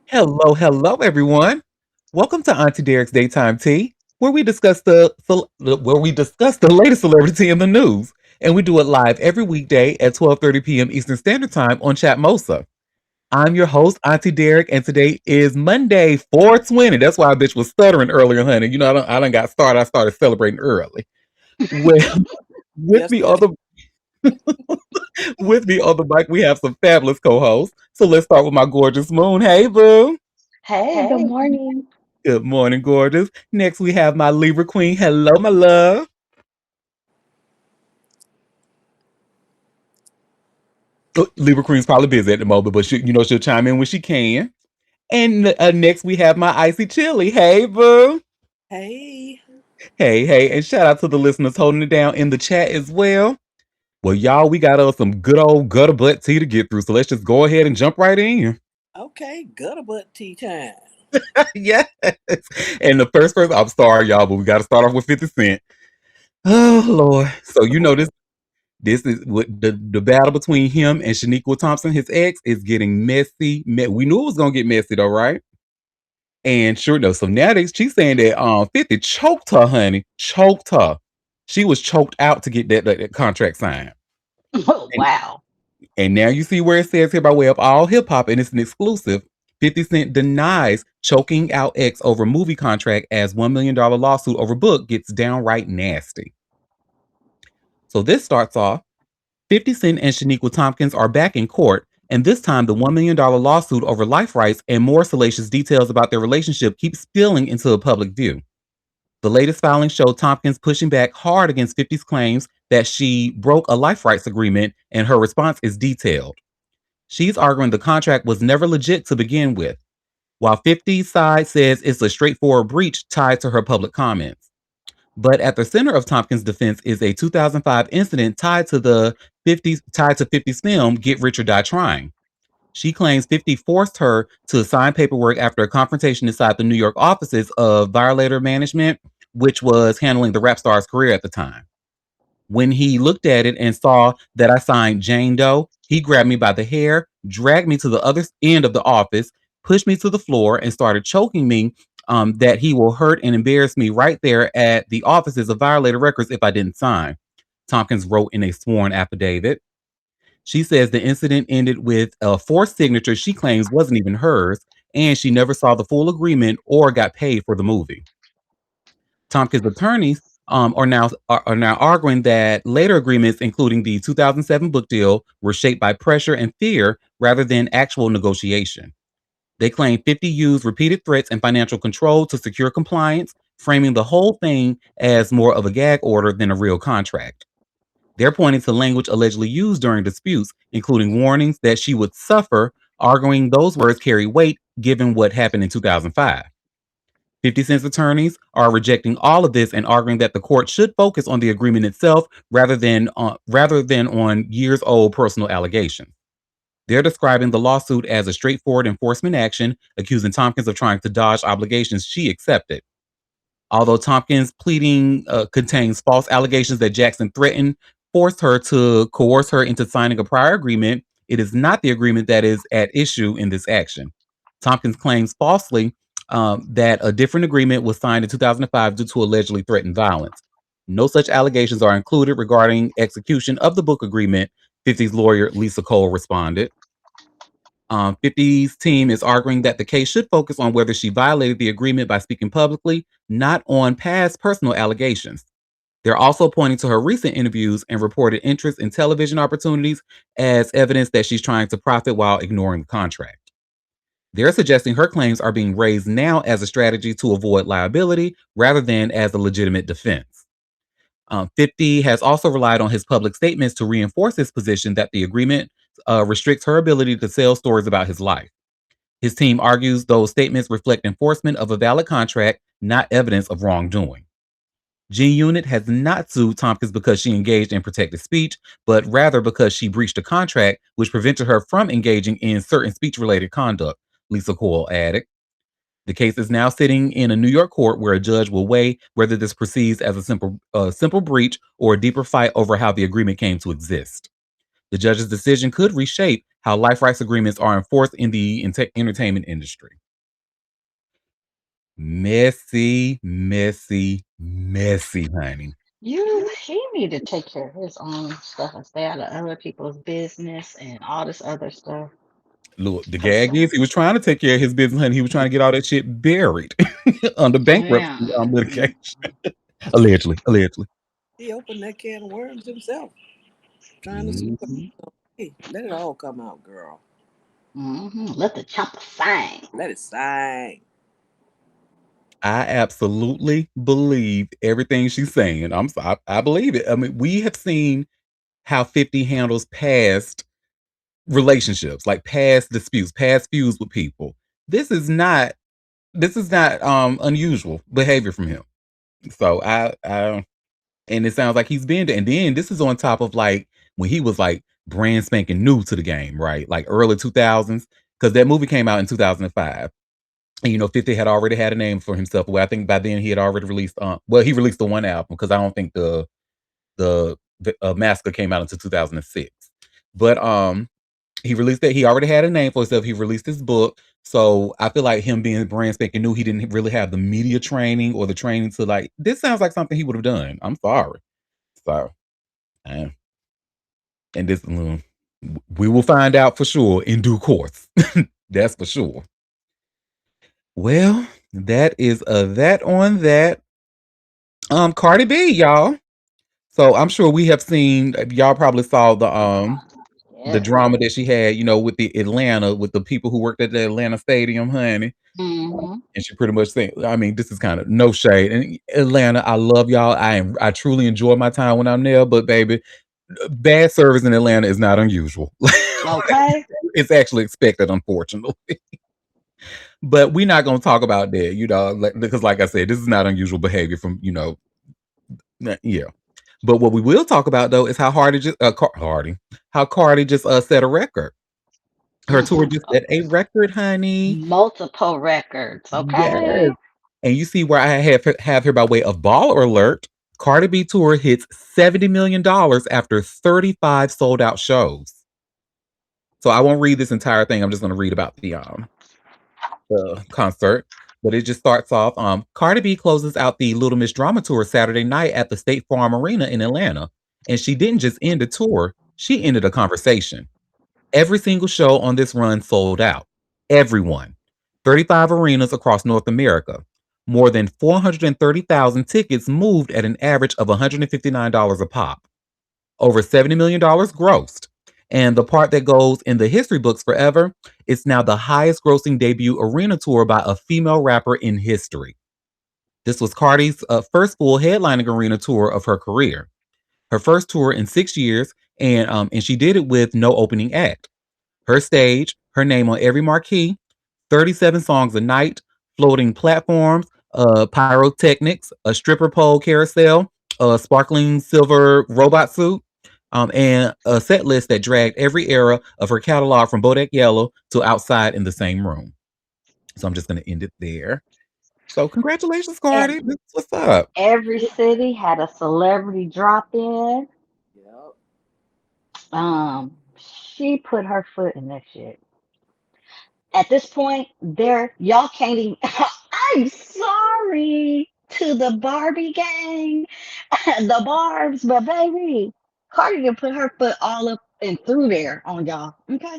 Hello, hello, everyone. Welcome to Auntie Derek's Daytime Tea, where we discuss the latest celebrity in the news, and we do it live every weekday at 12:30 p.m. Eastern Standard Time on Chatmosa. I'm your host, Auntie Derek, and today is Monday, 4/20. That's why I bitch was stuttering earlier, honey. You know, I done got started. I started celebrating early. Well, with Yes, me on yes. the with me on the mic, we have some fabulous co-hosts. So let's start with my gorgeous Moon. Hey, boo. Hey, good morning. Good morning, gorgeous. Next, we have my Libra Queen. Hello, my love. Oh, Libra Queen's probably busy at the moment, but she'll chime in when she can. And next, we have my Icy Chili. Hey, boo. Hey. Hey, hey. And shout out to the listeners holding it down in the chat as well. Well, y'all, we got us some good old gutter butt tea to get through. So let's just go ahead and jump right in. Okay, gutter butt tea time. Yes. And the first person, I'm sorry, y'all, but we got to start off with 50 Cent. Oh, Lord. So, this is what the battle between him and Shaniqua Thompson, his ex, is getting messy. We knew it was gonna get messy though, right? And sure enough, so now she's saying that 50 choked her, honey. Choked her. She was choked out to get that contract signed. Oh, And, wow. and now you see where it says here by way of all hip hop, and it's an exclusive. 50 Cent denies choking out ex over movie contract as $1 million lawsuit over book gets downright nasty. So this starts off 50 Cent and Shaniqua Tompkins are back in court, and this time the $1 million lawsuit over life rights and more salacious details about their relationship keep spilling into the public view. The latest filing showed Tompkins pushing back hard against 50's claims that she broke a life rights agreement, and her response is detailed. She's arguing the contract was never legit to begin with, while 50's side says it's a straightforward breach tied to her public comments. But at the center of Tompkins' defense is a 2005 incident tied to 50's film Get Rich or Die Trying. She claims 50 forced her to sign paperwork after a confrontation inside the New York offices of Violator Management, which was handling the rap star's career at the time. When he looked at it and saw that I signed Jane Doe, he grabbed me by the hair, dragged me to the other end of the office, pushed me to the floor, and started choking me that he will hurt and embarrass me right there at the offices of Violator Records if I didn't sign. Tompkins wrote in a sworn affidavit. She says the incident ended with a forced signature she claims wasn't even hers, and she never saw the full agreement or got paid for the movie. Tompkins' attorneys are now arguing that later agreements, including the 2007 book deal, were shaped by pressure and fear rather than actual negotiation. They claim 50 used repeated threats and financial control to secure compliance, framing the whole thing as more of a gag order than a real contract. They're pointing to language allegedly used during disputes, including warnings that she would suffer, arguing those words carry weight given what happened in 2005. 50 Cent's attorneys are rejecting all of this and arguing that the court should focus on the agreement itself rather than on years old personal allegations. They're describing the lawsuit as a straightforward enforcement action, accusing Tompkins of trying to dodge obligations she accepted. Although Tompkins' pleading contains false allegations that Jackson threatened, forced her to coerce her into signing a prior agreement, it is not the agreement that is at issue in this action. Tompkins claims falsely that a different agreement was signed in 2005 due to allegedly threatened violence. No such allegations are included regarding execution of the book agreement, 50's lawyer Lisa Cole responded. 50's team is arguing that the case should focus on whether she violated the agreement by speaking publicly, not on past personal allegations. They're also pointing to her recent interviews and reported interest in television opportunities as evidence that she's trying to profit while ignoring the contract. They're suggesting her claims are being raised now as a strategy to avoid liability rather than as a legitimate defense. 50 has also relied on his public statements to reinforce his position that the agreement restricts her ability to sell stories about his life. His team argues those statements reflect enforcement of a valid contract, not evidence of wrongdoing. G Unit has not sued Tompkins because she engaged in protected speech, but rather because she breached a contract which prevented her from engaging in certain speech related conduct, Lisa Cole added. The case is now sitting in a New York court where a judge will weigh whether this proceeds as a simple breach or a deeper fight over how the agreement came to exist. The judge's decision could reshape how life rights agreements are enforced in the entertainment industry. Messy, messy, messy, honey. He need to take care of his own stuff and stay out of other people's business and all this other stuff. Look, the 'Cause, gag is he was trying to take care of his business, honey. He was trying to get all that shit buried under bankruptcy yeah, litigation. Allegedly, allegedly. He opened that can of worms himself, trying to sweep Mhm. it. Hey, let it all come out, girl. let the chopper sing. Let it sing. I absolutely believe everything she's saying. I believe it. I mean, we have seen how 50 handles past relationships, like past disputes, past feuds with people. This is not unusual behavior from him. So I and it sounds like he's been there. And then this is on top of like when he was like brand spanking new to the game, right? Like early 2000s, because that movie came out in 2005. And 50 had already had a name for himself. Well, I think by then he had already released well, he released the one album because I don't think the Massacre came out until 2006. But he released that. He already had a name for himself. He released his book. So I feel like him being brand spanking new, he didn't really have the media training or the training to like. This sounds like something he would have done. I'm sorry. So, uh, and this we will find out for sure in due course. That's for sure. Well, that is that on that. Cardi B, y'all. So I'm sure we have seen. Y'all probably saw the Yeah. drama that she had, with the Atlanta, with the people who worked at the Atlanta Stadium, honey. hmm And she pretty much said, I mean, this is kind of no shade. And Atlanta, I love y'all. I truly enjoy my time when I'm there, but baby, bad service in Atlanta is not unusual. Okay. It's actually expected, unfortunately. But we're not going to talk about that, because like I said, this is not unusual behavior from, yeah. But what we will talk about though is how how Cardi just set a record. Her tour just set a record, honey. Multiple records. Yes. Okay. And you see where I have here by way of baller alert. Cardi B tour hits $70 million after 35 sold out shows. So I won't read this entire thing. I'm just going to read about the concert. But it just starts off. Cardi B closes out the Little Miss Drama tour Saturday night at the State Farm Arena in Atlanta. And she didn't just end a tour, she ended a conversation. Every single show on this run sold out. Everyone. 35 arenas across North America. More than 430,000 tickets moved at an average of $159 a pop. Over $70 million grossed. And the part that goes in the history books forever, it's now the highest grossing debut arena tour by a female rapper in history. This was Cardi's first full headlining arena tour of her career. Her first tour in 6 years, and she did it with no opening act. Her stage, her name on every marquee, 37 songs a night, floating platforms, pyrotechnics, a stripper pole carousel, a sparkling silver robot suit, and a set list that dragged every era of her catalog from Bodak Yellow to Outside in the Same Room. So I'm just going to end it there. So congratulations, And Cardi. This is what's up. every city had a celebrity drop in. Yep. She put her foot in that shit. At this point, y'all can't even. I'm sorry to the Barbie gang, the Barbs, but baby, Cardi done put her foot all up and through there on y'all. Okay,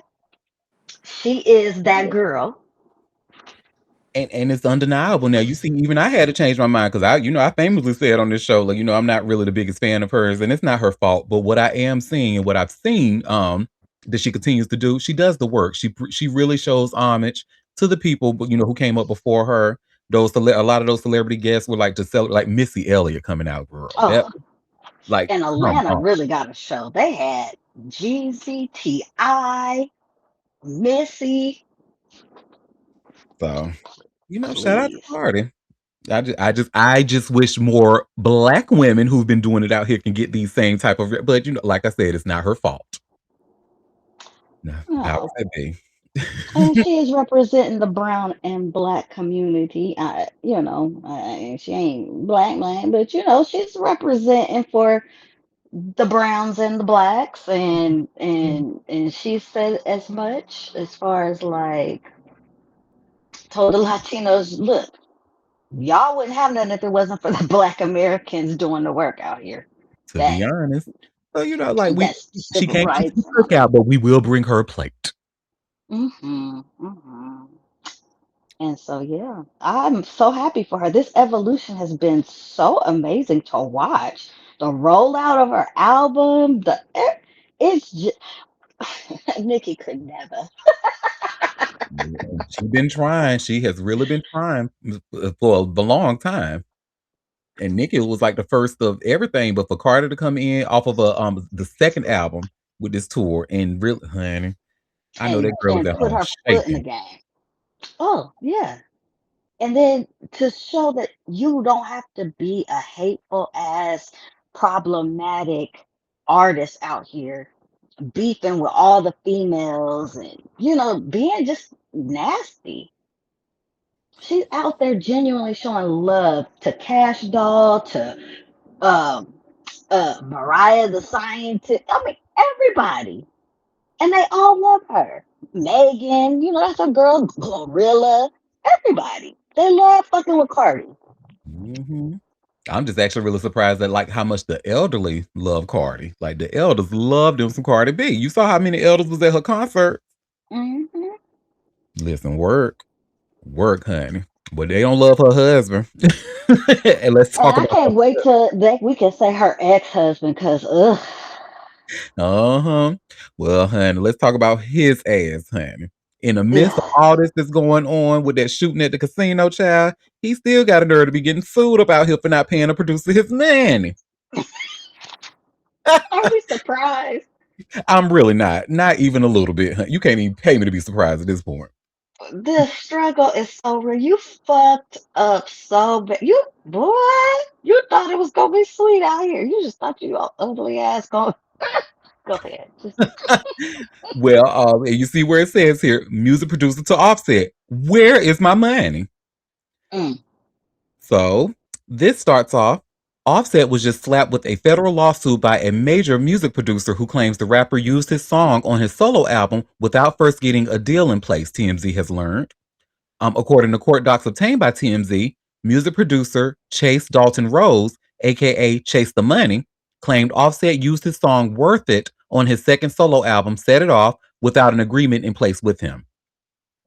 she is that girl. And it's undeniable now. You see, even I had to change my mind because I famously said on this show, like, I'm not really the biggest fan of hers, and it's not her fault. But what I am seeing and what I've seen, that she continues to do, she does the work. She really shows homage to the people, but who came up before her. A lot of those celebrity guests were like to sell, like Missy Elliott coming out, girl. That Oh, like, and come Atlanta on. really got a show. They had Jeezy, Ti, Missy. So shout out to Please. Cardi. I just wish more black women who've been doing it out here can get these same type of. But like I said, it's not her fault. No, powers No. that be. And she is representing the brown and black community. She ain't black, but she's representing for. the browns and the blacks, and she said as much as far as like told the Latinos, look, y'all wouldn't have nothing if it wasn't for the Black Americans doing the work out here. To be That honest. So, like that's the she civil can't come to the rights and all that. cookout, but we will bring her a plate. Hmm. Hmm. And so, yeah, I'm so happy for her. This evolution has been so amazing to watch. The rollout of her album, it's just, Nikki could never. She's been trying. She has really been trying for a long time. And Nicki was like the first of everything, but for Carter to come in off of the second album with this tour and really, honey, I know that girl is And at put home her foot in the shaking. game. Oh, yeah. And then to show that you don't have to be a hateful ass, problematic artist out here beefing with all the females and being just nasty. She's out there genuinely showing love to Cash Doll, to um Mariah the Scientist. I mean, everybody. And they all love her. Megan, that's a girl, Gorilla, everybody. They love fucking with Cardi. Hmm. I'm just actually really surprised at like how much the elderly love Cardi. Like the elders loved them some Cardi B. You saw how many elders was at her concert. Hmm. Listen, work, honey. But they don't love her husband. And let's And talk I about can't wait till that we can say her ex-husband, because ugh. uh-huh. Well, honey, let's talk about his ass, honey. In the midst of Ugh. all this that's going on with that shooting at the casino, child, he still got a nerve to be getting sued about him for not paying the producer his money. Are we surprised? I'm really not. Not even a little bit. You can't even pay me to be surprised at this point. The struggle is so real. You fucked up so bad. Boy, you thought it was gonna be sweet out here. You just thought you all ugly ass going. Go ahead. Just. Well, and you see where it says here, music producer to Offset. Where is my money? Mm. So this starts off. Offset was just slapped with a federal lawsuit by a major music producer who claims the rapper used his song on his solo album without first getting a deal in place, TMZ has learned. According to court docs obtained by TMZ, music producer Chase Dalton Rose, aka Chase the Money, claimed Offset used his song Worth It on his second solo album, Set It Off, without an agreement in place with him.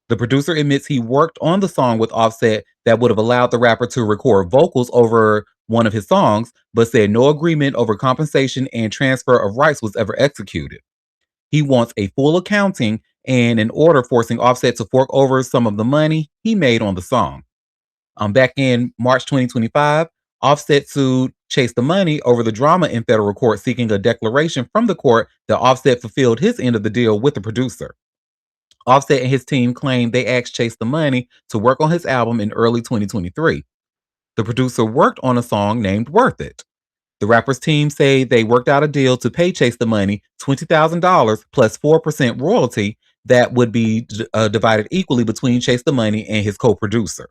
The producer admits he worked on the song with Offset that would have allowed the rapper to record vocals over one of his songs, but said no agreement over compensation and transfer of rights was ever executed. He wants a full accounting and an order forcing Offset to fork over some of the money he made on the song. Back in March 2025, Offset sued Chase the Money over the drama in federal court, seeking a declaration from the court that Offset fulfilled his end of the deal with the producer. Offset and his team claimed they asked Chase the Money to work on his album in early 2023. The producer worked on a song named Worth It. The rapper's team say they worked out a deal to pay Chase the Money $20,000 plus 4% royalty that would be divided equally between Chase the Money and his co-producer.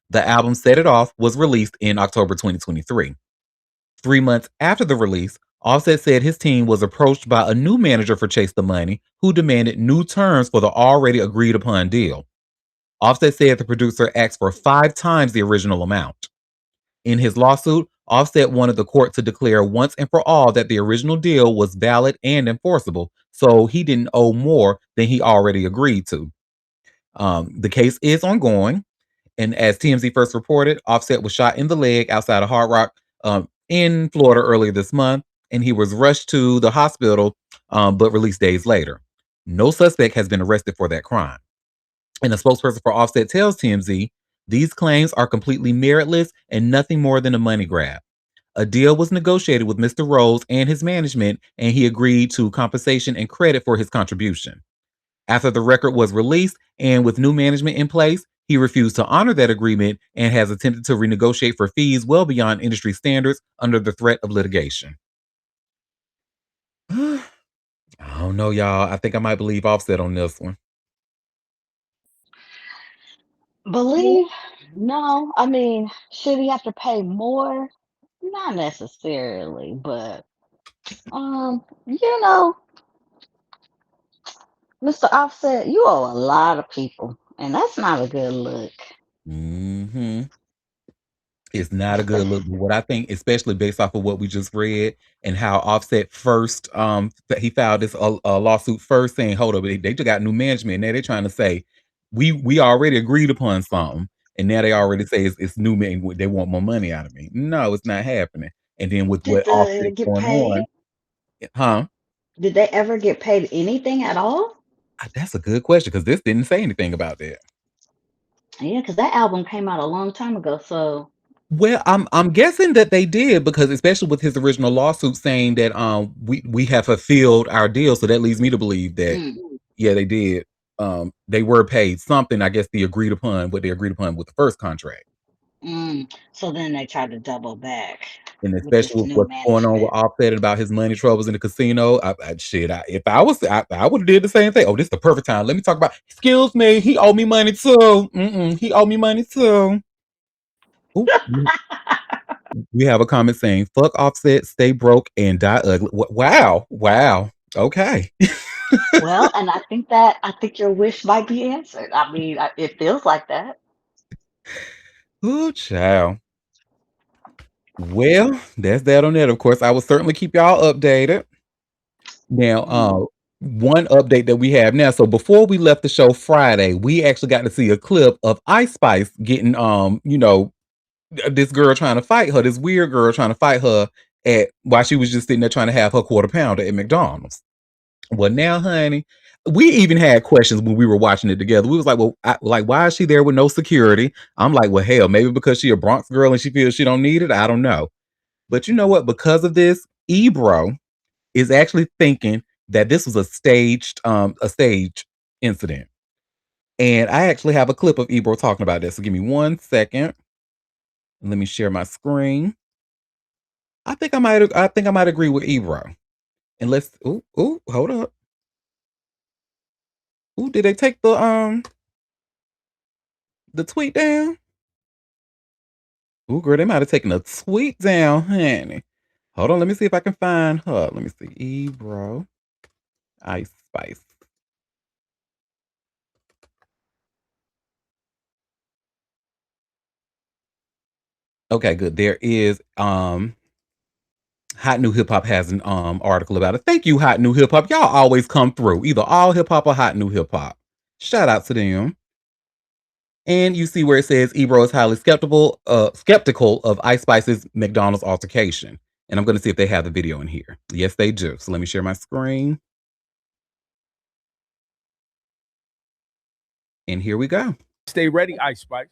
The album Set It Off was released in October 2023. 3 months after the release, Offset said his team was approached by a new manager for Chase the Money who demanded new terms for the already agreed upon deal. Offset said the producer asked for 5 times the original amount. In his lawsuit, Offset wanted the court to declare once and for all that the original deal was valid and enforceable, so he didn't owe more than he already agreed to. The case is ongoing, and as TMZ first reported, Offset was shot in the leg outside of Hard Rock in Florida earlier this month, and he was rushed to the hospital but released days later. No suspect has been arrested for that crime. And a spokesperson for Offset tells TMZ these claims are completely meritless and nothing more than a money grab. A deal was negotiated with Mr. Rose and his management, and he agreed to compensation and credit for his contribution. After the record was released and with new management in place, he refused to honor that agreement and has attempted to renegotiate for fees well beyond industry standards under the threat of litigation. I don't know, y'all. I think I might believe Offset on this one. Believe? No. I mean, should he have to pay more? Not necessarily, but You know, Mr. Offset, you owe a lot of people, and that's not a good look. Hmm. It's not a good look. But what I think, especially based off of what we just read and how Offset first, he filed this lawsuit first, saying, "Hold up, they just got new management." Now they're trying to say, "We already agreed upon something," and now they already say it's new man. They want more money out of me. No, it's not happening. And then with Did what they Offset's get going paid? on, huh? Did they ever get paid anything at all? That's a good question because this didn't say anything about that. Yeah, because that album came out a long time ago. So, Well, I'm guessing that they did because especially with his original lawsuit saying that we have fulfilled our deal, so that leads me to believe that mm, yeah, they did. They were paid something, I guess what they agreed upon with the first contract. so then they tried to double back And with especially this with new what's going on with management. Offset about his money troubles in the casino, if I was, I would have did the same thing. Oh, this is the perfect time. Let me talk about. Excuse me, he owed me money too. He owed me money too. Ooh, we have a comment saying, "Fuck Offset, stay broke and die ugly." Wow, wow. Okay. Well, and I think your wish might be answered. I mean, it feels like that. Ooh, child. Well, that's that on that. Of course, I will certainly keep y'all updated. Now, Mm, one update that we have now. So before we left the show Friday, we actually got to see a clip of Ice Spice getting, this girl trying to fight her, this weird girl trying to fight her at while she was just sitting there trying to have her quarter pounder at McDonald's. Well, now, honey, we even had questions when we were watching it together. We was like, well, why is she there with no security? I'm like, well, hell, maybe because she a Bronx girl and she feels she don't need it. I don't know. But you know what? Because of this, Ebro is actually thinking that this was a stage incident. And I actually have a clip of Ebro talking about this. So give me 1 second. Let me share my screen. I think I might agree with Ebro. And let's hold up. Ooh, did they take the tweet down? Ooh, girl, they might have taken a tweet down, honey. Hold on, let me see if I can find her. Let me see. Ebro Ice Spice. Okay, good. There is Hot New Hip Hop has an article about it. Thank you, Hot New Hip Hop. Y'all always come through. Either All Hip Hop or Hot New Hip Hop. Shout out to them. And you see where it says Ebro is highly skeptical of Ice Spice's McDonald's altercation. And I'm going to see if they have the video in here. Yes, they do. So let me share my screen. And here we go. Stay ready, Ice Spice.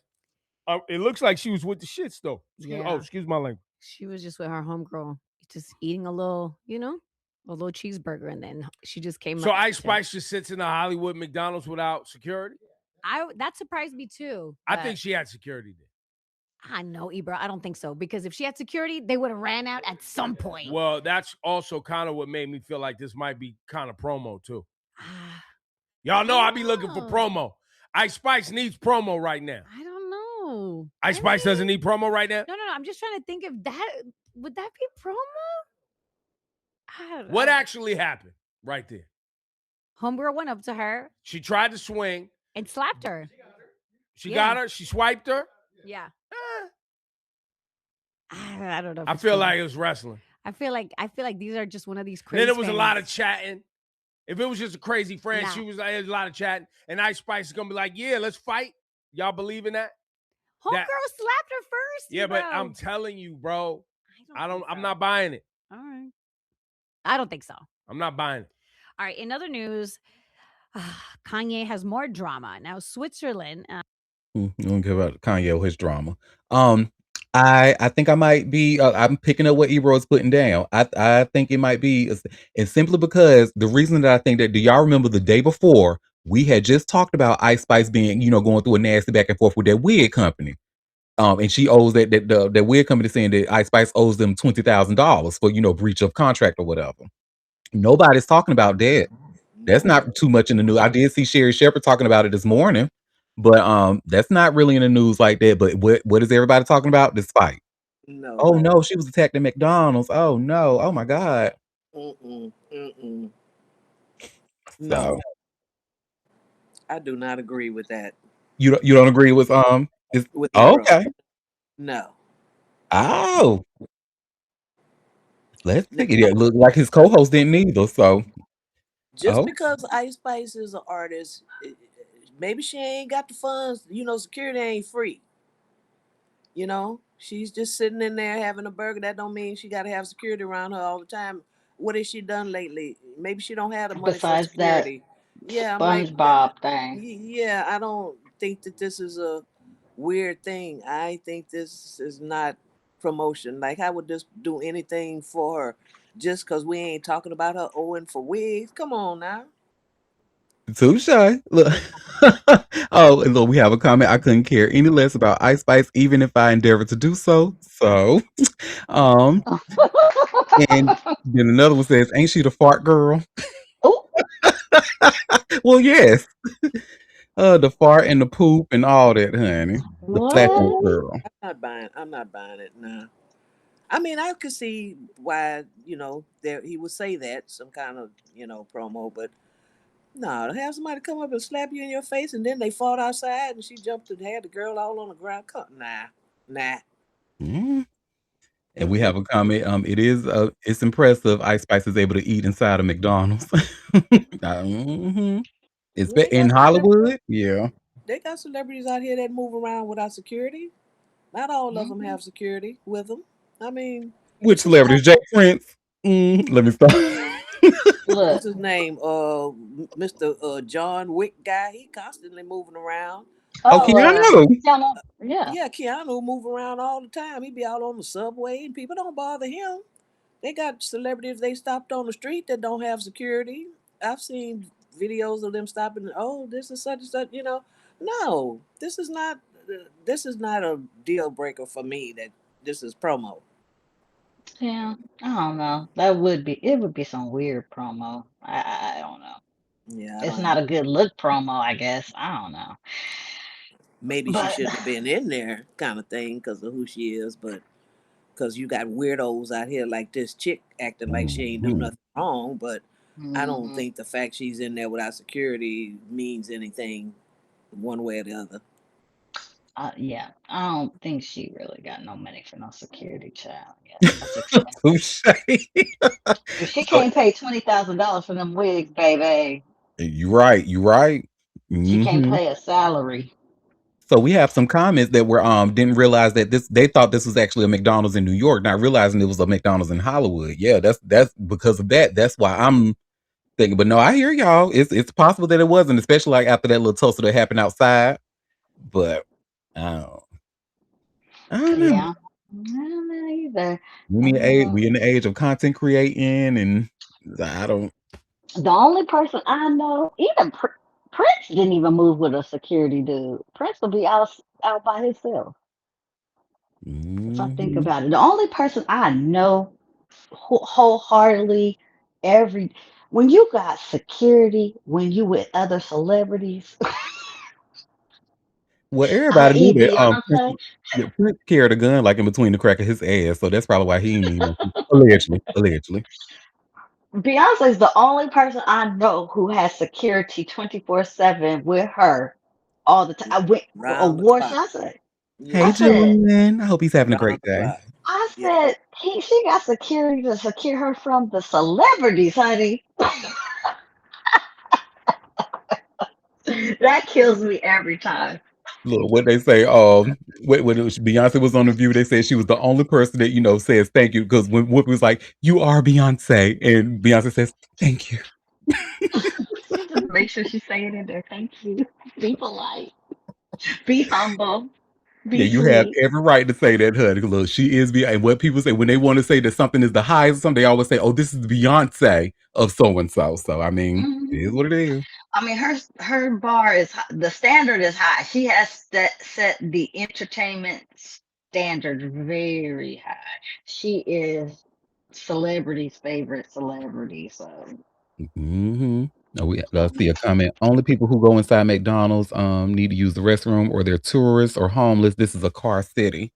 It looks like she was with the shits though. Yeah. Excuse my language. She was just with her homegirl, just eating a little cheeseburger, and then she just came So up. Ice Spice just sits in the Hollywood McDonald's without security? That surprised me too. I think she had security there. I know, Ibra. I don't think so because if she had security, they would have ran out at some point. Well, that's also kind of what made me feel like this might be kind of promo too. Y'all know I be looking for promo. Ice Spice needs promo right now. I don't know. Ice Spice doesn't need promo right now? No. I'm just trying to think if that would that be promo? I don't What know. actually happened right there? Homegirl went up to her She tried to swing. and slapped her. She got her. She swiped her. Yeah. I don't know. I feel like it was wrestling. I feel like these are just one of these crazy. Then there was a lot of chatting. If it was just a crazy friend, she was like, there's a lot of chatting. And Ice Spice is gonna be like, yeah, let's fight. Y'all believe in that? Homegirl slapped her first. Yeah, bro. but I'm telling you, bro. I'm so. not buying it. All right. I don't think so. I'm not buying it. All right. In other news, Kanye has more drama. Now, Switzerland. You don't care about Kanye or his drama. I think I might be. I'm picking up what Ebro is putting down. I think it might be, and simply because the reason that I think that. Do y'all remember the day before we had just talked about Ice Spice being, going through a nasty back and forth with that wig company. And she owes that wig company saying that Ice Spice owes them $20,000 for breach of contract or whatever. Nobody's talking about that. That's not too much in the news. I did see Sherry Shepherd talking about it this morning, but that's not really in the news like that. But what is everybody talking about? This fight. No. Oh no, she was attacked at McDonald's. Oh no. Oh my God. Mm-mm. Mm-mm. No, So I do not agree with that. you don't agree with is With that oh, promo. okay. No. Oh, let's Now, see. It looked like his co-host didn't either. So just oh, because Ice Spice is an artist, maybe she ain't got the funds. Security ain't free. She's just sitting in there having a burger. That don't mean she got to have security around her all the time. What has she done lately? Maybe she don't have the money for Besides that security. Yeah, I'm like, SpongeBob thing. yeah, I don't think that this is a weird thing. I think this is not promotion. Like, I would just do anything for her just because we ain't talking about her owing for wigs. Come on now. too shy. Look. Oh, and look, we have a comment. I couldn't care any less about Ice Spice, even if I endeavored to do so. So, um, and then another one says, "Ain't she the fart girl?" Oh, Well, yes. The fart and the poop and all that, honey. The flapping what? girl. I'm not buying it. Nah. I mean, I could see why there he would say that some kind of promo, but no, to have somebody come up and slap you in your face and then they fought outside and she jumped and had the girl all on the ground. Nah, nah. Mm. And we have Mm-mm. a comment. It's impressive. Ice Spice is able to eat inside of McDonald's. Mhm. It's Yeah, in Hollywood. Yeah. they got celebrities out here that move around without security. Not all of them Mhm. have security with them. I mean, Which it's not. celebrities? Jay Prince. Let me stop. Look, What's his name? Mr. John Wick guy. He constantly moving around. Oh, oh, Keanu. Keanu, yeah. Yeah, Keanu move around all the time. He be out on the subway and people don't bother him. They got celebrities they stopped on the street that don't have security. I've seen videos of them stopping. Oh, this is such and such. No, this is not a deal breaker for me. That this is promo. Yeah, I don't know. It would be some weird promo. I don't know. Yeah, I It's don't. not a good look promo, I guess. I don't know. Maybe she But shouldn't have been in there, kind of thing, because of who she is. But because you got weirdos out here like this chick acting like she ain't do Mhm. nothing wrong. But I don't hmm think the fact she's in there without security means anything one way or the other. yeah, I don't think she really got no money for no security child. Yeah, that's expensive. Touche. If she So, can't pay $20,000 for them wigs, baby, you're right. You're right. she can't Hmm. pay a salary. So we have some comments that were didn't realize that they thought this was actually a McDonald's in New York, not realizing it was a McDonald's in Hollywood. Yeah, that's because of that. That's why I'm thinking. But no, I hear y'all. It's possible that it wasn't, especially like after that little tussle that happened outside. But I don't, I don't know. Yeah, I don't know either. We in the age of content creating, and I don't. The only person I know, even Prince didn't even move with a security dude. Prince will be out by himself. If I think Mhm. about it, the only person I know wholeheartedly every when you got security when you with other celebrities, Well, everybody knew i.e. that Beyonce. Prince carried a gun like in between the crack of his ass, so that's probably why he ain't even allegedly. Beyonce's the only person I know who has security 24/7 with her all the time. I went Round the awards. clock. I said, Hey, I Yeah, said, Julian. I hope he's having a round great the day. clock. I Yeah. said she got security to secure her from the celebrities, honey. That kills me every time. Look, what they say, when Beyonce was on The View, they said she was the only person that, says thank you, because when Whoopi was like, "You are Beyonce," and Beyonce says, "Thank you." She just make sure she say it in there. Thank you. Be polite. Be humble. Yeah, Be you have sweet. every right to say that, honey. Look, she is Beyonce. And what people say when they want to say that something is the highest, something they always say, "Oh, this is the Beyonce of so and so." So, I mean, it is Mhm. what it is. I mean, her bar is the standard is high. She has set the entertainment standard very high. She is celebrity's favorite celebrity. So Hmm. No, I see a comment. Only people who go inside McDonald's need to use the restroom, or they're tourists or homeless. This is a car city.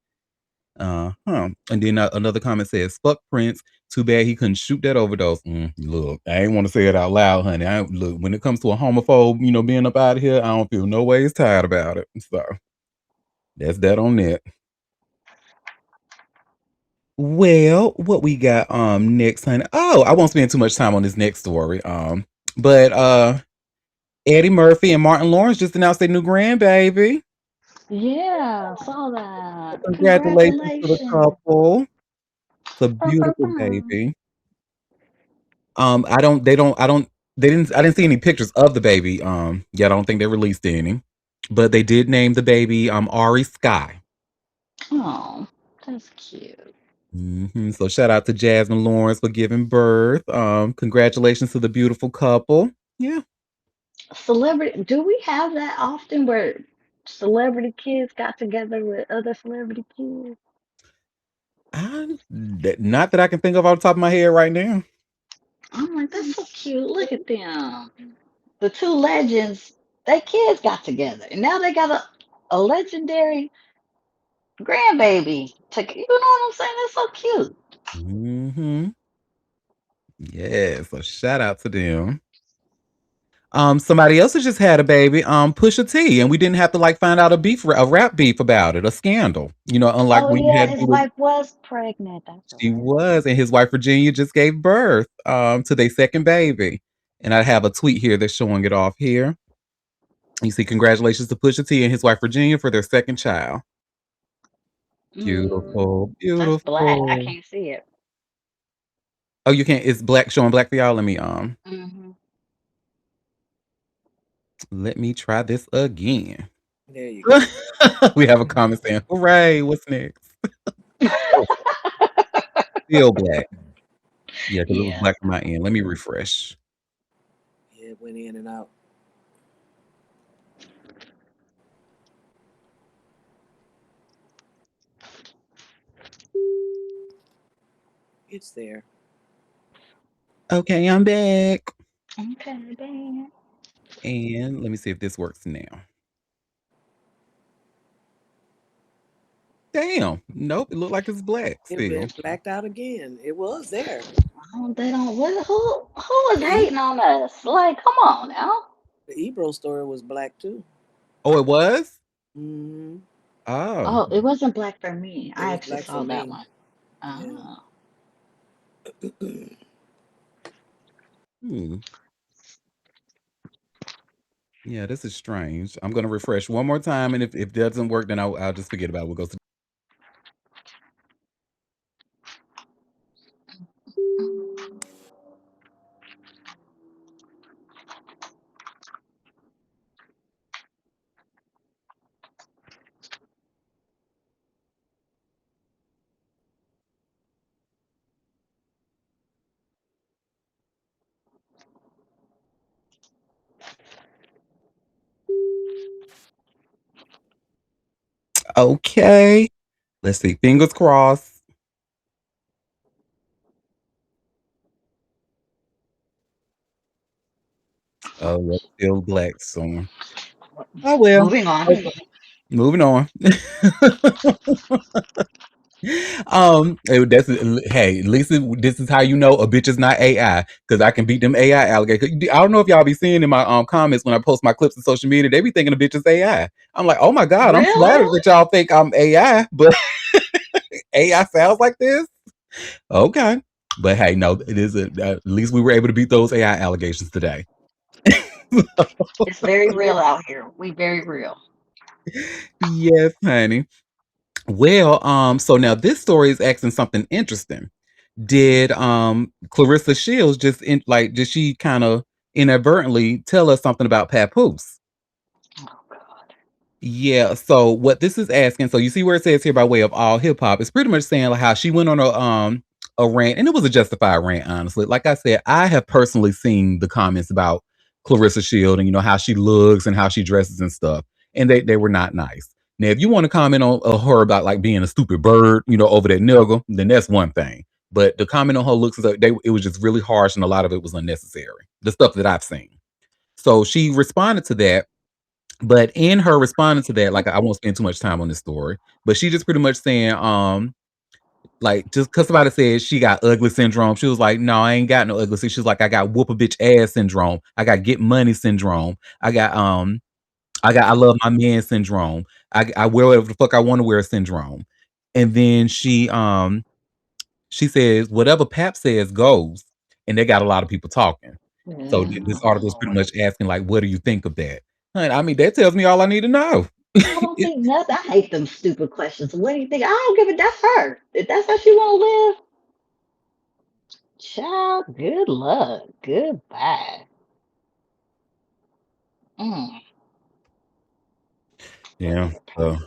And then another comment says, "Fuck Prince. Too bad he couldn't shoot that overdose." Look, I ain't want to say it out loud, honey. Look, when it comes to a homophobe, being up out of here, I don't feel no ways tired about it. So that's that on that. Well, what we got next, honey? Oh, I won't spend too much time on this next story. But Eddie Murphy and Martin Lawrence just announced their new grandbaby. Yeah, saw that. Congratulations to the Congratulations. couple. It's a Bum, bum, beautiful bum. baby. I didn't see any pictures of the baby. Yeah, I don't think they released any. But they did name the baby Ari Skye. Oh, that's cute. So shout out to Jasmine Lawrence for giving birth. Congratulations to the beautiful couple. Yeah. Celebrity, do we have that often where celebrity kids got together with other celebrity kids? Not that I can think of off the top of my head right now. I'm like, that's so cute. Look at them. The two legends, they kids got together. And now they got a legendary grandbaby. You know what I'm saying? That's so cute. hmm Yeah, so shout out to them. Somebody else has just had a baby, Pusha T, and we didn't have to find out a rap beef about it, a scandal. Unlike Oh when you yeah, had to his do with wife was pregnant. That's she right. was, and his wife Virginia just gave birth to their second baby. And I have a tweet here that's showing it off here. You see, congratulations to Pusha T and his wife Virginia for their second child. Beautiful, That's black. I beautiful. can't see it. Oh, you can't. It's black, showing black for y'all. Hmm. Let me try this again. There you go. We have a comment saying, "Hooray! What's next?" Oh, still black. Yeah, because it was Yeah. black on my end. Let me refresh. Yeah, it went in and out. It's there. Okay, I'm back. Okay, then. And let me see if this works now. Damn. Nope. It looked like it's black still. It blacked out again. It was there. Oh, they don't. Who was The hating on us? Like, come on now. the Ebro story was black too. Oh, it was? Hmm. Oh. Oh, it wasn't black for me. It I was actually black for saw that me. one. Yeah. Oh, Hmm. Yeah, this is strange. I'm gonna refresh one more time, and if it doesn't work, then I'll just forget about it. We'll go to okay. Let's see. Fingers crossed. Oh, yeah, still black. So, oh well. moving on. Okay. Moving on. Hey, at least this is how you know a bitch is not AI, because I can beat them AI alligators. I don't know if y'all be seeing in my comments when I post my clips on social media, they be thinking a bitch is AI. I'm like, oh my god, I'm Really? flattered that y'all think I'm AI, but AI sounds like this. Okay, but hey, no, it is at least we were able to beat those AI allegations today. It's very real out here. We very real. Yes, honey. Well, so now this story is asking something interesting. Did Clarissa Shields did she kind of inadvertently tell us something about Papoose? Oh God. Yeah, so what this is asking, so you see where it says here by way of all hip hop, it's pretty much saying like how she went on a rant, and it was a justified rant, honestly. Like I said, I have personally seen the comments about Clarissa Shield and how she looks and how she dresses and stuff, and they were not nice. Now, if you want to comment on her about like being a stupid bird, over that nigga, then that's one thing. But the comment on her looks, it was just really harsh, and a lot of it was unnecessary. The stuff that I've seen. So she responded to that But in her responding to that, like I won't spend too much time on this story, but she just pretty much saying, like just cause somebody said she got ugly syndrome. She was like, no, I ain't got no ugly syndrome. She's like, I got whoop a bitch ass syndrome. I got get money syndrome. I love my man syndrome. I wear whatever the fuck I want to wear syndrome. And then she says, whatever Pap says goes. And they got a lot of people talking. So this article is pretty much asking, like, what do you think of that? And I mean, that tells me all I need to know. I don't think nothing. I hate them stupid questions. What do you think? I don't give a. That's her. If that's how she want to live, child. Good luck. Goodbye. Mm. Yeah. So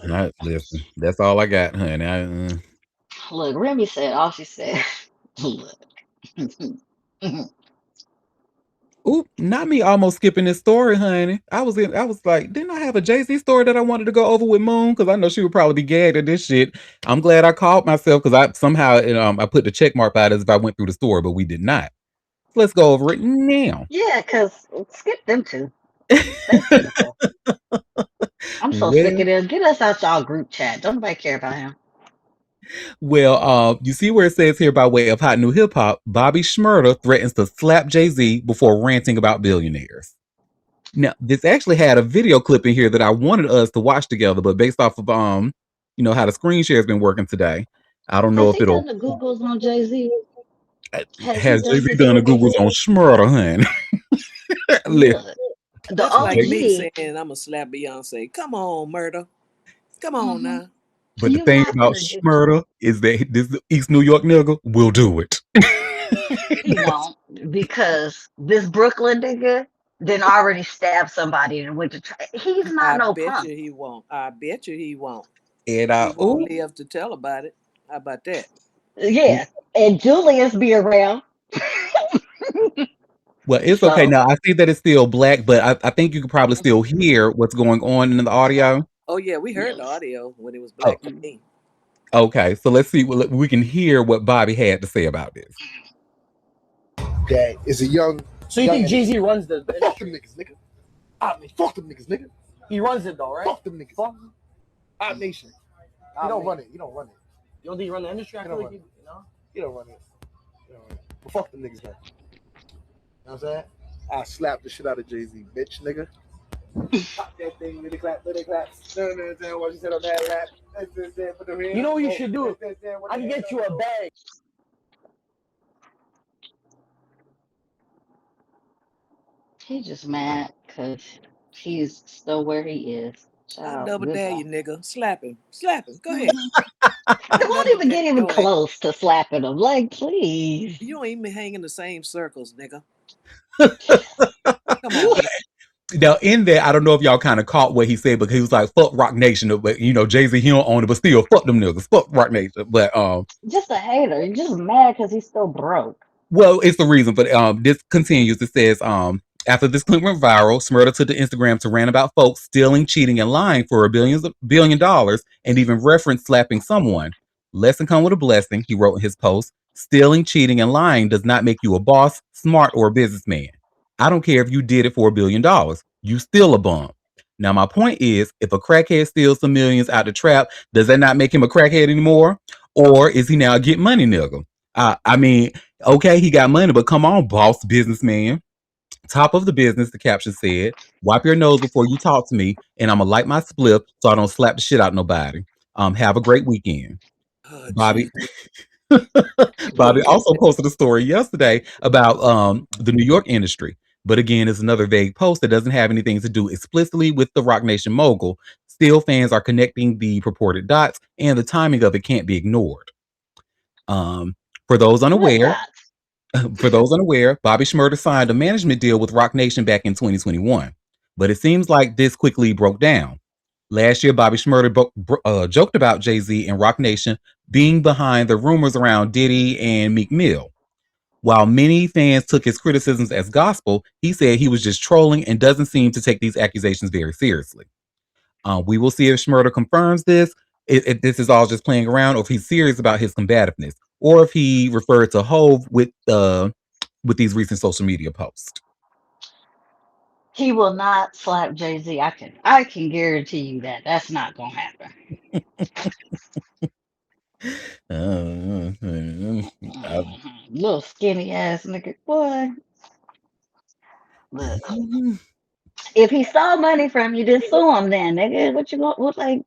listen, that's all I got, honey. Look, Remy said all she said. Look. Oop, not me almost skipping this story, honey. I was like, didn't I have a Jay-Z story that I wanted to go over with Moon? Because I know she would probably be gagged at this shit. I'm glad I called myself because I somehow I put the check mark out as if I went through the story, but we did not. So let's go over it now. Yeah, because skip them two. They pitiful. I'm so sick of this. Get us out y'all group chat. Don't nobody care about him. Well, you see where it says here by way of hot new hip hop, Bobby Shmurda threatens to slap Jay-Z before ranting about billionaires. Now, this actually had a video clip in here that I wanted us to watch together, but based off of how the screen share has been working today, I don't know Has if he it'll done the Googles on Jay-Z? Has he has done Jay-Z his done the Googles? Googles on Shmurda, honey. Look, the That's like me OG. saying I'm gonna slap Beyonce. Come on, murder. Come on now. But the You're thing not about gonna get. Shmurda is that this East New York nigga will do it. He won't because this Brooklyn nigga then already stabbed somebody and went to try. He's not I no bet punk. you he won't. I bet you he won't. And He won't ooh, live to tell about it. How about that? Yeah, and Julius be around. well, it's okay So now. I see that it's still black, but I think you can probably still hear what's going on in the audio. Oh yeah, we heard the yes. audio when it was Oh, black to me. okay. So let's see. We can hear what Bobby had to say about this. That is a young. So you think Jay-Z runs the Fuck them niggas, nigga. I mean, fuck them niggas, nigga. He runs it though, right? Fuck them niggas. Fuck. Our nation. You don't run it. You don't run it. You don't think he run the industry? I You feel don't like run it. you know. You don't run it. You don't run it. But fuck them niggas, man. You know what I'm saying? I slap the shit out of Jay-Z, bitch, nigga. Pop that thing, little clap, little clap. No, what you said on that rap. You know what you should do? I can get you a bag. He's just mad because he's still where he is. I Child, double dare goodbye. you, nigga. Slap him. Slap him. Go ahead. I It won't double even dare. get even Go ahead. close to slapping him. Like, please. You don't even hang in the same circles, nigga. Come on. Now, in there, I don't know if y'all kind of caught what he said, because he was like, "Fuck Rock Nation," but Jay-Z, he don't own it, but still, fuck them niggas, fuck Rock Nation. But Just a hater. He's just mad because he's still broke. well, it's the reason. But this continues. It says, after this clip went viral, Smurda took to Instagram to rant about folks stealing, cheating, and lying for $1 billion, and even referenced slapping someone. Lesson come with a blessing, he wrote in his post. Stealing, cheating, and lying does not make you a boss, smart, or a businessman. I don't care if you did it for $1 billion. You still a bum. Now, my point is, if a crackhead steals some millions out the trap, does that not make him a crackhead anymore? Or is he now a get money nigga? I mean, okay, he got money, but come on, boss businessman. Top of the business, the caption said. Wipe your nose before you talk to me, and I'm gonna light my spliff so I don't slap the shit out of nobody. Have a great weekend. Oh, Bobby Jesus. Bobby also posted a story yesterday about the New York industry. But again, it's another vague post that doesn't have anything to do explicitly with the Rock Nation mogul. Still, fans are connecting the purported dots, and the timing of it can't be ignored. For those What unaware, dots? Bobby Shmurda signed a management deal with Rock Nation back in 2021. But it seems like this quickly broke down. Last year, Bobby Shmurda joked about Jay-Z and Rock Nation being behind the rumors around Diddy and Meek Mill. While many fans took his criticisms as gospel, he said he was just trolling and doesn't seem to take these accusations very seriously. We will see if Shmurda confirms this, if this is all just playing around, or if he's serious about his combativeness, or if he referred to Hove with these recent social media posts. He will not slap Jay-Z. I can guarantee you that. That's not gonna happen. Little skinny ass nigga. Boy, look. If he stole money from you, then sue him then, nigga. What you going what like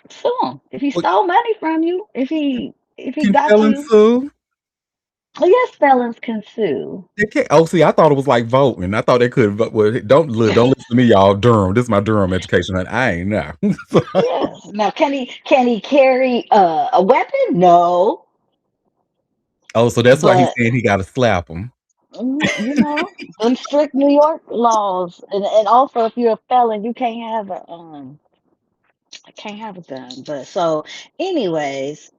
sue him. If he What, stole money from you, if he can got felons you, sue? well, yes, felons can sue. They can't. Oh, see, I thought it was like voting. I thought they could vote. Well, don't listen to me, y'all. Durham. This is my Durham education. Honey. I ain't know. Yes. Now, can he carry a weapon? No, Oh, so that's why he's but saying he got to slap him. them strict New York laws, and also if you're a felon, you can't have a gun. But so, anyways,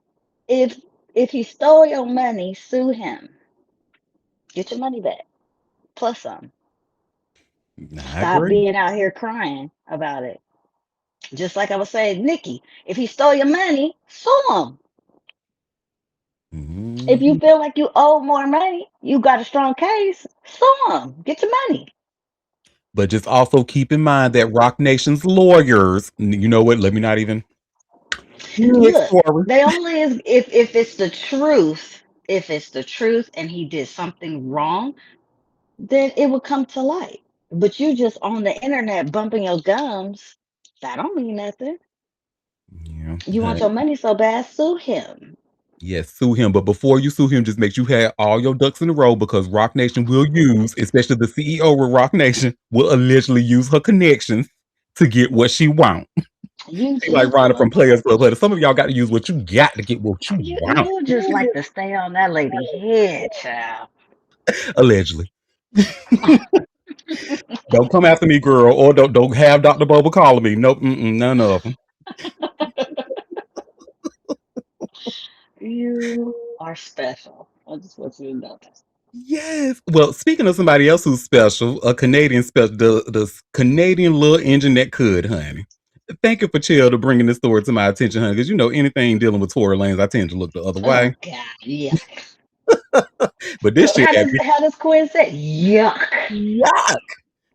if if he stole your money, sue him. Get your money back plus some. I Stop agree. being out here crying about it. Just like I was saying, Nikki, if he stole your money, sue him. If you Mhm. feel like you owe more money, you got a strong case, sue him. Get your money. But just also keep in mind that Rock Nation's lawyers, you know what? Let me not even. Next Look, story. they only is if it's the truth. If it's the truth and he did something wrong, then it will come to light. But you just on the internet bumping your gums, that don't mean nothing. Yeah, You want honey. your money so bad, sue him. Yes, sue him. But before you sue him, just make sure you have all your ducks in a row because Rock Nation will use, especially the CEO of Rock Nation, will allegedly use her connections to get what she wants. You Like just Rhonda from want Players Club. Honey. Some of y'all got to use what you got to get what you want. you just like to stay on that lady head, child. Allegedly. Don't come after me, girl, or don't have Dr. Boba calling me. Nope, none of them. You are special. I just want you to know that. Yes. Well, speaking of somebody else who's special, a Canadian special, the Canadian little engine that could, honey. Thank you for Chill to bringing this story to my attention, honey. Because you know anything dealing with Tory Lanez, I tend to look the other Oh way. God, yeah. But this shit How had does me, how does Quinn say? Yuck. yuck.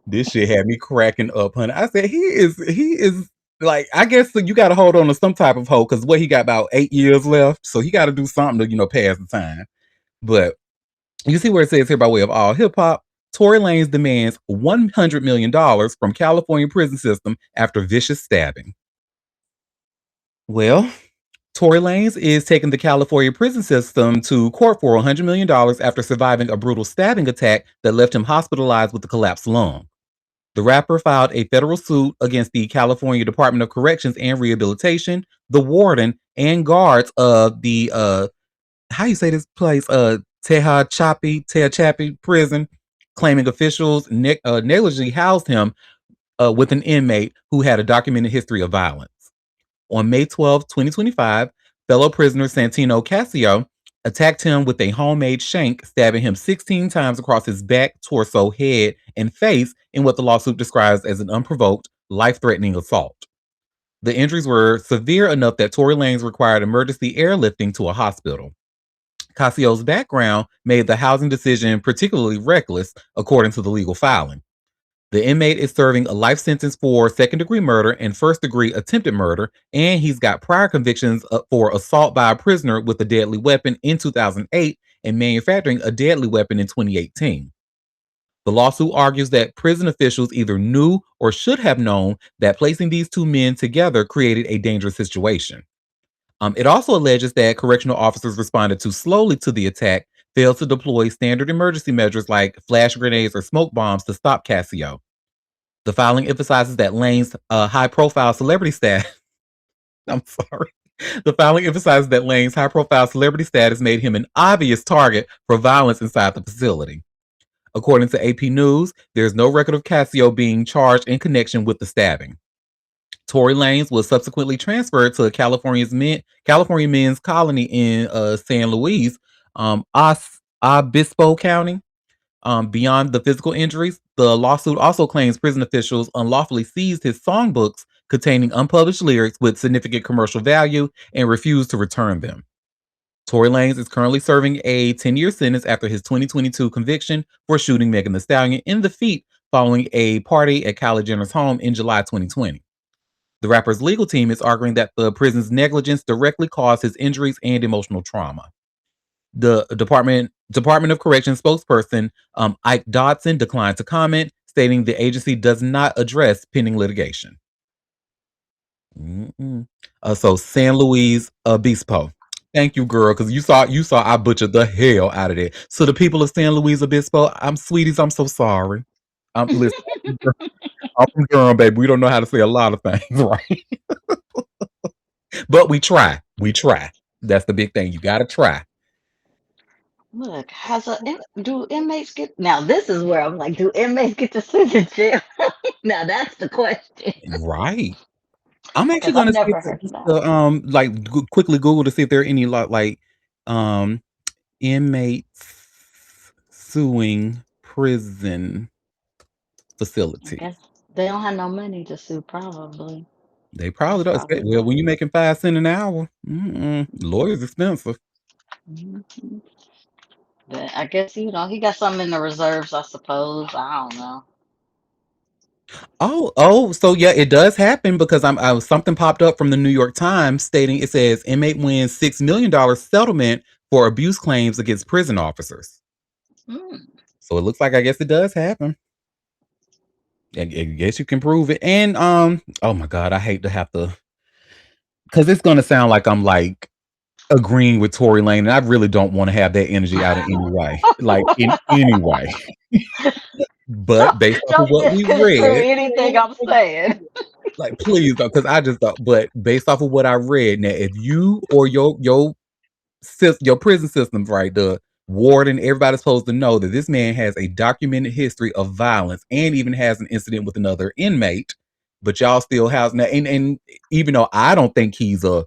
This shit had me cracking up, honey. I said he is like I guess you got to hold on to some type of hope because what he got about 8 years left, so he got to do something to pass the time. But you see where it says here by way of all hip hop, Tory Lanez demands $100 million from California prison system after vicious stabbing. Well, Tory Lanez is taking the California prison system to court for $100 million after surviving a brutal stabbing attack that left him hospitalized with a collapsed lung. The rapper filed a federal suit against the California Department of Corrections and Rehabilitation, the warden, and guards of the how you say this place, Tehachapi prison, claiming officials negligently housed him with an inmate who had a documented history of violence. On May 12th, 2025, fellow prisoner Santino Casio attacked him with a homemade shank, stabbing him 16 times across his back, torso, head, and face in what the lawsuit describes as an unprovoked, life-threatening assault. The injuries were severe enough that Tory Lanez required emergency airlifting to a hospital. Casio's background made the housing decision particularly reckless, according to the legal filing. The inmate is serving a life sentence for second-degree murder and first-degree attempted murder, and he's got prior convictions for assault by a prisoner with a deadly weapon in 2008 and manufacturing a deadly weapon in 2018. The lawsuit argues that prison officials either knew or should have known that placing these two men together created a dangerous situation. It also alleges that correctional officers responded too slowly to the attack, failed to deploy standard emergency measures like flash grenades or smoke bombs to stop Casio. The filing emphasizes that Lane's high-profile celebrity status. I'm sorry. The filing emphasizes that Lane's high-profile celebrity status made him an obvious target for violence inside the facility. According to AP News, there's no record of Casio being charged in connection with the stabbing. Tory Lanez was subsequently transferred to California Men's Colony in San Luis, Obispo County. Beyond the physical injuries, the lawsuit also claims prison officials unlawfully seized his songbooks containing unpublished lyrics with significant commercial value and refused to return them. Tory Lanez is currently serving a 10-year sentence after his 2022 conviction for shooting Megan Thee Stallion in the feet following a party at Kylie Jenner's home in July 2020. The rapper's legal team is arguing that the prison's negligence directly caused his injuries and emotional trauma. The Department of Corrections spokesperson Ike Dodson declined to comment, stating the agency does not address pending litigation. So San Luis Obispo. Thank you, girl, because you saw I butchered the hell out of it. So the people of San Luis Obispo, I'm sweeties, I'm so sorry. Listen, I'm from Durham, baby. We don't know how to say a lot of things, right? But we try. We try. That's the big thing. You gotta try. Look, do inmates get now? This is where I'm like, do inmates get to sit in jail? Now that's the question. Right. I'm actually Because I've gonna see never if heard of that. quickly Google to see if there are any um inmates suing prison I facilities. guess they don't have no money to sue, probably. They probably That's don't. probably Well, why. when you're making 5 cents an hour, lawyers expensive. Mhm. But I guess he got something in the reserves, I suppose. I don't know. So yeah, it does happen because something popped up from the New York Times stating it says inmate wins $6 million settlement for abuse claims against prison officers. Mm. So it looks like I guess it does happen. I guess you can prove it. And oh my God, I hate to have to, because it's gonna sound like I'm like agreeing with Tory Lane, and I really don't want to have that energy out in any way, like in any way. Don't But based off of don't what we misconstrue read, anything I'm saying. like please don't, because I just thought. But based off of what I read, now if you or your prison systems, right, the warden, everybody's supposed to know that this man has a documented history of violence and even has an incident with another inmate, but y'all still house now. And even though I don't think he's a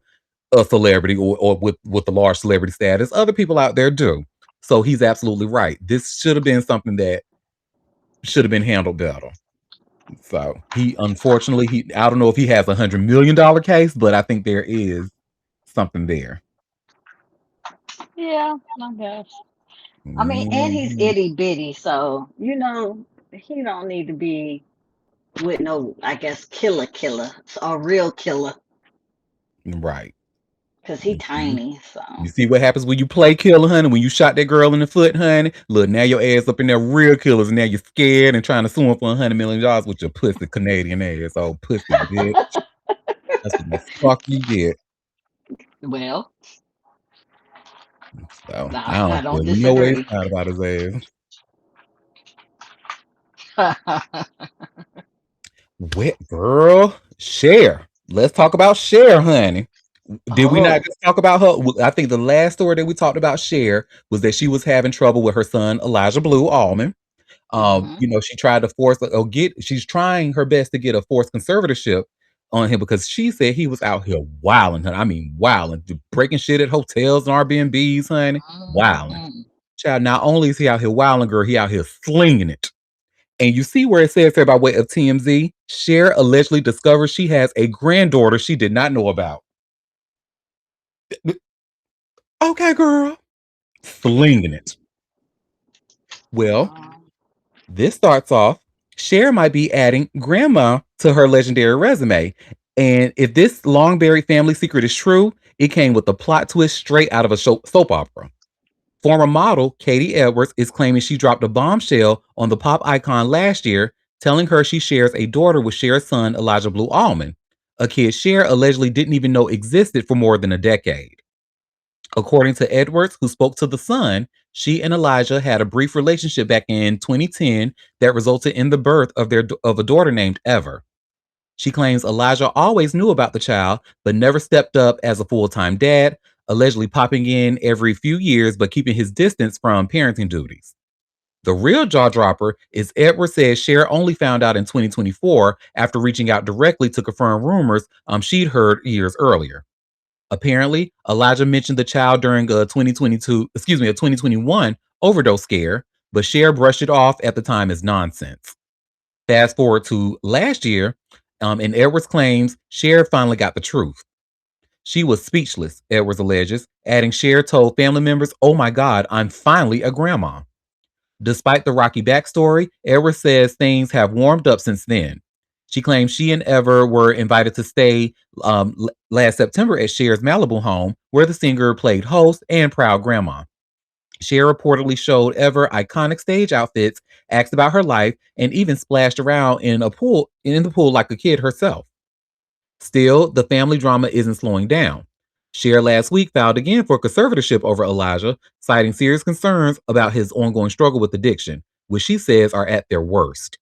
celebrity or with the large celebrity status, other people out there do. So he's absolutely right. This should have been something that should have been handled better. So he unfortunately I don't know if he has $100 million case, but I think there is something there. Yeah, I guess. I mean, and he's Mhm. itty bitty, so he don't need to be with no, I guess, killer, a real killer, Right. because he Mhm. tiny. So You see what happens when you play killer, honey? When you shot that girl in the foot, honey. Look, now your ass up in there real killers, and now you're scared and trying to sue him for $100 million with your pussy Canadian ass. Oh, pussy, bitch. That's what the fuck you get. well, So I I don't care. don't You know what it's disagree. not about his ass. Wet girl, Cher. Let's talk about Cher, honey. Did we not Oh. just talk about her? I think the last story that we talked about Cher was that she was having trouble with her son Elijah Blue Allman. Hmm. She tried to she's trying her best to get a forced conservatorship on him because she said he was out here wilding her. I mean, wilding, breaking shit at hotels and Airbnbs, honey, wilding. Hmm. Child, not only is he out here wilding, girl, he out here slinging it. And you see where it says here by way of TMZ, Cher allegedly discovers she has a granddaughter she did not know about. Okay, girl, slinging it. Well, this starts off, Cher might be adding grandma to her legendary resume. And if this long buried family secret is true, it came with a plot twist straight out of a soap opera. Former model Katie Edwards is claiming she dropped a bombshell on the pop icon last year, telling her she shares a daughter with Cher's son, Elijah Blue Allman, a kid Cher allegedly didn't even know existed for more than a decade. According to Edwards, who spoke to The Sun, she and Elijah had a brief relationship back in 2010 that resulted in the birth of a daughter named Ever. She claims Elijah always knew about the child, but never stepped up as a full-time dad, allegedly popping in every few years but keeping his distance from parenting duties. The real jaw dropper is Edwards says Cher only found out in 2024 after reaching out directly to confirm rumors she'd heard years earlier. Apparently, Elijah mentioned the child during a 2021 overdose scare, but Cher brushed it off at the time as nonsense. Fast forward to last year, and Edwards claims Cher finally got the truth. She was speechless, Edwards alleges, adding Cher told family members, "Oh my God, I'm finally a grandma." Despite the rocky backstory, Edwards says things have warmed up since then. She claims she and Ever were invited to stay last September at Cher's Malibu home, where the singer played host and proud grandma. Cher reportedly showed Ever iconic stage outfits, asked about her life, and even splashed around in the pool like a kid herself. Still, the family drama isn't slowing down. Cher last week filed again for conservatorship over Elijah, citing serious concerns about his ongoing struggle with addiction, which she says are at their worst.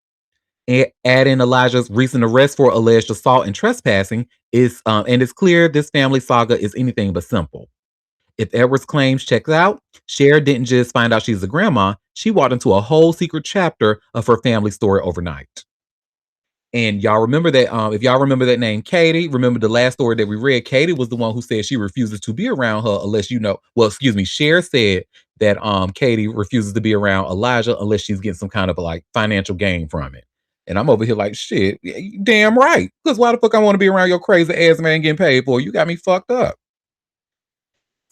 Add in Elijah's recent arrest for alleged assault and trespassing, and it's clear this family saga is anything but simple. If Edwards' claims checks out, Cher didn't just find out she's a grandma, she walked into a whole secret chapter of her family story overnight. And y'all remember that, if y'all remember that name, Katie, remember the last story that we read, Katie was the one who said she refuses to be around her unless Cher said that Katie refuses to be around Elijah unless she's getting some kind of like financial gain from it. And I'm over here like, shit, damn right. Because why the fuck I want to be around your crazy ass man getting paid for? You got me fucked up.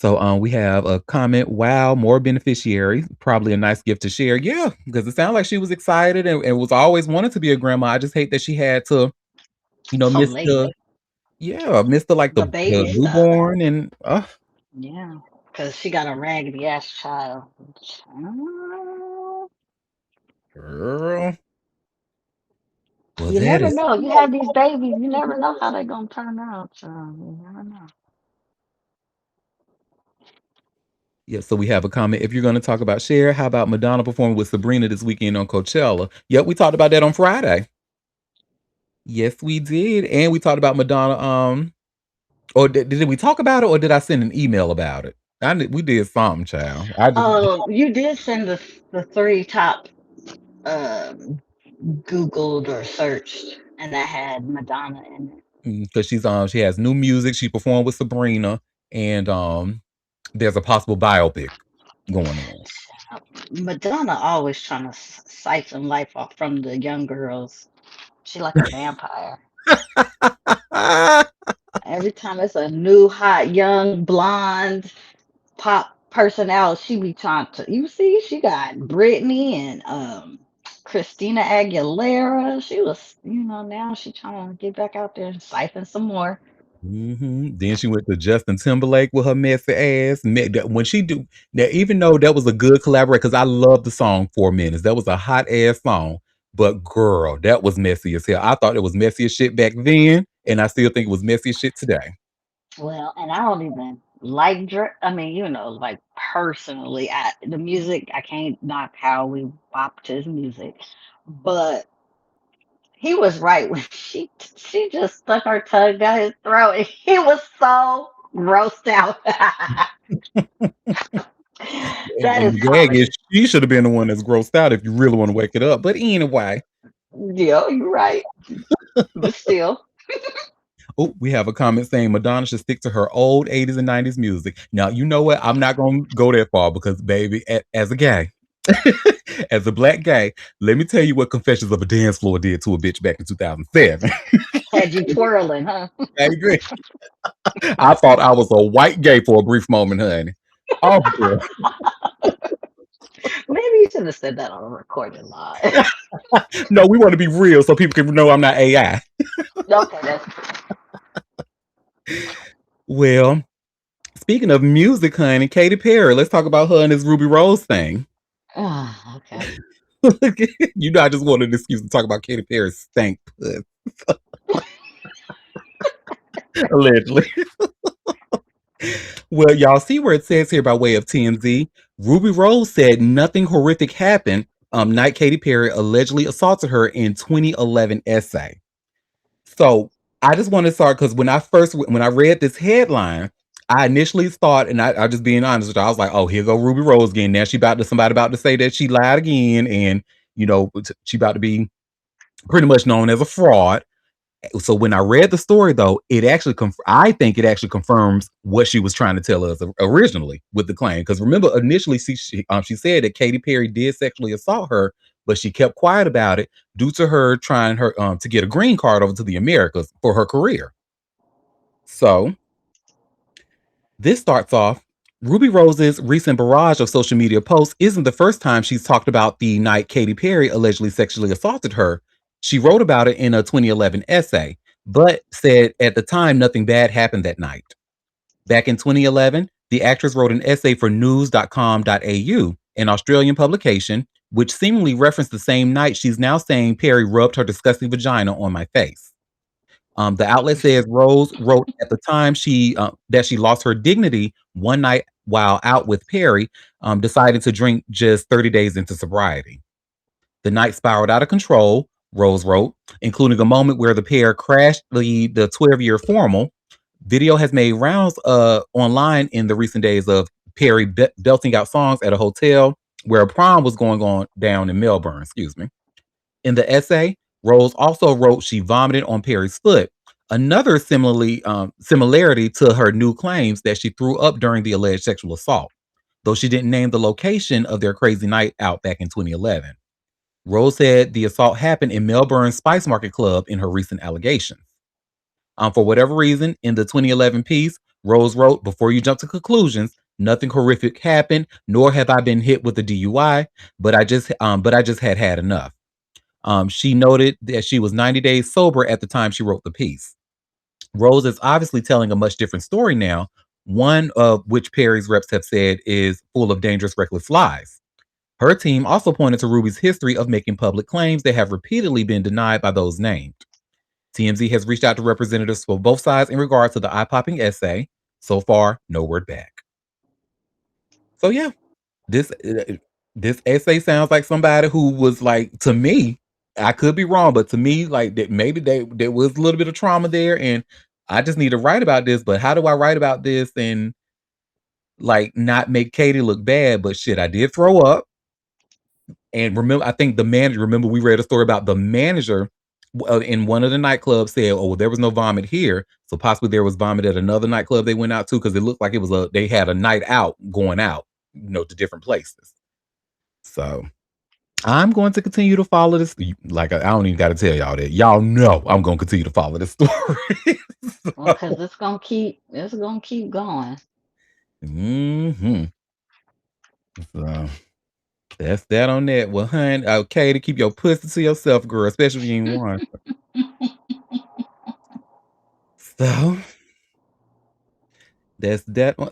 So we have a comment. Wow, more beneficiaries. Probably a nice gift to share. Yeah, because it sounded like she was excited and was always wanted to be a grandma. I just hate that she had to, So miss late. miss the baby stuff. newborn and Yeah, because she got a raggedy ass child. girl. Well, You that never is know. You have these babies. You never know how they're gonna turn out. So you never know. yeah. So we have a comment. If you're going to talk about Cher, how about Madonna performing with Sabrina this weekend on Coachella? Yep, we talked about that on Friday. Yes, we did, and we talked about Madonna. Or did we talk about it, or did I send an email about it? We did something, child. I just You did send the three top Googled or searched, and that had Madonna in it. because she has new music. She performed with Sabrina, and there's a possible biopic going on. Madonna always trying to siphon life off from the young girls. She like a vampire. Every time it's a new hot young blonde pop personality, she be trying to. You see, she got Britney and Christina Aguilera. She was, now she trying to get back out there and siphon some more. Then she went to Justin Timberlake with her messy ass. When she do now, even though that was a good collaboration, because I love the song 4 Minutes. That was a hot ass song. But girl, that was messy as hell. I thought it was messy as shit back then, and I still think it was messy as shit today. Well, and I don't even like Drake. I mean, like personally, the music, I can't knock how we bop to his music, but he was right when she just stuck her tongue down his throat, and he was so grossed out. That And is the gag is comedy. she should have been the one that's grossed out if you really want to wake it up. But anyway, Yeah, you're right. But still, oh, we have a comment saying Madonna should stick to her old 80s and 90s music. Now, you know what? I'm not going to go that far because, baby, as a gay, as a black gay, let me tell you what Confessions of a Dance Floor did to a bitch back in 2007. had you twirling, huh? I agree. I thought I was a white gay for a brief moment, honey. Oh, girl. Maybe you should have said that on a recorded live. No, we want to be real so people can know I'm not AI. Okay, that's Well, speaking of music, honey, Katy Perry, let's talk about her and this Ruby Rose thing. okay. You know, I just wanted an excuse to talk about Katy Perry's stank puss. Allegedly. Well, y'all see where it says here by way of TMZ. Ruby Rose said nothing horrific happened night Katy Perry allegedly assaulted her in 2011 essay. So I just want to start because when I read this headline, I initially thought, and I just being honest with you, I was like, oh, here go Ruby Rose again. Now somebody about to say that she lied again, and she about to be pretty much known as a fraud. So when I read the story, though, I think it actually confirms what she was trying to tell us originally with the claim. Because remember, initially she said that Katy Perry did sexually assault her, but she kept quiet about it due to her trying to get a green card over to the Americas for her career. So this starts off Ruby Rose's recent barrage of social media posts isn't the first time she's talked about the night Katy Perry allegedly sexually assaulted her. She wrote about it in a 2011 essay, but said at the time nothing bad happened that night. Back in 2011, the actress wrote an essay for news.com.au, an Australian publication, which seemingly referenced the same night she's now saying Perry rubbed her disgusting vagina on my face. The outlet says Rose wrote at the time that she lost her dignity one night while out with Perry, deciding to drink just 30 days into sobriety. The night spiraled out of control, Rose wrote, including a moment where the pair crashed the 12-year formal. Video has made rounds online in the recent days of Perry belting out songs at a hotel where a prom was going on down in Melbourne. Excuse me. In the essay, Rose also wrote she vomited on Perry's foot, another similarity to her new claims that she threw up during the alleged sexual assault, though she didn't name the location of their crazy night out back in 2011. Rose said the assault happened in Melbourne's Spice Market Club in her recent allegations. For whatever reason, in the 2011 piece, Rose wrote, "Before you jump to conclusions, nothing horrific happened, nor have I been hit with a DUI, but I just had enough." She noted that she was 90 days sober at the time she wrote the piece. Rose is obviously telling a much different story now, one of which Perry's reps have said is full of dangerous, reckless lies. Her team also pointed to Ruby's history of making public claims that have repeatedly been denied by those named. TMZ has reached out to representatives for both sides in regards to the eye-popping essay. So far, no word back. So yeah, this this essay sounds like somebody who was like, to me, I could be wrong, but to me, like that maybe there was a little bit of trauma there, and I just need to write about this. But how do I write about this and like not make Katie look bad? But shit, I did throw up. And remember, I think the manager, remember we read a story about the manager in one of the nightclubs said, "Oh, well, there was no vomit here, so possibly there was vomit at another nightclub they went out to because it looked like it was they had a night out going out, to different places." So I'm going to continue to follow this. Like I don't even got to tell y'all that. Y'all know I'm going to continue to follow this story. Well, because it's gonna keep going. Mm-hmm. So that's that on that. Well, hun, okay, to keep your pussy to yourself, girl, especially if you ain't one. So that's that one.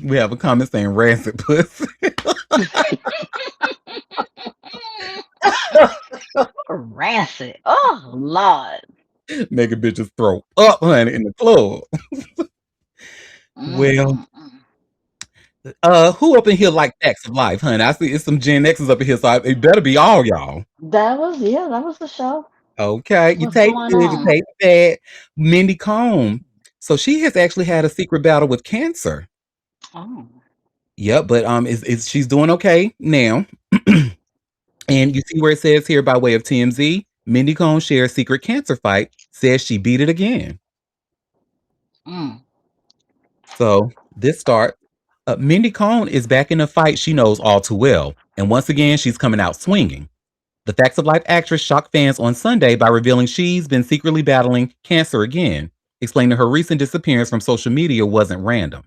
We have a comment saying rancid pussy. Rancid. Oh Lord. Making bitches throw up, honey, in the club. Well, who up in here like facts of life, honey? I see it's some Gen X's up in here, so it better be all y'all. That was the show. Okay, you What's take going good, you on? take bad. Mindy Combs. So she has actually had a secret battle with cancer. Oh. Yep, but she's doing okay now. And you see where it says here by way of TMZ, Mindy Combs shares secret cancer fight, says she beat it again. So this start, Mindy Combs is back in a fight she knows all too well. And once again, she's coming out swinging. The Facts of Life actress shocked fans on Sunday by revealing she's been secretly battling cancer again, explaining her recent disappearance from social media wasn't random.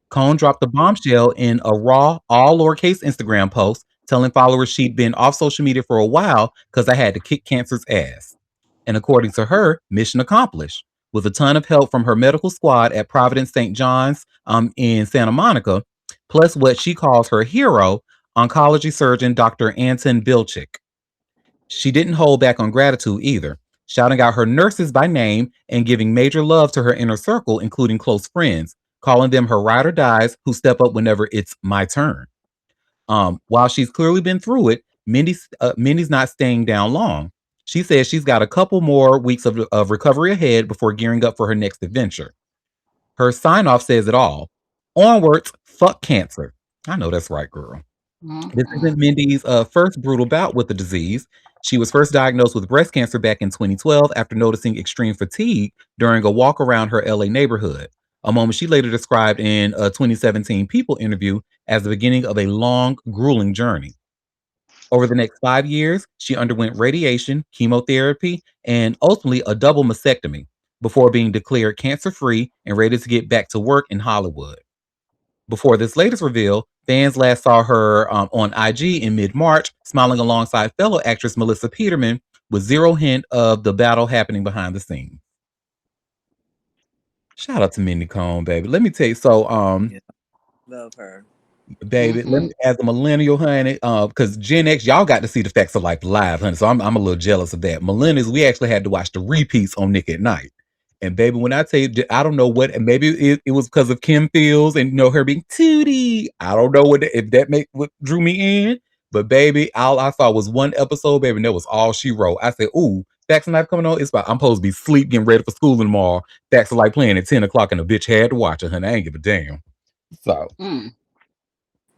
Combs dropped the bombshell in a raw, all lowercase Instagram post, telling followers she'd been off social media for a while because I had to kick cancer's ass. And according to her, mission accomplished. With a ton of help from her medical squad at Providence St. John's in Santa Monica, plus what she calls her hero, oncology surgeon Dr. Anton Bilchik. She didn't hold back on gratitude either, shouting out her nurses by name and giving major love to her inner circle, including close friends, calling them her ride or dies who step up whenever it's my turn. While she's clearly been through it, Mindy's not staying down long. She says she's got a couple more weeks of recovery ahead before gearing up for her next adventure. Her sign off says it all. Onwards, fuck cancer. I know that's right, girl. This isn't Mindy's first brutal bout with the disease. She was first diagnosed with breast cancer back in 2012 after noticing extreme fatigue during a walk around her LA neighborhood, a moment she later described in a 2017 People interview as the beginning of a long, grueling journey. Over the next 5 years, she underwent radiation, chemotherapy, and ultimately a double mastectomy, before being declared cancer-free and ready to get back to work in Hollywood. Before this latest reveal, fans last saw her on IG in mid-March, smiling alongside fellow actress Melissa Peterman, with zero hint of the battle happening behind the scenes. Shout out to Mindy Cohn, baby. Let me tell you. So, Yeah, love her. baby, let me as a millennial, honey, because Gen X, y'all got to see the Facts of Life live, honey. So I'm a little jealous of that. Millennials, we actually had to watch the repeats on Nick at Night. And baby, when I tell you, I don't know what, and maybe it was because of Kim Fields and her being Tootie. I don't know if that make what drew me in, but baby, all I saw was one episode, baby, and that was all she wrote. I said, "Ooh, Facts of Life coming on. It's about I'm supposed to be sleep, getting ready for school tomorrow. Facts of Life playing at 10 o'clock, and the bitch had to watch it, honey. I ain't give a damn." So, That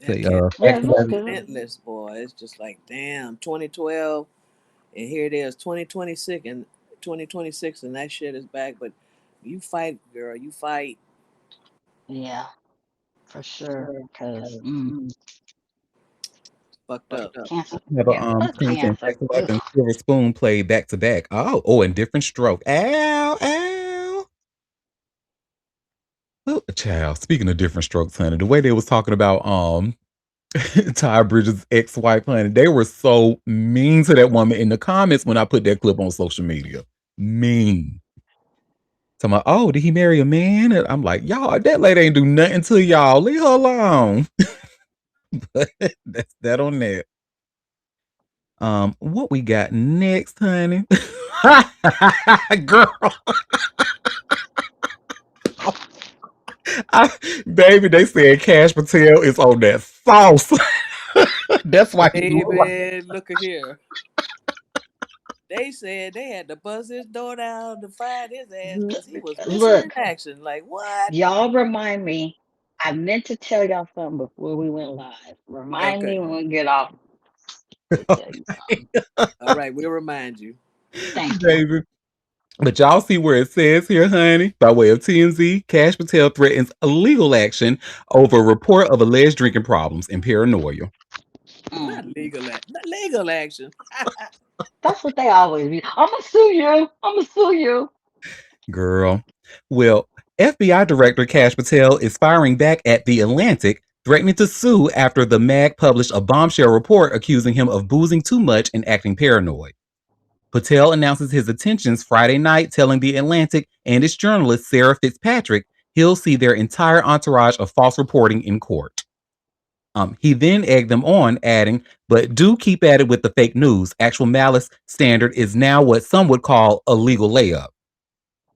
say, kid Yeah, Facts it of was Life. good. relentless, boy. It's just like, damn, 2012, and here it is, 2026, and that shit is back. But you fight, girl. You fight. Yeah, for sure. Cause Fucked up. cancer, Have a screen saying cancer. Facts of Life Ugh. and Silver Spoon played back to back. Oh, and different stroke. Ow, ow. Oh, child. Speaking of different strokes, honey, the way they was talking about Ty Bridges' ex-wife, honey, they were so mean to that woman in the comments when I put that clip on social media. Mean. Talking about, oh, did he marry a man? And I'm like, y'all, that lady ain't do nothing to y'all. Leave her alone. But that's that on that. What we got next, honey? Girl, baby, they said Cash Patel is on that sauce. That's why he look like Baby, look at here. They said they had to bust his door down to find his ass because he was missing in Look, action. Like, what? y'all remind me. I meant to tell y'all something before we went live. Remind Okay. me when we get off to tell you something. All right, we'll remind you. Thank you. baby. But y'all see where it says here, honey, by way of TMZ, Cash Patel threatens a legal action over a report of alleged drinking problems and paranoia. Mm. Not legal action. That's what they always be. I'ma sue you. I'ma sue you. Girl. Well, FBI Director Cash Patel is firing back at The Atlantic, threatening to sue after the mag published a bombshell report accusing him of boozing too much and acting paranoid. Patel announces his intentions Friday night, telling The Atlantic and its journalist Sarah Fitzpatrick he'll see their entire entourage of false reporting in court. He then egged them on, adding, but do keep at it with the fake news. Actual malice standard is now what some would call a legal layup.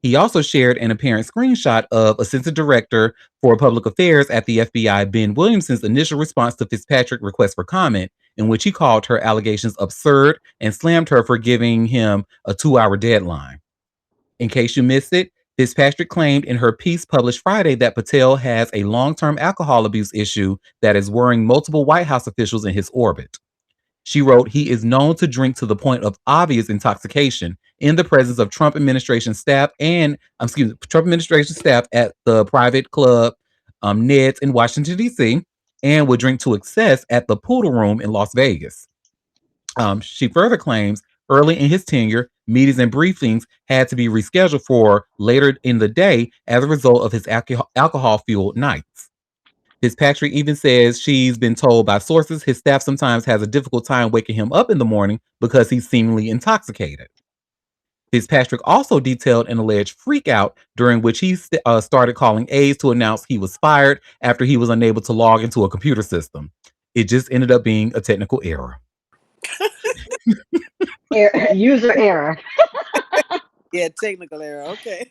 He also shared an apparent screenshot of Assistant Director for Public Affairs at the FBI, Ben Williamson's initial response to Fitzpatrick's request for comment, in which he called her allegations absurd and slammed her for giving him a 2-hour deadline. In case you missed it, Fitzpatrick claimed in her piece published Friday that Patel has a long-term alcohol abuse issue that is worrying multiple White House officials in his orbit. She wrote, he is known to drink to the point of obvious intoxication in the presence of Trump administration staff at the private club Ned's in Washington, D.C., and would drink to excess at the Poodle Room in Las Vegas. She further claims early in his tenure, meetings and briefings had to be rescheduled for later in the day as a result of his alcohol-fueled nights. Fitzpatrick even says she's been told by sources his staff sometimes has a difficult time waking him up in the morning because he's seemingly intoxicated. Fitzpatrick also detailed an alleged freakout during which he started calling aides to announce he was fired after he was unable to log into a computer system. It just ended up being a technical error. User error. Yeah, technical error. Okay.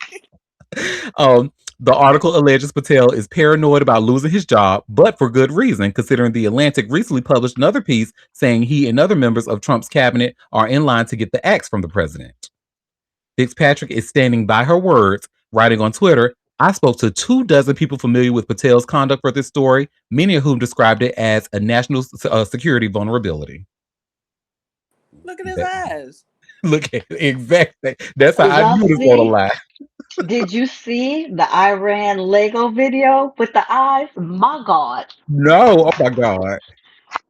The article alleges Patel is paranoid about losing his job, but for good reason, considering The Atlantic recently published another piece saying he and other members of Trump's cabinet are in line to get the axe from the president. Fitzpatrick is standing by her words, writing on Twitter, I spoke to 24 people familiar with Patel's conduct for this story, many of whom described it as a national security vulnerability. Look at his eyes. Look at it. Exactly. That's how Did I y'all knew this was a see? lie. Did you see the Iran Lego video with the eyes? My God. No. Oh my God.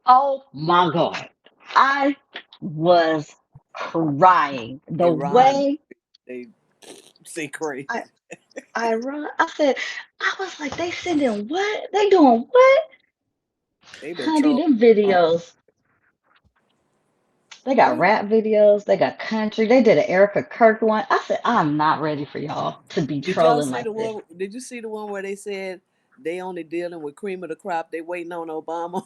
Oh my God. I was crying. The Iran. way They. See, crazy. I said, I was like, they sending what? They doing what? They been Honey, trolling. them videos. They got Well, rap videos. They got country. They did an Erica Kirk one. I said, I'm not ready for y'all to be did y'all trolling see like the this. one? Did you see the one where they said they only dealing with cream of the crop? They waiting on Obama.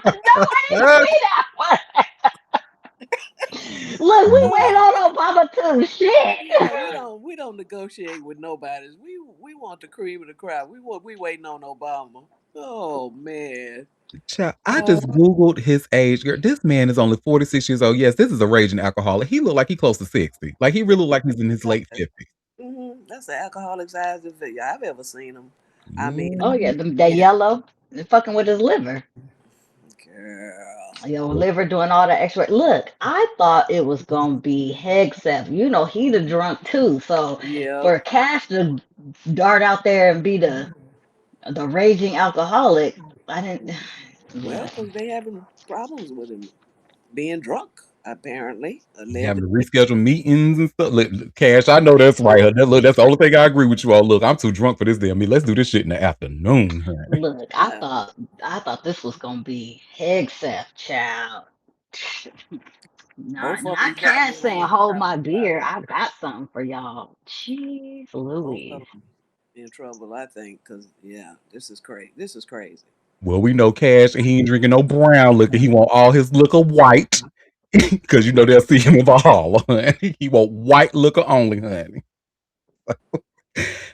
No, I didn't see that one. Look, we wait on Obama too. Shit. Yeah, we don't negotiate with nobody. We want the cream of the crop. We waiting on Obama. Oh man. Child, I Uh, just Googled his age. Girl, this man is only 46 years old. Yes, this is a raging alcoholic. He look like he close to 60. Like he really look like he's in his late 50s. that's the alcoholic's eyes if I've ever seen him. I mean, Oh yeah, Mhm. that yeah, yellow, fucking with his liver. girl. Liver doing all that extra. Look, I thought it was gonna be Hegseth. He the drunk too. So Yep. for Cash to dart out there and be the raging alcoholic, I didn't. Well, Yeah, because they having problems with him being drunk, apparently, He having to allegedly. reschedule meetings and stuff. Look, Cash, I know that's right. Look, that's the only thing I agree with you all. Look, I'm too drunk for this damn. Let's do this shit in the afternoon, honey. look, Yeah. I thought this was gonna be Hegseth, child. Both of Not them got Cash down saying in hold my trouble. beer. I got something for y'all. Jeez Both Louise. of them in trouble, I think, because yeah, this is crazy. This is crazy. Well, we know Cash, he ain't drinking no brown liquor. He want all his liquor white. Because they'll see him with a holler, honey. He want white liquor only, honey.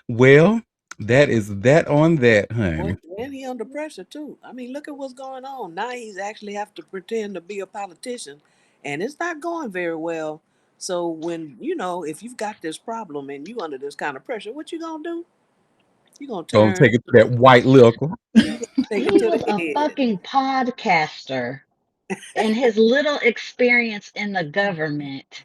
Well, that is that on that, Well, honey. and he under pressure too. I mean, look at what's going on. Now he's actually have to pretend to be a politician, and it's not going very well. So when if you've got this problem and you under this kind of pressure, what you gonna do? You gonna Gonna turn? take it to that white liquor. You gonna take it He to was the a head? fucking podcaster, and his little experience in the government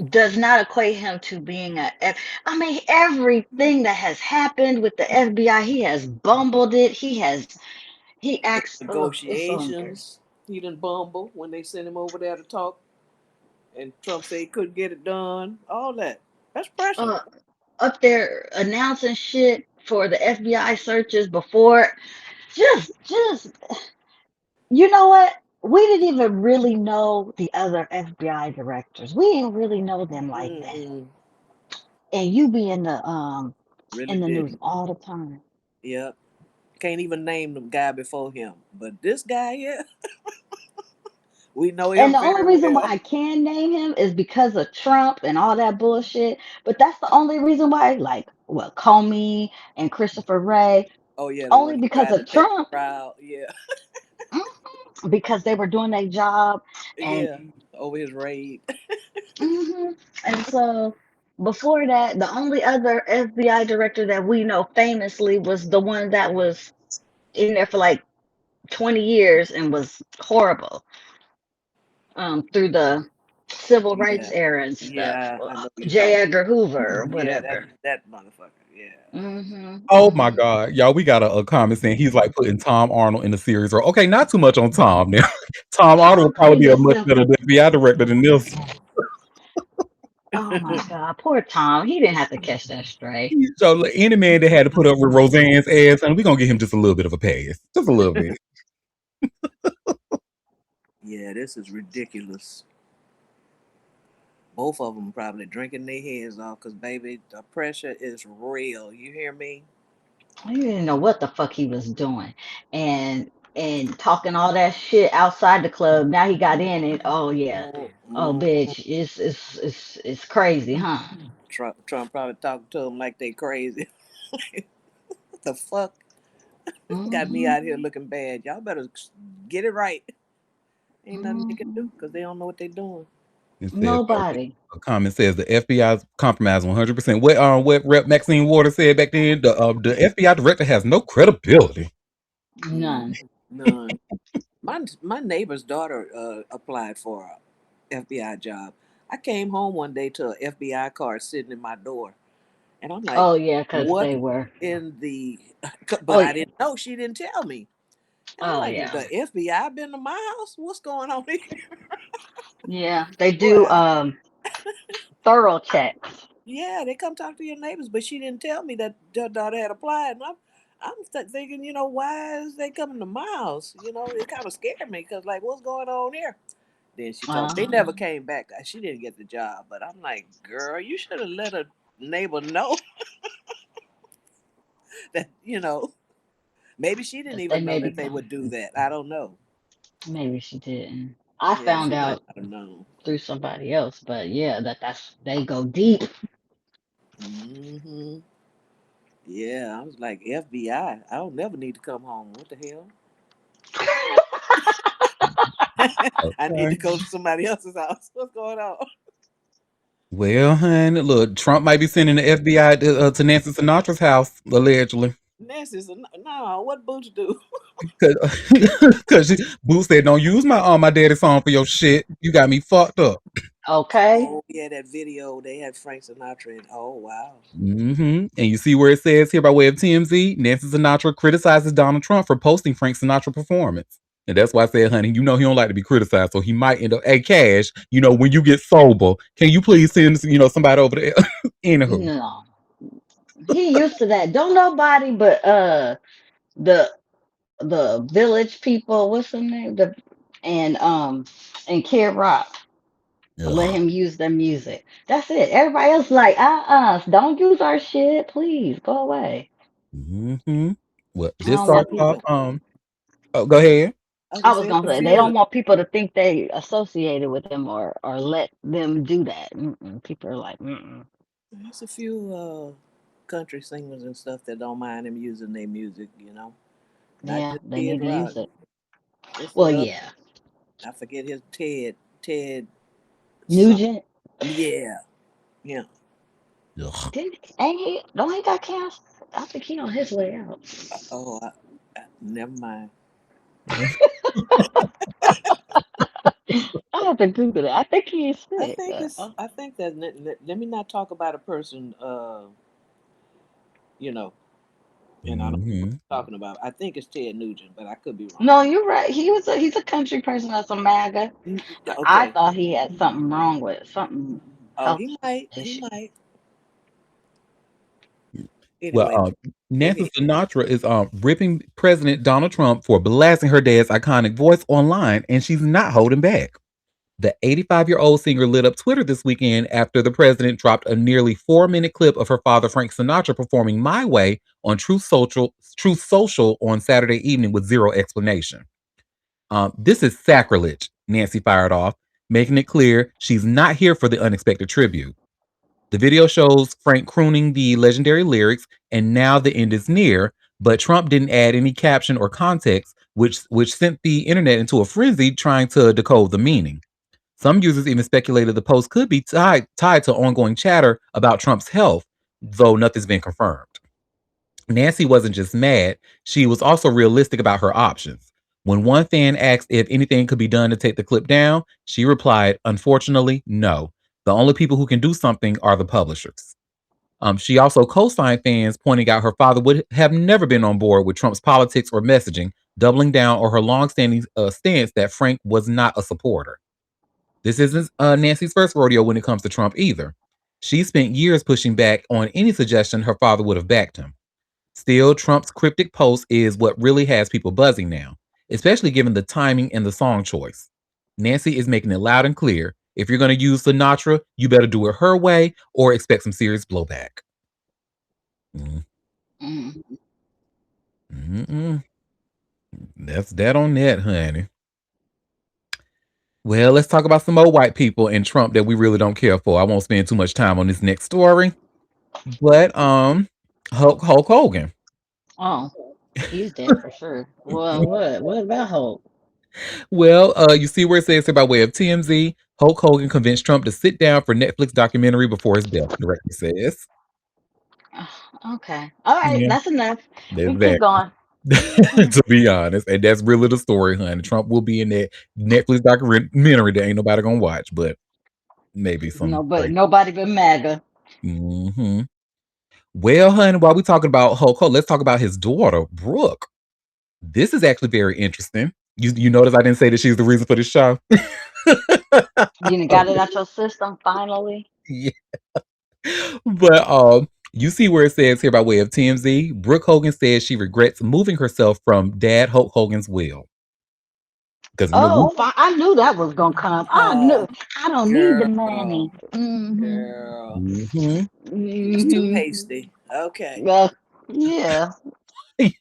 does not equate him to being I mean, everything that has happened with the FBI, he has bumbled it. He acts. Oh, it's so embarrassing. Negotiations. He didn't bumble when they sent him over there to talk, and Trump said he couldn't get it done. All that. That's pressure. Uh, Up there announcing shit for the FBI searches before. Just You know what? We didn't even really know the other FBI directors. We didn't really know them like that. Mm-mm. And you be Really in the news didn't. all the time. Yep. Can't even name the guy before him. But this guy, yeah, we know And him the only very reason why well. I can name him is because of Trump and all that bullshit. But that's the only reason why, like, well, Comey and Christopher Wray, Oh yeah, the one only he because tried to of take Trump, the trial. Yeah. because they were doing their job. And Yeah. Over his raid. hmm And so before that, the only other FBI director that we know famously was the one that was in there for like 20 years and was horrible through the civil rights Yeah. era and stuff. Yeah, I know who you're J. talking Edgar Hoover or about. Yeah, that whatever. that motherfucker. Yeah. hmm Oh my hmm God. Y'all, we got a comment saying he's like putting Tom Arnold in the series. Or okay, not too much on Tom now. Tom Arnold Tom would probably played be a much himself. better FBI director than this. Oh my God, poor Tom. He didn't have to catch that stray. So look, any man that had to put up with Roseanne's ass, and we're gonna give him just a little bit of a pass. Just a little bit. Yeah, this is ridiculous. Both of them probably drinking their heads off because, baby, the pressure is real. You hear me? I didn't know what the fuck he was doing. And talking all that shit outside the club. Now he got in it. Oh yeah. Oh Mm-hmm. bitch. It's crazy, huh? Trump probably talking to them like they crazy. What the fuck? Got me hmm out here looking bad. Y'all better get it right. Ain't nothing they can hmm do because they don't know what they're doing. It says Nobody. a comment says the FBI's compromised 100%. What Rep Maxine Waters said back then, the FBI director has no credibility. Mm, None. none. My neighbor's daughter applied for a FBI job. I came home one day to a FBI car sitting in my door, and I'm like, Oh yeah, because "What they were. in the?" Oh But I yeah. didn't know. She didn't tell me, and I'm Oh like, yeah. "The FBI been to my house? What's going on here?" Yeah. They Boy, do thorough checks. Yeah, they come talk to your neighbors, but she didn't tell me that her daughter had applied. And I'm thinking, why is they coming to my house? It kind of scared me because, like, what's going on here? Then she told me they never came back. She didn't get the job, but I'm like, girl, you should have let a neighbor know that, maybe she didn't That they even know may be that they would do coming. that. I don't know. Maybe she didn't. I Yeah, found she might out not have known. through somebody else, but yeah, that's they go deep. Hmm. Yeah, I was like, FBI. I don't never need to come home. What the hell? I need to Okay. go to somebody else's house. What's going on? Well, hun, look, Trump might be sending the FBI to Nancy Sinatra's house, allegedly. Nancy said, no, what Boots do? Because Boo said, don't use my daddy's song for your shit. You got me fucked up. Okay. Oh, yeah, that video. They had Frank Sinatra in. Oh, wow. And you see where it says here by way of TMZ, Nancy Sinatra criticizes Donald Trump for posting Frank Sinatra performance. And that's why I said, honey, he don't like to be criticized, so he might end up, hey, Cash, when you get sober, can you please send, somebody over there? Anywho. No. He used to that. Don't nobody but the the village people, what's her name? And Kid Rock let Ugh. him use their music. That's it. Everybody else like, don't use our shit, please. Go away. Well, I this don't Some want starts off, people people, go ahead. I was I going to was say, it's gonna a say they few. don't want people to think they associated with them or let them do that. People are like, There's a few country singers and stuff that don't mind him using their music. Not yeah, just they Kid need to Rock. use it. It's Well, yeah, I forget his Ted something. Nugent Yeah, yeah. Ugh. ain't he? Don't he got cancer? I think he on his way out. Oh, never mind. I have to Google it. I think he's I sick. think it's. I think that let me not talk about a person. You know, and I don't know who Mhm. I'm talking about. I think it's Ted Nugent, but I could be wrong. No, you're right. He's a country person that's a MAGA. But I Okay. thought he had something wrong with something Oh, health he might. He issue. might. Well, Anyway, go Nancy ahead. Sinatra is ripping President Donald Trump for blasting her dad's iconic voice online, and she's not holding back. The 85-year-old singer lit up Twitter this weekend after the president dropped a nearly 4-minute clip of her father Frank Sinatra performing "My Way" on Truth Social on Saturday evening with zero explanation. This is sacrilege, Nancy fired off, making it clear she's not here for the unexpected tribute. The video shows Frank crooning the legendary lyrics, and now the end is near, but Trump didn't add any caption or context, which sent the internet into a frenzy trying to decode the meaning. Some users even speculated the post could be tied to ongoing chatter about Trump's health, though nothing's been confirmed. Nancy wasn't just mad, she was also realistic about her options. When one fan asked if anything could be done to take the clip down, she replied, unfortunately, no. The only people who can do something are the publishers. She also co signed fans, pointing out her father would have never been on board with Trump's politics or messaging, doubling down on her longstanding stance that Frank was not a supporter. This isn't Nancy's first rodeo when it comes to Trump either. She spent years pushing back on any suggestion her father would have backed him. Still, Trump's cryptic post is what really has people buzzing now, especially given the timing and the song choice. Nancy is making it loud and clear. If you're going to use Sinatra, you better do it her way or expect some serious blowback. Mm. Mm. Mm-mm. That's that on that, honey. Well, let's talk about some more white people and Trump that we really don't care for. I won't spend too much time on this next story. But Hulk Hogan. Oh, he's dead for sure. Well, what? What about Hope? Well, you see where it says here by way of TMZ, Hulk Hogan convinced Trump to sit down for Netflix documentary before his death, directly says. Okay. All right. Yeah, That's enough. We keep exactly. going. To be honest, and that's really the story, honey. Trump will be in that Netflix documentary that ain't nobody gonna watch, but maybe some. No, but nobody but MAGA. Mm-hmm. Well, honey, while we talking about Hulk Hogan, let's talk about his daughter, Brooke. This is actually very interesting. You notice I didn't say that she's the reason for the show. You done got it out your system finally. Yeah. But you see where it says here by way of TMZ, Brooke Hogan says she regrets moving herself from Dad Hulk Hogan's will. Because remember, Oh, I knew that was gonna come. I knew. Oh, I don't need the girl, money. Mm-hmm. girl, mm-hmm. you was too Mm-hmm. hasty. Okay. Yeah.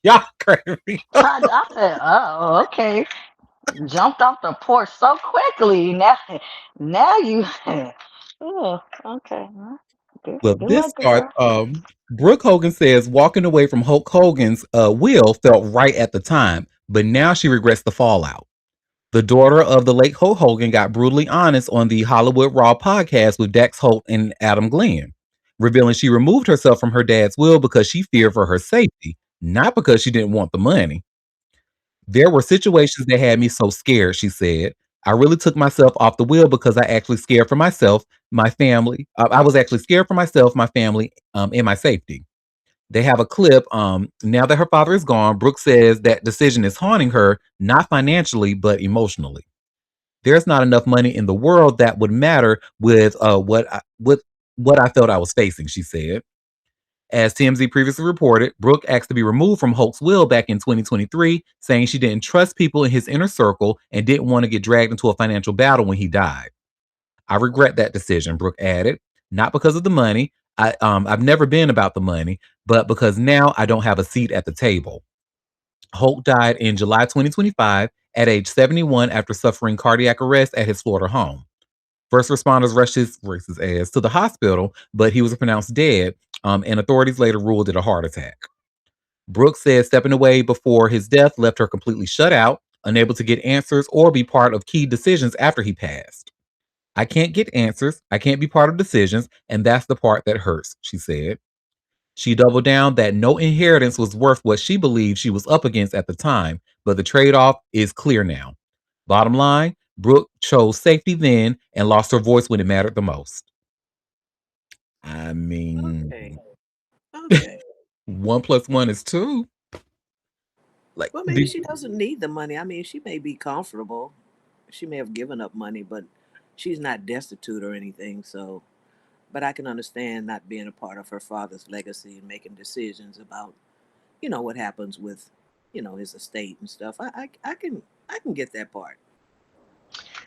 Y'all crazy. I said, oh, okay. Jumped off the porch so quickly. Now you. Oh, okay. Well, Well, good this luck, starts. girl. Brooke Hogan says walking away from Hulk Hogan's will felt right at the time, but now she regrets the fallout. The daughter of the late Hulk Hogan got brutally honest on the Hollywood Raw podcast with Dax Holt and Adam Glenn, revealing she removed herself from her dad's will because she feared for her safety, not because she didn't want the money. There were situations that had me so scared, she said. I really took myself off the wheel because I actually scared for myself, my family. I was actually scared for myself, my family, and my safety. They have a clip. Now that her father is gone, Brooke says that decision is haunting her, not financially, but emotionally. There's not enough money in the world that would matter with what I felt I was facing, she said. As TMZ previously reported, Brooke asked to be removed from Hulk's will back in 2023, saying she didn't trust people in his inner circle and didn't want to get dragged into a financial battle when he died. I regret that decision, Brooke added, not because of the money. I've never been about the money, but because now I don't have a seat at the table. Hulk died in July 2025 at age 71 after suffering cardiac arrest at his Florida home. First responders rushed his racist ass to the hospital, but he was pronounced dead, and authorities later ruled it a heart attack. Brooks said stepping away before his death left her completely shut out, unable to get answers or be part of key decisions after he passed. I can't get answers, I can't be part of decisions, and that's the part that hurts, she said. She doubled down that no inheritance was worth what she believed she was up against at the time, but the trade off is clear now. Bottom line, Brooke chose safety then and lost her voice when it mattered the most. I Okay. mean, Okay. one plus one is two. Like, Well, maybe she doesn't need the money. I mean, she may be comfortable. She may have given up money, but she's not destitute or anything. So, but I can understand not being a part of her father's legacy and making decisions about, what happens with, his estate and stuff. I can get that part.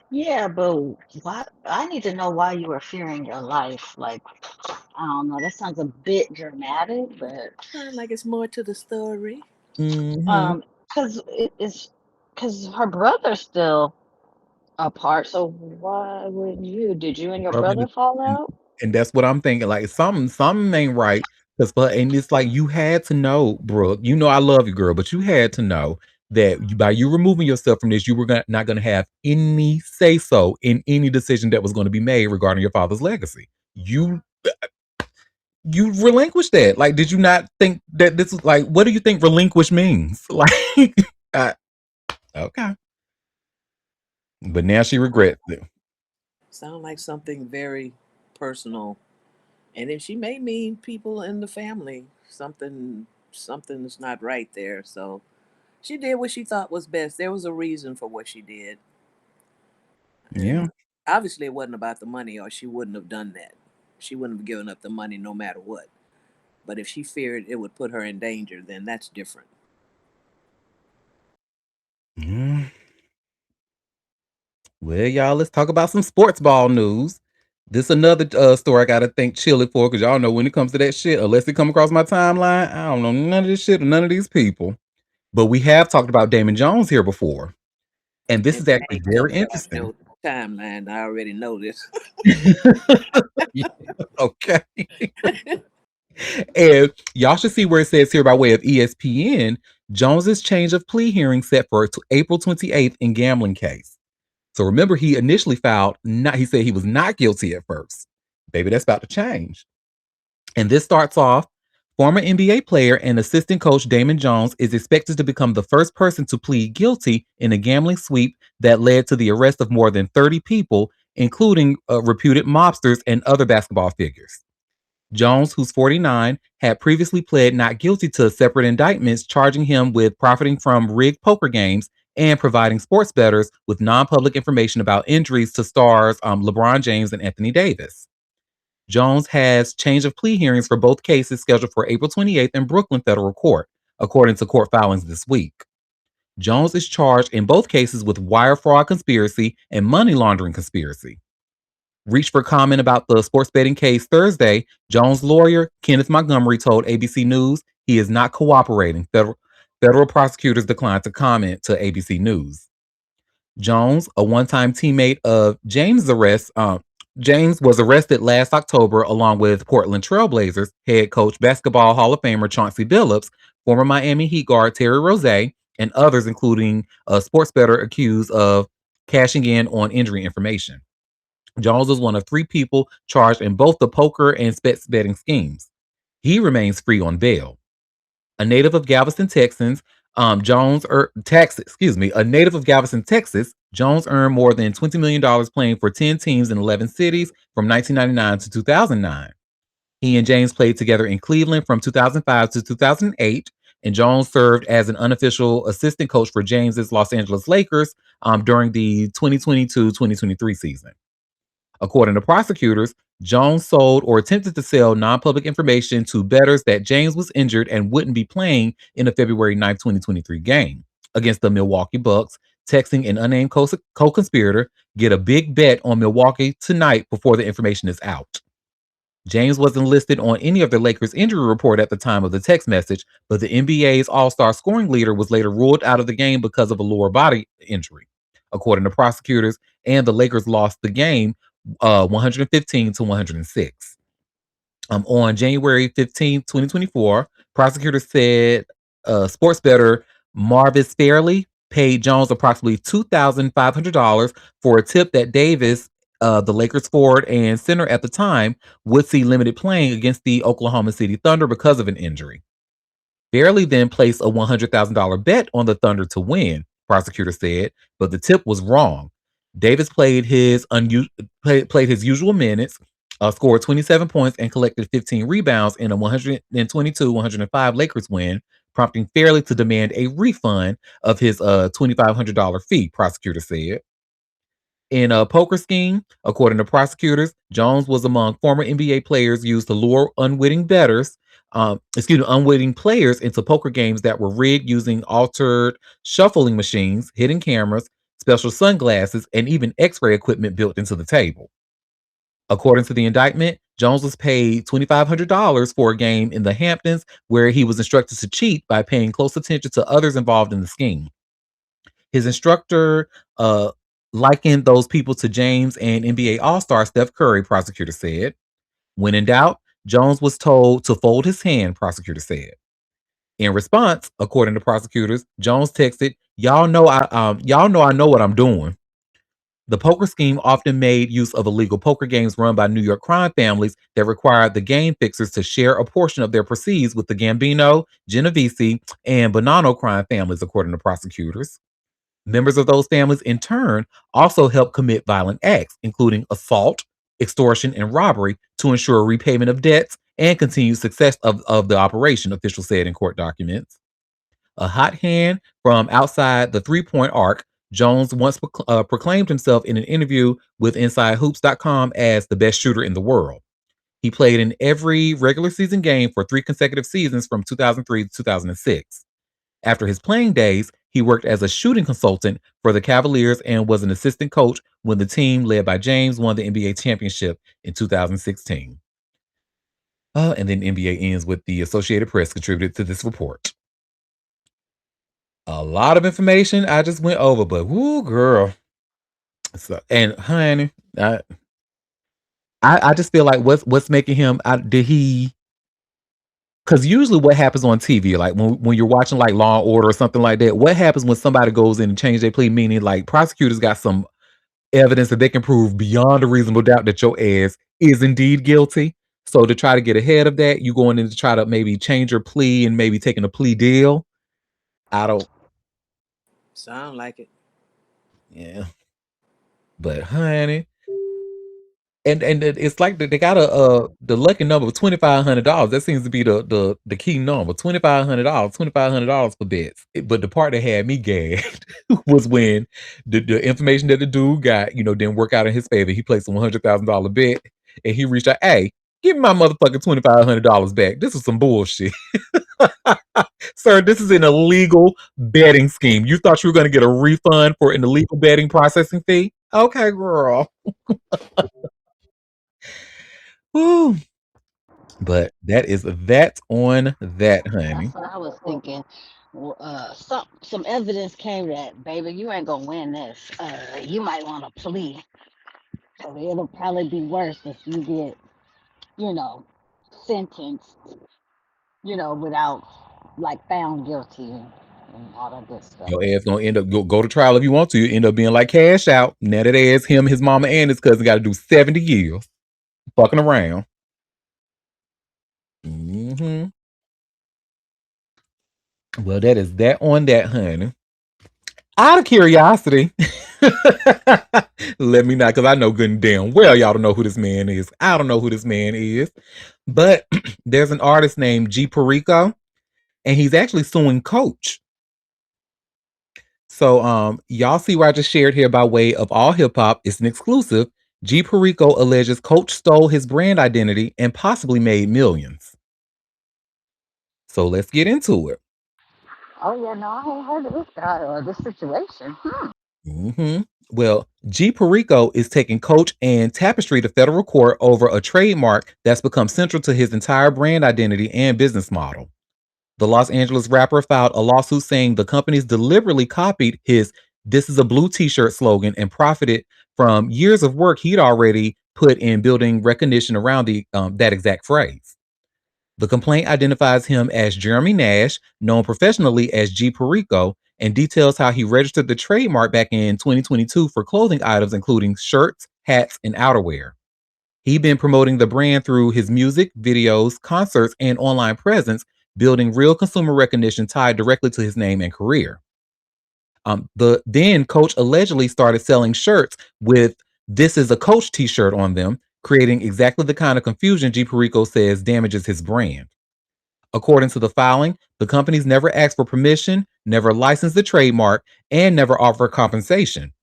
Yeah, but why? I need to know why you were fearing your life. Like, I don't know. That sounds a bit dramatic, but Sound like it's more to the story. mhm. because it's because her brother's still apart. So why wouldn't you? Did you and your Brother, brother fall and, out? and that's what I'm thinking. Like something ain't right. And it's like you had to know, Brooke. You know I love you, girl, but you had to know that by you removing yourself from this, you were not going to have any say so in any decision that was going to be made regarding your father's legacy. You relinquished that. Like, did you not think that this is like? What do you think relinquish means? Like, uh, okay, but now she regrets it. Sound like something very personal. And if she may mean people in the family, something's not right there. So she did what she thought was best. There was a reason for what she did. And Yeah. obviously it wasn't about the money or she wouldn't have done that. She wouldn't have given up the money no matter what. But if she feared it would put her in danger, then that's different. Yeah. Well, y'all, let's talk about some sports ball news. This another story I gotta thank Chili for, because y'all know when it comes to that shit, unless it come across my timeline, I don't know none of this shit or none of these people. But we have talked about Damon Jones here before, and this And is it actually ain't very coming across interesting. your timeline. I already know this. Yeah, okay. And y'all should see where it says here by way of ESPN, Jones's change of plea hearing set for April 28th in gambling case. So remember, he initially filed not. He said he was not guilty at first. Baby, that's about to change. And this starts off. Former NBA player and assistant coach Damon Jones is expected to become the first person to plead guilty in a gambling sweep that led to the arrest of more than 30 people, including reputed mobsters and other basketball figures. Jones, who's 49, had previously pled not guilty to separate indictments charging him with profiting from rigged poker games and providing sports bettors with non public information about injuries to stars LeBron James and Anthony Davis. Jones has change of plea hearings for both cases scheduled for April 28th in Brooklyn Federal Court, according to court filings this week. Jones is charged in both cases with wire fraud conspiracy and money laundering conspiracy. Reached for comment about the sports betting case Thursday, Jones' lawyer, Kenneth Montgomery, told ABC News he is not cooperating. Federal prosecutors declined to comment to ABC News. Jones, a one-time teammate of James' arrest, James was arrested last October along with Portland Trailblazers head coach basketball Hall of Famer Chauncey Billups, former Miami Heat guard Terry Rozier, and others, including a sports bettor accused of cashing in on injury information. Jones was one of 3 people charged in both the poker and sports betting schemes. He remains free on bail. A native of Galveston, Texas, a native of Galveston, Texas, Jones earned more than $20 million playing for 10 teams in 11 cities from 1999 to 2009. He and James played together in Cleveland from 2005 to 2008, and Jones served as an unofficial assistant coach for James's Los Angeles Lakers during the 2022-2023 season. According to prosecutors, Jones sold or attempted to sell non-public information to bettors that James was injured and wouldn't be playing in the February 9, 2023 game against the Milwaukee Bucks, texting an unnamed co-conspirator, "Get a big bet on Milwaukee tonight before the information is out." James wasn't listed on any of the Lakers' injury report at the time of the text message, but the NBA's all-star scoring leader was later ruled out of the game because of a lower body injury, according to prosecutors, and the Lakers lost the game 115 to 106. On January 15, 2024, prosecutors said sports bettor Marvis Fairley paid Jones approximately $2,500 for a tip that Davis, the Lakers forward and center at the time, would see limited playing against the Oklahoma City Thunder because of an injury. Fairley then placed a $100,000 bet on the Thunder to win, prosecutors said, but the tip was wrong. Davis played his usual minutes, scored 27 points, and collected 15 rebounds in a 122-105 Lakers win, prompting Fairley to demand a refund of his $2,500 fee, prosecutors said. In a poker scheme, according to prosecutors, Jones was among former NBA players used to lure unwitting players into poker games that were rigged using altered shuffling machines, hidden cameras, special sunglasses, and even X-ray equipment built into the table. According to the indictment, Jones was paid $2,500 for a game in the Hamptons where he was instructed to cheat by paying close attention to others involved in the scheme. His instructor likened those people to James and NBA All-Star Steph Curry, prosecutors said. When in doubt, Jones was told to fold his hand, prosecutors said. In response, according to prosecutors, Jones texted, y'all know I know what I'm doing." The poker scheme often made use of illegal poker games run by New York crime families that required the game fixers to share a portion of their proceeds with the Gambino, Genovese, and Bonanno crime families, according to prosecutors. Members of those families, in turn, also helped commit violent acts, including assault, extortion, and robbery to ensure repayment of debts and continued success of the operation, officials said in court documents. A hot hand from outside the three-point arc, Jones once proclaimed himself in an interview with InsideHoops.com as the best shooter in the world. He played in every regular season game for 3 consecutive seasons from 2003 to 2006. After his playing days, he worked as a shooting consultant for the Cavaliers and was an assistant coach when the team led by James won the NBA championship in 2016. And then NBA ends with the Associated Press contributed to this report. A lot of information I just went over, but woo, girl. So, and honey, I just feel like what's making him, because usually what happens on TV, like when you're watching like Law and Order or something like that, what happens when somebody goes in and change their plea, meaning like prosecutors got some evidence that they can prove beyond a reasonable doubt that your ass is indeed guilty. So to try to get ahead of that, you going in to try to maybe change your plea and maybe taking a plea deal. I don't. Sound like it. Yeah. But honey, and it's like they got the lucky number of $2,500. That seems to be the key number. $2,500 for bets. But the part that had me gagged was when the information that the dude got, didn't work out in his favor. He placed a $100,000 bet, and he reached out, "Hey, Give me my motherfucking $2,500 back. This is some bullshit. Sir, this is an illegal betting scheme. You thought you were going to get a refund for an illegal betting processing fee? Okay, girl. Woo. But that's on that, honey. That's what I was thinking. Some evidence came that, baby, you ain't gonna win this. You might want to plea. So it'll probably be worse if you get, you know, sentenced, without like found guilty and all that good stuff. Your ass gonna end up go to trial if you want to. You end up being like Cash Out. Now that ass, him, his mama, and his cousin got to do 70 years fucking around. Hmm. Well, that is that on that, honey. Out of curiosity, let me know, because I know good and damn well y'all don't know who this man is. I don't know who this man is, but there's an artist named G Perico, and he's actually suing Coach. So, y'all see where I just shared here by way of all hip hop. It's an exclusive. G Perico alleges Coach stole his brand identity and possibly made millions. So let's get into it. Oh yeah, no, I ain't heard of this guy or this situation. Hmm. Well, G Perico is taking Coach and Tapestry to federal court over a trademark that's become central to his entire brand identity and business model. The Los Angeles rapper filed a lawsuit saying the companies deliberately copied his "This is a blue t-shirt" slogan and profited from years of work he'd already put in building recognition around that exact phrase. The complaint identifies him as Jeremy Nash, known professionally as G Perico, and details how he registered the trademark back in 2022 for clothing items including shirts, hats, and outerwear. He'd been promoting the brand through his music, videos, concerts, and online presence, building real consumer recognition tied directly to his name and career. The then Coach allegedly started selling shirts with "This is a Coach" t-shirt on them, creating exactly the kind of confusion G Perico says damages his brand. According to the filing, the companies never asked for permission, never licensed the trademark, and never offered compensation.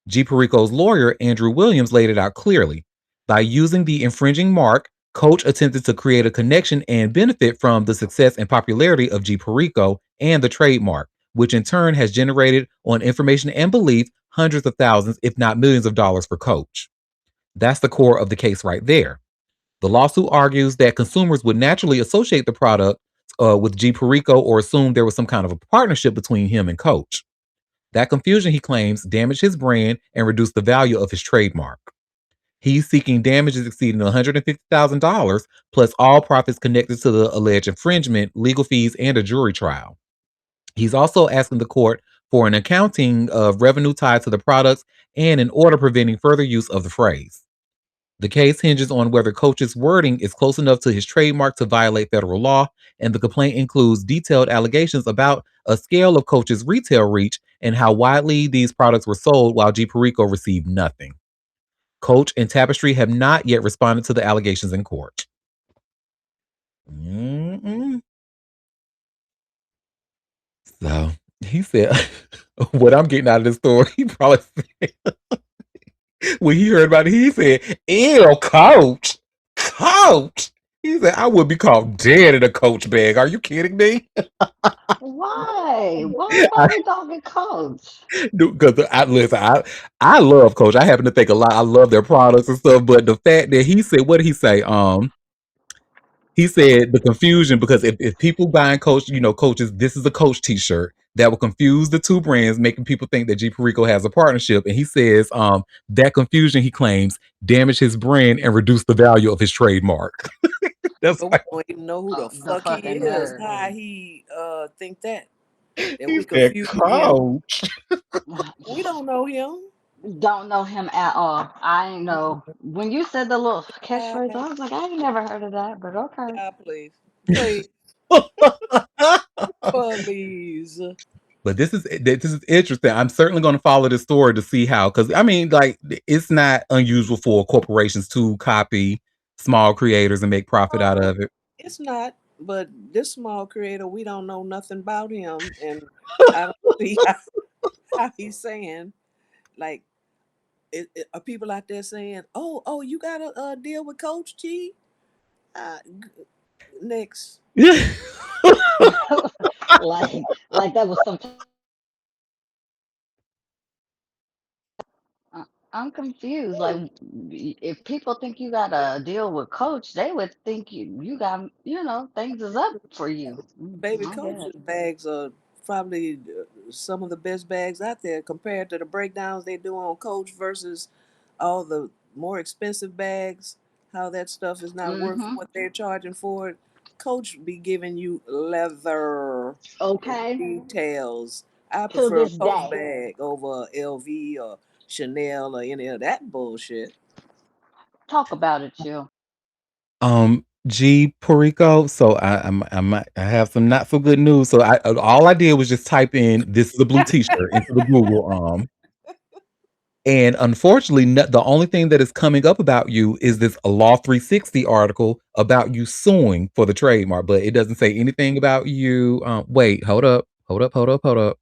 G Perico's lawyer, Andrew Williams, laid it out clearly. By using the infringing mark, Coach attempted to create a connection and benefit from the success and popularity of G Perico and the trademark, which in turn has generated, on information and belief, hundreds of thousands, if not millions of dollars for Coach. That's the core of the case right there. The lawsuit argues that consumers would naturally associate the product with G Perico or assume there was some kind of a partnership between him and Coach. That confusion, he claims, damaged his brand and reduced the value of his trademark. He's seeking damages exceeding $150,000 plus all profits connected to the alleged infringement, legal fees, and a jury trial. He's also asking the court for an accounting of revenue tied to the products and an order preventing further use of the phrase. The case hinges on whether Coach's wording is close enough to his trademark to violate federal law, and the complaint includes detailed allegations about a scale of Coach's retail reach and how widely these products were sold while G Perico received nothing. Coach and Tapestry have not yet responded to the allegations in court. Mm-mm. So he said, what I'm getting out of this story, he probably said, when he heard about it, he said, "Ew, Coach. Coach." He said, "I would be caught dead in a Coach bag. Are you kidding me?" Why? Why Bobby dogging Coach? Because I love Coach. I happen to think a lot. I love their products and stuff. But the fact that he said, what did he say? He said the confusion, because if people buying Coach, Coaches, "This is a Coach t-shirt," that will confuse the two brands, making people think that G Perico has a partnership. And he says that confusion, he claims, damaged his brand and reduced the value of his trademark. That's But we why don't even know who the The fuck he fucking is. nerve. How he think that he we said, confusing him. "Coach." We don't know him. Don't know him at all. I ain't know. When you said the little catchphrase, God, I was like, I ain't never heard of that, but okay. God, please, please, please. But this is interesting. I'm certainly going to follow this story to see how, because I mean, like, it's not unusual for corporations to copy small creators and make profit out Uh, of it. it's not. But this small creator, we don't know nothing about him, and I don't see how he's saying like. Are people out there saying, "Oh, you got a deal with Coach G"? Next. like that was some. I'm confused. Like, if people think you got a deal with Coach, they would think you got, things is up for you. Baby I Coach's guess. bags are probably some of the best bags out there compared to the breakdowns they do on Coach versus all the more expensive bags. How that stuff is not worth Hmm. what they're charging for it. Coach be giving you leather Okay. details. I To prefer a this Coach day, bag over LV or Chanel or any of that bullshit. talk about it, you. G Perico. So I have some not so good news. So I all I did was just type in "this is a blue T-shirt" into the Google and unfortunately, the only thing that is coming up about you is this Law 360 article about you suing for the trademark, but it doesn't say anything about you. Wait, hold up, hold up, hold up, hold up.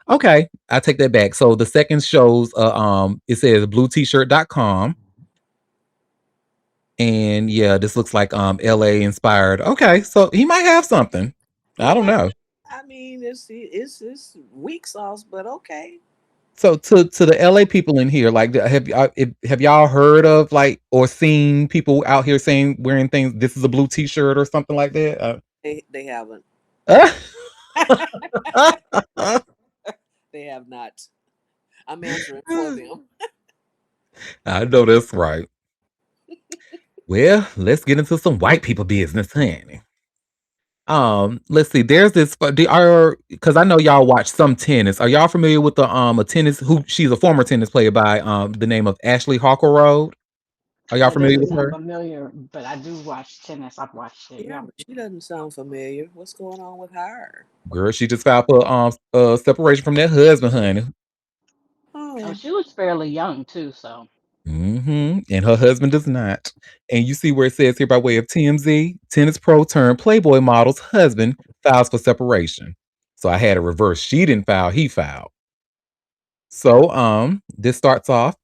Okay, I take that back. So the second shows, it says bluetshirt.com. And yeah, this looks like LA inspired. Okay, so he might have something. I don't Well, know. I mean, it's weak sauce, but okay. So to the LA people in here, like have y'all heard of like or seen people out here saying wearing things? This is a blue T-shirt or something like that. They haven't. Uh, They have not. I'm answering for them. I know that's right. Well, let's get into some white people business, honey. Let's see. There's this. Because I know y'all watch some tennis. Are y'all familiar with the a tennis who she's a former tennis player by the name of Ashley Harkleroad? Are y'all That familiar doesn't with sound her? familiar, but I do watch tennis. I've watched it. Yeah, Yeah. but she doesn't sound familiar. What's going on with her? Girl, she just filed for separation from that husband, honey. Oh, Oh, she was fairly young too, so. And her husband does not. And you see where it says here by way of TMZ, tennis pro turned Playboy model's husband files for separation. So I had a reverse. She didn't file, he filed. So this starts off.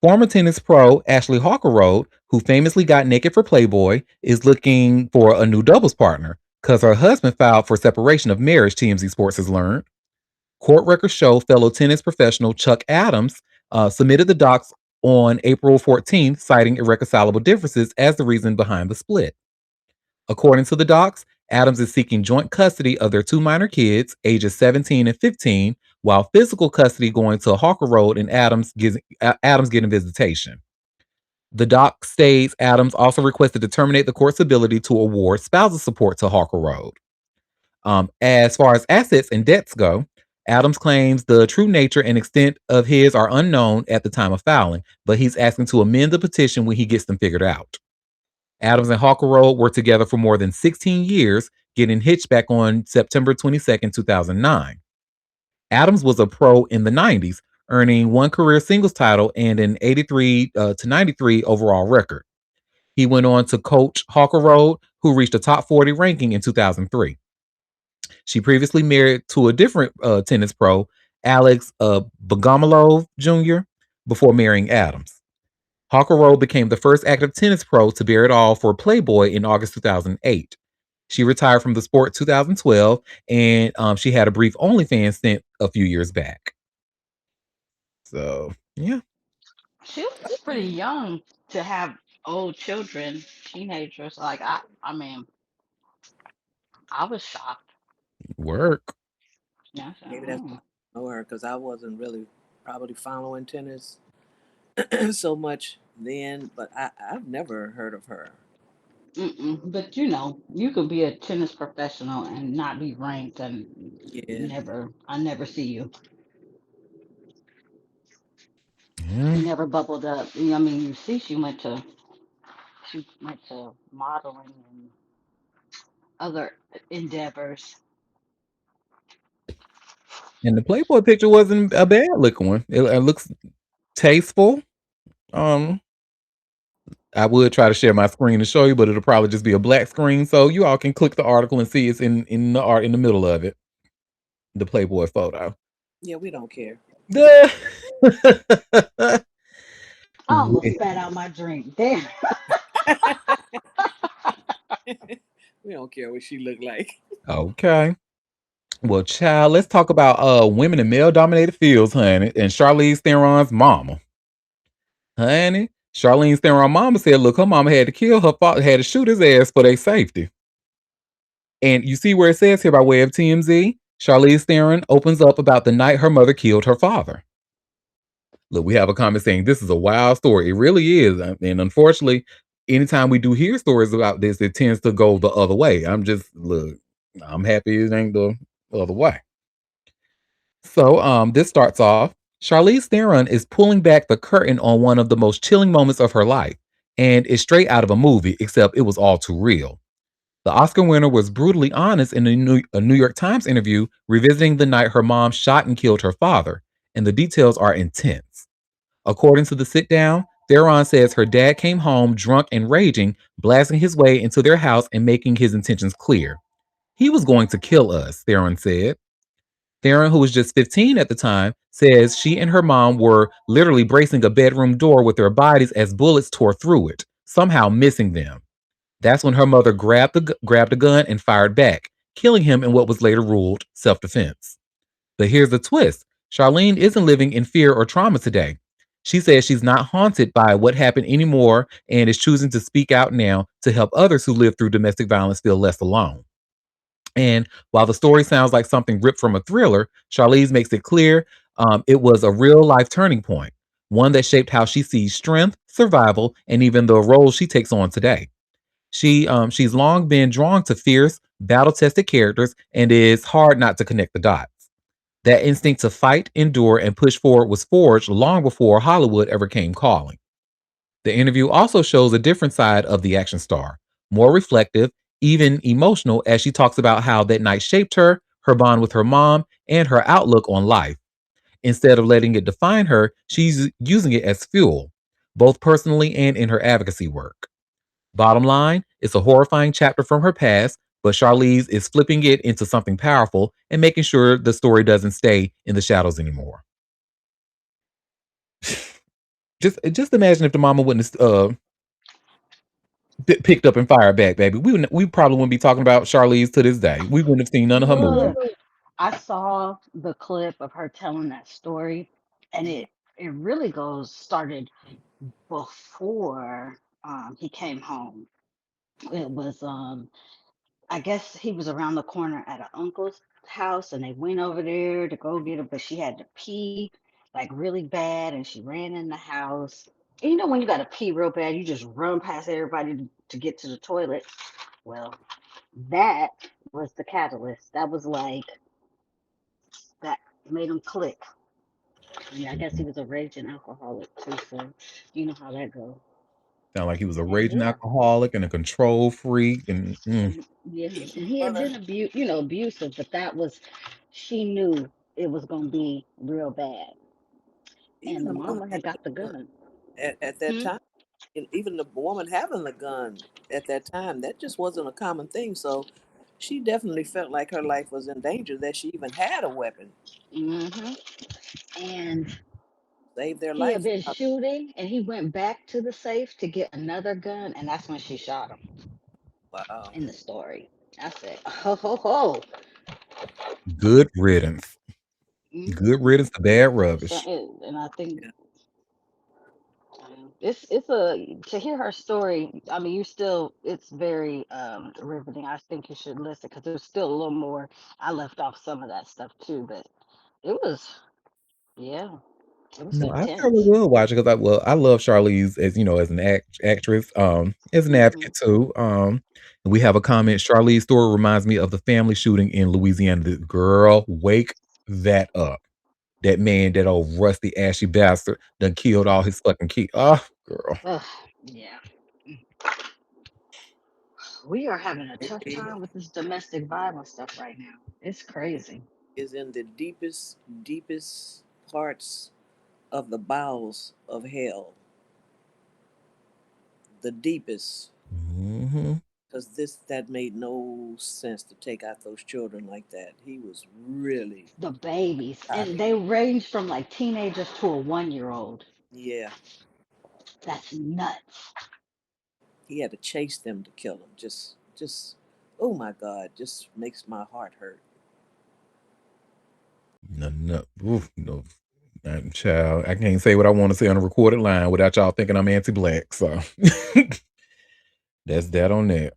Former tennis pro Ashley Harkleroad, who famously got naked for Playboy, is looking for a new doubles partner because her husband filed for separation of marriage, TMZ Sports has learned. Court records show fellow tennis professional Chuck Adams submitted the docs on April 14th, citing irreconcilable differences as the reason behind the split. According to the docs, Adams is seeking joint custody of their two minor kids, ages 17 and 15, while physical custody going to Hawker Road and Adams getting visitation. The doc states Adams also requested to terminate the court's ability to award spousal support to Hawker Road. As far as assets and debts go, Adams claims the true nature and extent of his are unknown at the time of filing, but he's asking to amend the petition when he gets them figured out. Adams and Hawker Road were together for more than 16 years, getting hitched back on September 22nd, 2009. Adams was a pro in the 90s, earning one career singles title and an 83 to 93 overall record. He went on to coach Hawker Road, who reached a top 40 ranking in 2003. She previously married to a different tennis pro, Alex Bogomolov Jr., before marrying Adams. Hawker Road became the first active tennis pro to bear it all for Playboy in August 2008. She retired from the sport 2012, and she had a brief OnlyFans stint a few years back. So, yeah. She was pretty young to have old children, teenagers. Like I mean, I was shocked. Work. Yeah, I said, maybe that's why I know her because I wasn't really probably following tennis so much then, but I've never heard of her. Mm-mm. But you could be a tennis professional and not be ranked, and Yeah, I never see you. Yeah. You never bubbled up. I mean, you see, she went to modeling and other endeavors. And the Playboy picture wasn't a bad looking one. It looks tasteful. Um, I would try to share my screen to show you, but it'll probably just be a black screen. So you all can click the article and see it's in the art in the middle of it. The Playboy photo. yeah, we don't care. Duh. I almost spat out my drink. Damn. We don't care what she look like. Okay. Well, child, let's talk about women in male dominated fields, honey, and Charlize Theron's mama. Honey, Charlize Theron's mama said, look, her mama had to kill her father, had to shoot his ass for their safety. And you see where it says here by way of TMZ, Charlize Theron opens up about the night her mother killed her father. Look, we have a comment saying this is a wild story. It really is. And unfortunately, anytime we do hear stories about this, it tends to go the other way. I'm happy it ain't the other way. So this starts off. Charlize Theron is pulling back the curtain on one of the most chilling moments of her life. And it's straight out of a movie, except it was all too real. The Oscar winner was brutally honest in a New York Times interview revisiting the night her mom shot and killed her father, and the details are intense. According to the sit down, Theron says her dad came home drunk and raging, blasting his way into their house and making his intentions clear. He was going to kill us, Theron said. Theron, who was just 15 at the time, says she and her mom were literally bracing a bedroom door with their bodies as bullets tore through it, somehow missing them. That's when her mother grabbed a gun and fired back, killing him in what was later ruled self-defense. But here's the twist. Charlene isn't living in fear or trauma today. She says she's not haunted by what happened anymore and is choosing to speak out now to help others who live through domestic violence feel less alone. And while the story sounds like something ripped from a thriller, Charlize makes it clear it was a real life turning point, one that shaped how she sees strength, survival, and even the role she takes on today. She's long been drawn to fierce, battle-tested characters, and it's hard not to connect the dots. That instinct to fight, endure, and push forward was forged long before Hollywood ever came calling. The interview also shows a different side of the action star, more reflective, even emotional, as she talks about how that night shaped her, her bond with her mom, and her outlook on life. Instead of letting it define her, she's using it as fuel, both personally and in her advocacy work. Bottom line, it's a horrifying chapter from her past, but Charlize is flipping it into something powerful and making sure the story doesn't stay in the shadows anymore. Just imagine if the mama wouldn't have picked up and fired back, baby. We probably wouldn't be talking about Charlize to this day. We wouldn't have seen none of her movies. Look, I saw the clip of her telling that story, and it really goes started before he came home. It was I guess he was around the corner at an uncle's house, and they went over there to go get her, but she had to pee like really bad, and she ran in the house. And you know when you got to pee real bad, you just run past everybody to get to the toilet. Well, that was the catalyst. That was like that made him click. Yeah, I guess he was a raging alcoholic too, so you know how that goes. Sound like he was a And raging yeah, alcoholic and a control freak, and yeah, Even and he had mother, been abusive, but that was she knew it was gonna be real bad, and even the the mother mama had having got the the gun gun. at that Hmm? time, and even the woman having the gun at that time, that just wasn't a common thing. So she definitely felt like her life was in danger that she even had a weapon. Hmm. And Saved their he had life. been shooting, and he went back to the safe to get another gun, and that's when she shot him Wow. in the story. I said, ho ho ho. good riddance. Good Hmm. riddance to bad So, rubbish. and I think Yeah. it's a to hear her story. I mean, you still it's very riveting. I think you should listen because there's still a little more. I left off some of that stuff too, but it was yeah, it was No, I probably intense. will watch it because I love Charlize as as an actress, as an Hmm. advocate too. And we have a comment. Charlize story reminds me of the family shooting in Louisiana. The girl, wake that up. That man, that old rusty ashy bastard, done killed all his fucking kids. Oh, girl. Ugh, yeah, we are having a It tough time with this domestic violence stuff right now. It's crazy. is in the deepest parts of the bowels of hell. The deepest. Hmm. Because that made no sense to take out those children like that. He was really The babies, out and of they range from like teenagers to a 1 year old. yeah. That's nuts. He had to chase them to kill them. Just just, oh my God, just makes my heart hurt. No, oof, no. Child, I can't say what I want to say on a recorded line without y'all thinking I'm anti-black. So that's that on that.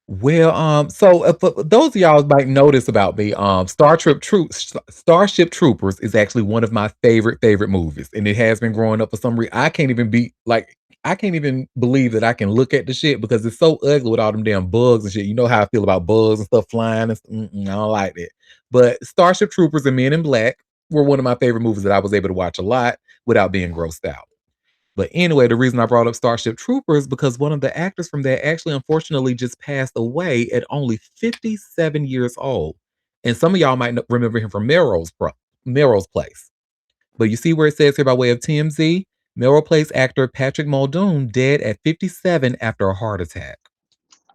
Well, so for those of y'all might notice about me, Starship Troopers is actually one of my favorite movies, and it has been growing up for some reason. I can't even believe that I can look at the shit because it's so ugly with all them damn bugs and shit. You know how I feel about bugs and stuff flying. I don't like that. But Starship Troopers and Men in Black were one of my favorite movies that I was able to watch a lot without being grossed out. But anyway, the reason I brought up Starship Troopers because one of the actors from that actually unfortunately just passed away at only 57 years old. And some of y'all might remember him from Melrose Place. But you see where it says here by way of TMZ, Melrose Place actor Patrick Muldoon dead at 57 after a heart attack.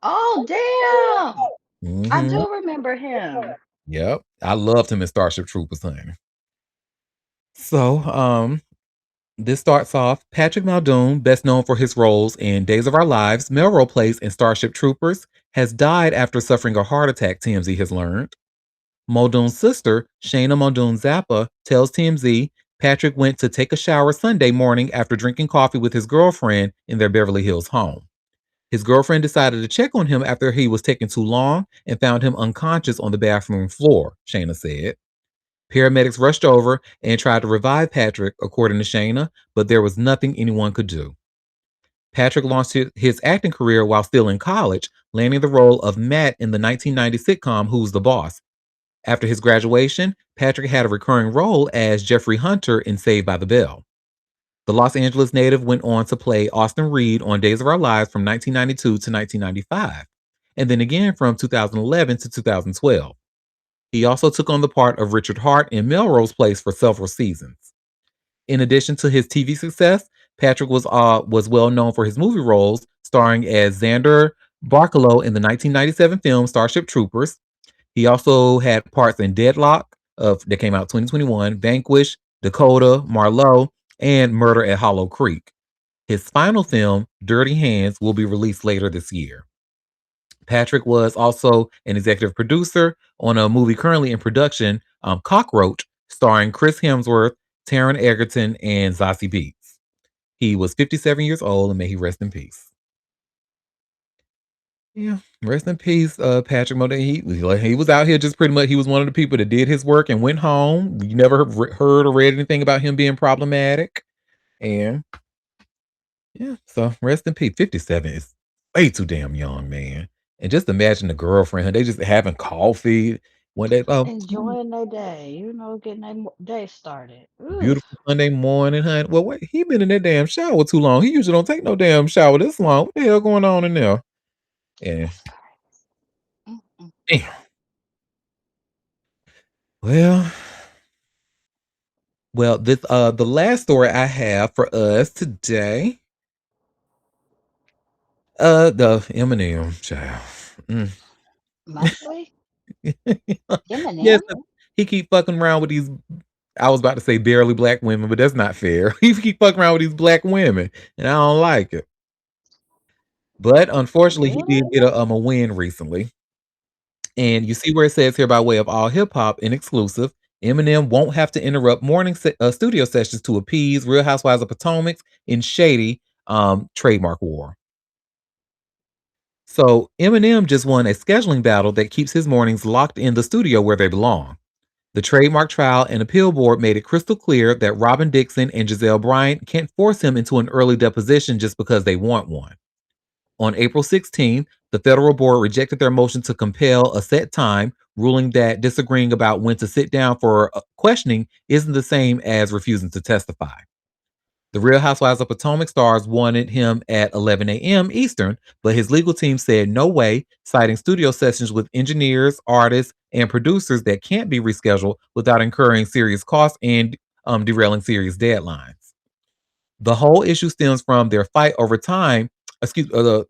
Oh, damn. I Hmm. do remember him. Yep. I loved him in Starship Troopers, honey. So, this starts off Patrick Muldoon, best known for his roles in Days of Our Lives, Melrose Place, and Starship Troopers, has died after suffering a heart attack, TMZ has learned. Muldoon's sister, Shayna Muldoon Zappa, tells TMZ Patrick went to take a shower Sunday morning after drinking coffee with his girlfriend in their Beverly Hills home. His girlfriend decided to check on him after he was taking too long and found him unconscious on the bathroom floor, Shayna said. Paramedics rushed over and tried to revive Patrick, according to Shayna, but there was nothing anyone could do. Patrick launched his acting career while still in college, landing the role of Matt in the 1990 sitcom Who's the Boss. After his graduation, Patrick had a recurring role as Jeffrey Hunter in Saved by the Bell. The Los Angeles native went on to play Austin Reed on Days of Our Lives from 1992 to 1995, and then again from 2011 to 2012. He also took on the part of Richard Hart in Melrose Place for several seasons. In addition to his TV success, Patrick was well known for his movie roles, starring as Xander Barkalow in the 1997 film Starship Troopers. He also had parts in Deadlock that came out 2021, Vanquish, Dakota, Marlowe, and Murder at Hollow Creek. His final film, Dirty Hands, will be released later this year. Patrick was also an executive producer on a movie currently in production, Cockroach, starring Chris Hemsworth, Taron Egerton, and Zazie Beetz. He was 57 years old, and may he rest in peace. Yeah, rest in peace, Patrick Muldoon. He was out here just pretty much. He was one of the people that did his work and went home. You never heard or read anything about him being problematic, and yeah, so rest in peace. 57 is way too damn young, man. And just imagine the girlfriend, they just having coffee one day. Oh, Enjoying their day, getting their day started. Ugh. beautiful Sunday morning, honey. Well, wait, he been in that damn shower too long. He usually don't take no damn shower this long. What the hell going on in there? Yeah. Damn. Well, this the last story I have for us today. The Eminem child. Monthly? Yes, Eminem? he keep fucking around with these. I was about to say barely black women, but that's not fair. He keep fucking around with these black women, and I don't like it. But unfortunately, he Really? did get a win recently. And you see where it says here by way of all hip hop in exclusive, Eminem won't have to interrupt morning studio sessions to appease Real Housewives of Potomac in shady trademark war. So Eminem just won a scheduling battle that keeps his mornings locked in the studio where they belong. The trademark trial and appeal board made it crystal clear that Robin Dixon and Giselle Bryant can't force him into an early deposition just because they want one. On April 16th, the federal board rejected their motion to compel a set time, ruling that disagreeing about when to sit down for questioning isn't the same as refusing to testify. The Real Housewives of Potomac stars wanted him at 11 a.m. Eastern, but his legal team said no way, citing studio sessions with engineers, artists, and producers that can't be rescheduled without incurring serious costs and derailing serious deadlines. The whole issue stems from their fight over time. The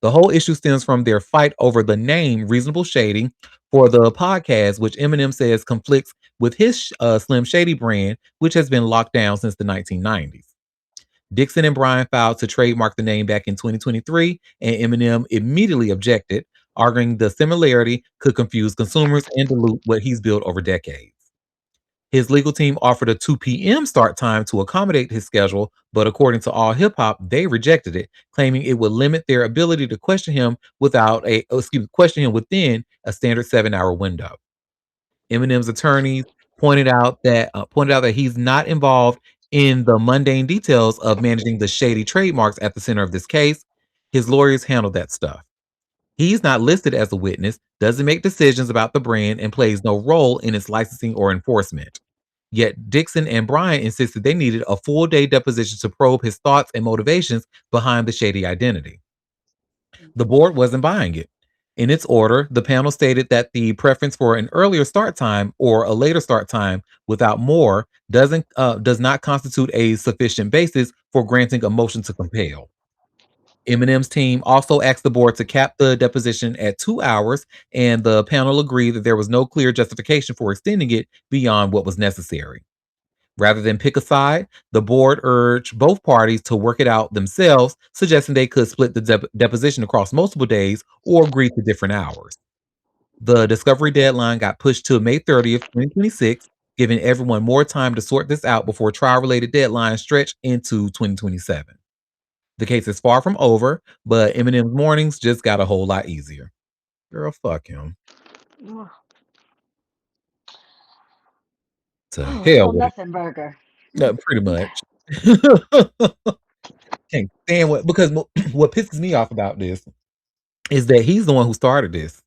whole issue stems from their fight over the name Reasonable Shading for the podcast, which Eminem says conflicts with his Slim Shady brand, which has been locked down since the 1990s. Dixon and Bryan filed to trademark the name back in 2023, and Eminem immediately objected, arguing the similarity could confuse consumers and dilute what he's built over decades. His legal team offered a 2 p.m. start time to accommodate his schedule, but according to All Hip Hop, they rejected it, claiming it would limit their ability to question him question him within a standard 7-hour window. Eminem's attorneys pointed out that he's not involved in the mundane details of managing the shady trademarks at the center of this case. His lawyers handled that stuff. He's not listed as a witness, doesn't make decisions about the brand, and plays no role in its licensing or enforcement. Yet Dixon and Bryan insisted they needed a full day deposition to probe his thoughts and motivations behind the shady identity. The board wasn't buying it. In its order, the panel stated that the preference for an earlier start time or a later start time without more does not constitute a sufficient basis for granting a motion to compel. Eminem's team also asked the board to cap the deposition at 2 hours, and the panel agreed that there was no clear justification for extending it beyond what was necessary. Rather than pick a side, the board urged both parties to work it out themselves, suggesting they could split the deposition across multiple days or agree to different hours. The discovery deadline got pushed to May 30th, 2026, giving everyone more time to sort this out before trial-related deadlines stretch into 2027. The case is far from over, but Eminem's mornings just got a whole lot easier. Girl, fuck him. To hell little with it. nothing burger. Pretty much. Can't stand because what pisses me off about this is that he's the one who started this.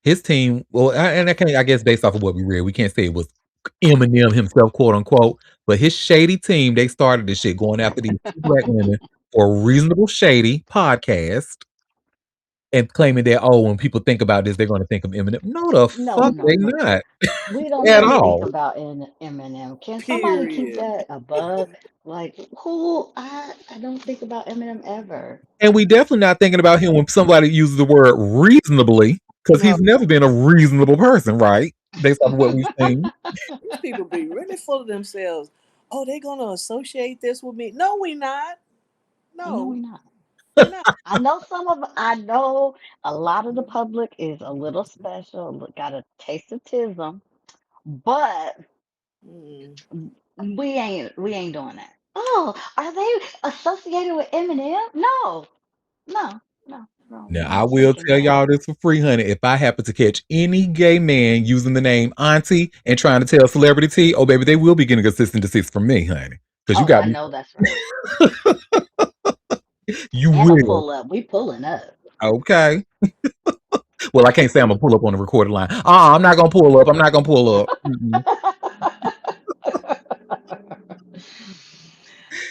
His team, I guess based off of what we read, we can't say it was Eminem himself, quote unquote, but his shady team, they started this shit going after these two black women for a reasonable shady podcast and claiming that, when people think about this, they're going to think of Eminem. No, the fuck they not. We don't At even all. think about Eminem. Can somebody keep that a bug? Like, who? I don't think about Eminem ever. And we definitely not thinking about him when somebody uses the word reasonably, because he's never been a reasonable person, right? Based on what we've seen. These people be really full of themselves. Oh, they're gonna associate this with me. No, we not. No, we not. We're not. I know a lot of the public is a little special, got a taste of tism, but we ain't doing that. Oh, are they associated with Eminem? No. Now, I will tell y'all this for free, honey. If I happen to catch any gay man using the name Auntie and trying to tell celebrity T, oh, baby, they will be getting a cease and desist from me, honey. Because you got I know that's right. You and will. Pull up. We pulling up. Okay. Well, I can't say I'm going to pull up on the recorded line. I'm not going to pull up. I'm not going to pull up.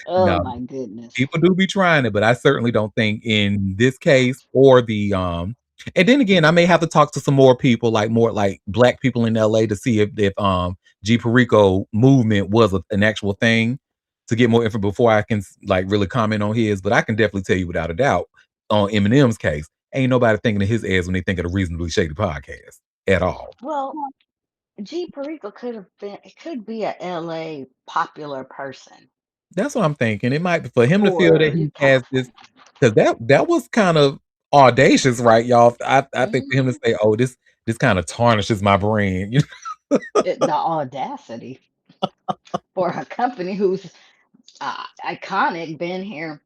Oh, my goodness. People do be trying it, but I certainly don't think in this case or the and then again, I may have to talk to some more people, more like black people in LA, to see if G Perico movement was an actual thing, to get more info before I can really comment on his. But I can definitely tell you without a doubt on Eminem's case, ain't nobody thinking of his ass when they think of a reasonably shady podcast at all. Well, G Perico could be a LA popular person. That's what I'm thinking. It might be for him to feel that he has this, because that was kind of audacious, right, y'all? I think for him to say, "Oh, this kind of tarnishes my brand," you know? The audacity for a company who's iconic, been here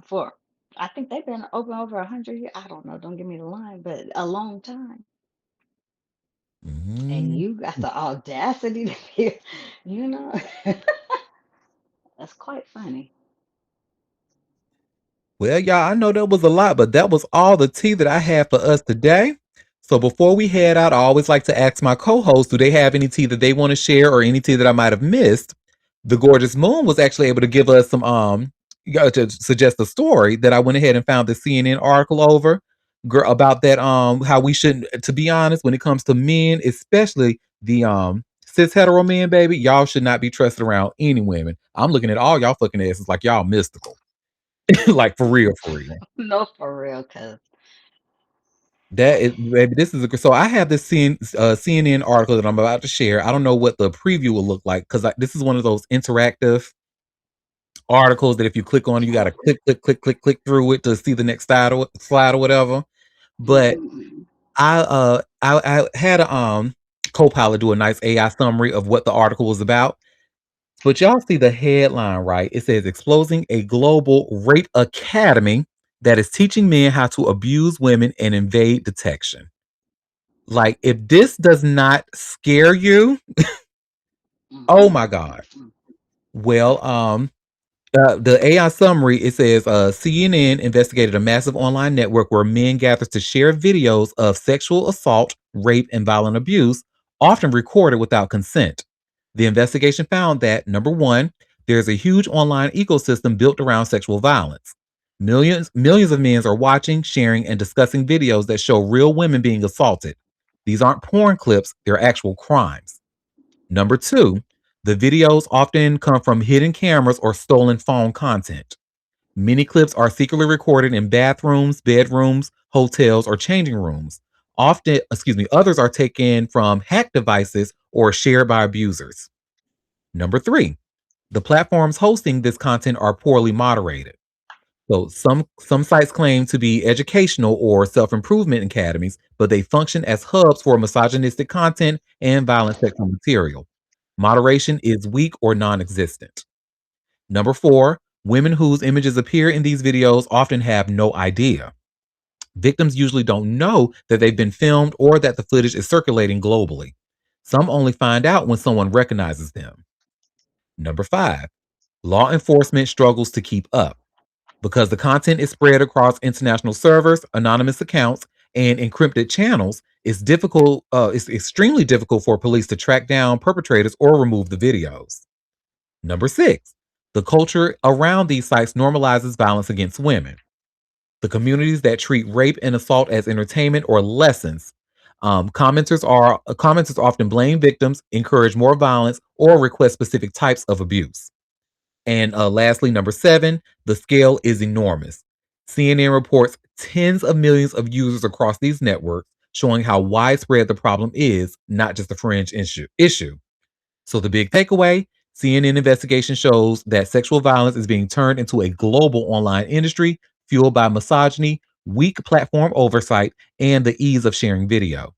for, I think they've been open over 100 years. I don't know. Don't give me the line, but a long time. And you got the audacity to be, that's quite funny. Well, y'all, I know that was a lot, but that was all the tea that I had for us today. So before we head out, I always like to ask my co-hosts, do they have any tea that they want to share or any tea that I might have missed? The Gorgeous Moon was actually able to give us some to suggest a story that I went ahead and found the CNN article over about that how we shouldn't, to be honest, when it comes to men, especially the cis hetero men, baby, y'all should not be trusted around any women. I'm looking at all y'all fucking asses like y'all mystical. Like for real. No, for real, cause that is, baby, this is so I have this CNN article that I'm about to share. I don't know what the preview will look like, because this is one of those interactive articles that if you click on, you got to click through it to see the next slide or whatever. But I had a Copilot do a nice AI summary of what the article was about. But y'all see the headline, right? It says exposing a global rape academy that is teaching men how to abuse women and evade detection. Like, if this does not scare you, oh my God. Well, the AI summary, it says CNN investigated a massive online network where men gathered to share videos of sexual assault, rape, and violent abuse, often recorded without consent. The investigation found that number one, there's a huge online ecosystem built around sexual violence. Millions of men are watching, sharing, and discussing videos that show real women being assaulted. These aren't porn clips, they're actual crimes. Number two, the videos often come from hidden cameras or stolen phone content. Many clips are secretly recorded in bathrooms, bedrooms, hotels, or changing rooms. Others are taken from hacked devices or shared by abusers. Number three, the platforms hosting this content are poorly moderated. So some sites claim to be educational or self-improvement academies, but they function as hubs for misogynistic content and violent sexual material. Moderation is weak or non-existent. Number four, women whose images appear in these videos often have no idea. Victims usually don't know that they've been filmed or that the footage is circulating globally. Some only find out when someone recognizes them. Number five, law enforcement struggles to keep up. Because the content is spread across international servers, anonymous accounts, and encrypted channels, it's extremely difficult for police to track down perpetrators or remove the videos. Number six, the culture around these sites normalizes violence against women. The communities that treat rape and assault as entertainment or lessons. Commenters often blame victims, encourage more violence, or request specific types of abuse. And lastly, number seven, the scale is enormous. CNN reports tens of millions of users across these networks, showing how widespread the problem is, not just a fringe issue. So the big takeaway, CNN investigation shows that sexual violence is being turned into a global online industry fueled by misogyny, weak platform oversight, and the ease of sharing video.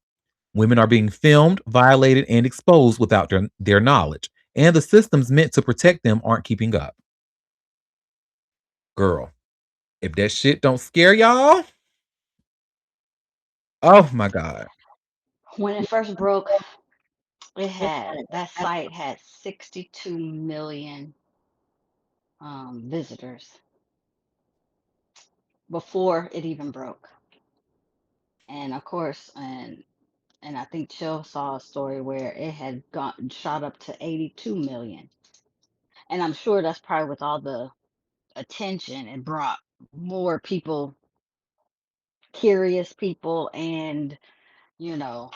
Women are being filmed, violated, and exposed without their knowledge, and the systems meant to protect them aren't keeping up. Girl, if that shit don't scare y'all, oh my God. When it first broke, that site had 62 million visitors before it even broke. And of course, and I think Chill saw a story where it had gone shot up to 82 million. And I'm sure that's probably with all the attention it brought more people, curious people, and you know,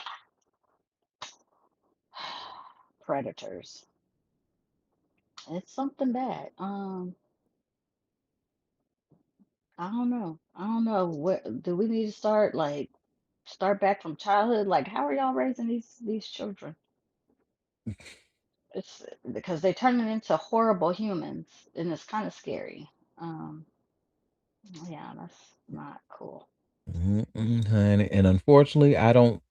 predators. It's something bad. I don't know. I don't know. What do we need to start, like, start back from childhood? Like, how are y'all raising these children? It's because they're turning into horrible humans, and it's kind of scary. Um, yeah, that's not cool. Honey. And unfortunately, I don't,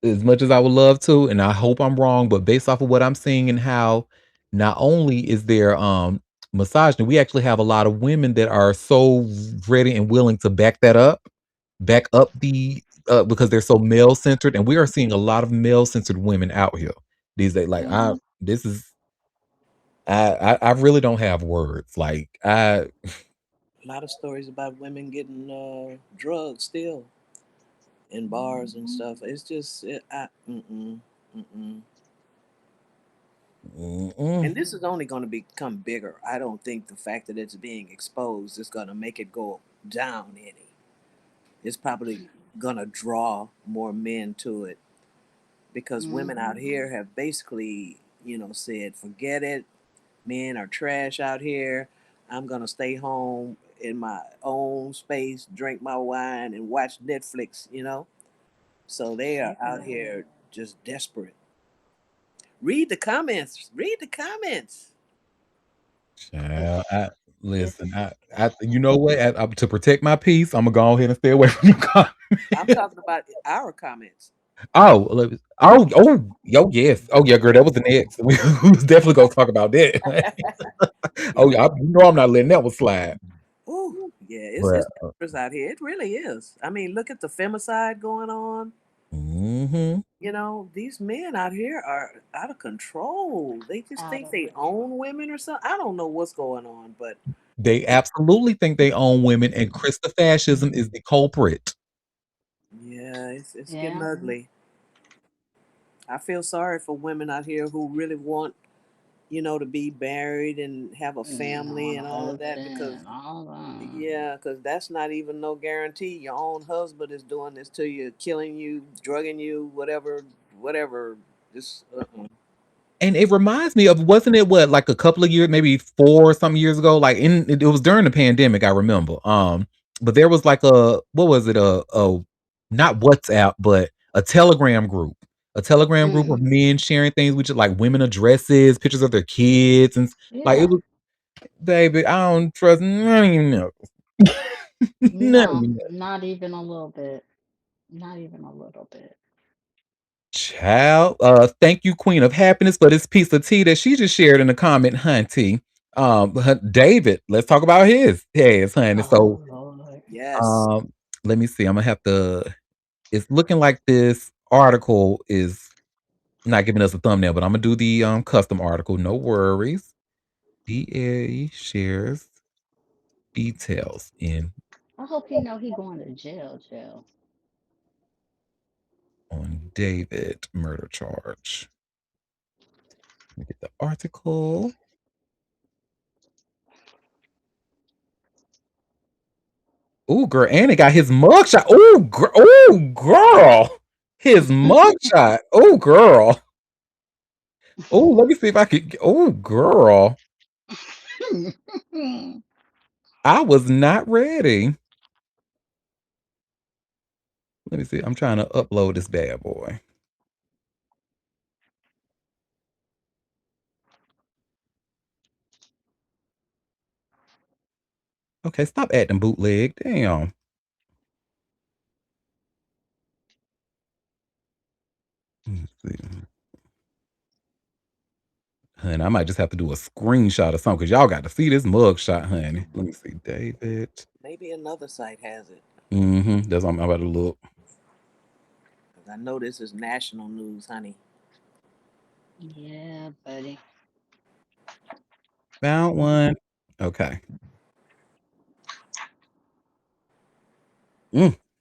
as much as I would love to, and I hope I'm wrong, but based off of what I'm seeing and how not only is there misogyny, we actually have a lot of women that are so ready and willing to back up the because they're so male centered, and we are seeing a lot of male centered women out here these days. Like Hmm. this is I really don't have words. Like I A lot of stories about women getting drugs still in bars and Hmm. stuff. It's just, mm-mm. mm-mm. And this is only going to become bigger. I don't think the fact that it's being exposed is going to make it go down any. It's probably going to draw more men to it because women out Hmm. here have basically, said, forget it. Men are trash out here. I'm going to stay home in my own space, drink my wine, and watch Netflix. So they are out here just desperate. Read the comments. Read the comments. Child, It's listen, you know what? To protect my peace, I'm gonna go ahead and stay away from you. I'm talking about our comments. Oh, yo, yes. Oh, yeah, girl, that was the next. We was definitely gonna talk about that. Oh, yeah, you know I'm not letting that one slide. Ooh, yeah, But it's dangerous out here. It really is. I mean, look at the femicide going on. mhm. You know, these men out here are out of control. They just out think of they own women or something. I don't know what's going on, but They it, absolutely think they own women, and Krista fascism is the culprit. yeah, it's getting yeah. ugly. I feel sorry for women out here who really want, to be married and have a family Want a and all of that because husband, all that. yeah, because that's not even no guarantee. Your own husband is doing this to you, killing you, drugging you, whatever, whatever. Just And it reminds me of, wasn't it what, like a couple of years, maybe 4 some years ago? Like it was during the pandemic, I remember. But there was like what was it? A not WhatsApp, but a Telegram group. A Telegram group of Mm, men sharing things with like women addresses, pictures of their kids, and like it yeah. was, baby, I don't trust none of you know. None of No, you know. not even a little bit. Not even a little bit. Child, thank you, Queen of Happiness, for this piece of tea that she just shared in the comment, Auntie. David, let's talk about his honey. So, Oh Lord. yes. um, let me see. I'm gonna have to. It's looking like this article is not giving us a thumbnail, but I'm gonna do the custom article. No worries. DA shares details in I hope he know he going to jail. on David murder charge. Let me get the article. Ooh, girl, and it got his mugshot. Ooh, girl, his mugshot. Ooh, girl. Ooh, let me see if I could. Ooh, girl, I was not ready. Let me see. I'm trying to upload this bad boy. Okay, stop acting bootleg. Damn. Let's see. Honey, I might just have to do a screenshot or something because y'all got to see this mugshot, honey. Let me see, David. Maybe another site has it. That's what I'm about to look. 'Cause I know this is national news, honey. Yeah, buddy. Found one. Okay.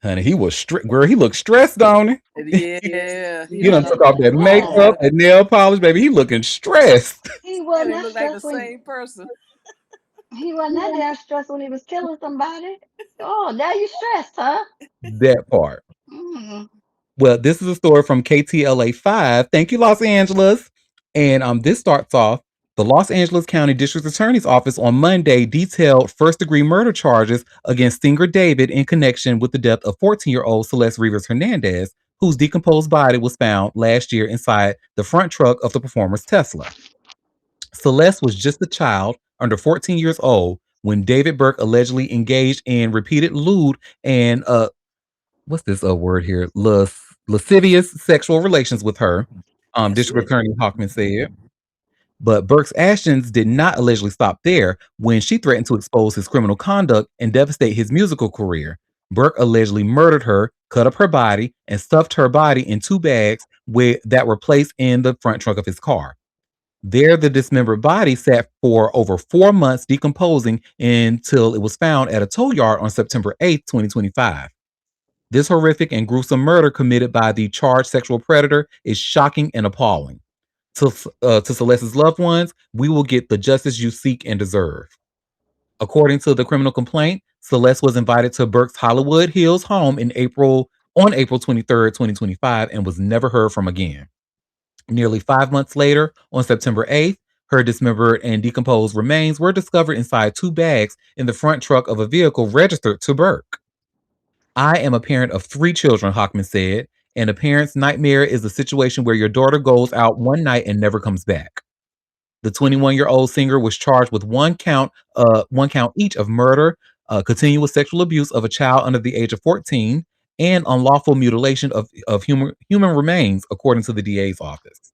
Honey, he was girl. He looked stressed, don't he? Yeah, he He looked done like took off that he makeup, No, looked, that nail polish, baby. He looking stressed. he wasn't and he that looked like the stressed when same person. he wasn't that damn stressed when he was killing somebody. Oh, now you stressed, huh? That part. Mm. Well, this is a story from KTLA 5. Thank you, Los Angeles. And this starts off, the Los Angeles County District Attorney's Office on Monday detailed first-degree murder charges against singer David in connection with the death of 14-year-old Celeste Rivers Hernandez, whose decomposed body was found last year inside the front truck of the performer's Tesla. Celeste was just a child, under 14 years old, when David Burke allegedly engaged in repeated lewd and what's this word here? Lascivious sexual relations with her. That's District it. Attorney Hawkman said. But Burke's actions did not allegedly stop there when she threatened to expose his criminal conduct and devastate his musical career. Burke allegedly murdered her, cut up her body, and stuffed her body in 2 bags that were placed in the front trunk of his car. There, the dismembered body sat for over 4 months decomposing until it was found at a tow yard on September 8th, 2025. This horrific and gruesome murder committed by the charged sexual predator is shocking and appalling. To Celeste's loved ones, we will get the justice you seek and deserve. According to the criminal complaint, Celeste was invited to Burke's Hollywood Hills home on April 23rd, 2025, and was never heard from again. Nearly 5 months later, on September 8th, her dismembered and decomposed remains were discovered inside 2 bags in the front truck of a vehicle registered to Burke. I am a parent of 3 children, Hockman said, and a parent's nightmare is a situation where your daughter goes out one night and never comes back. The 21-year-old singer was charged with one count each of murder, continuous sexual abuse of a child under the age of 14, and unlawful mutilation of human remains, according to the DA's office.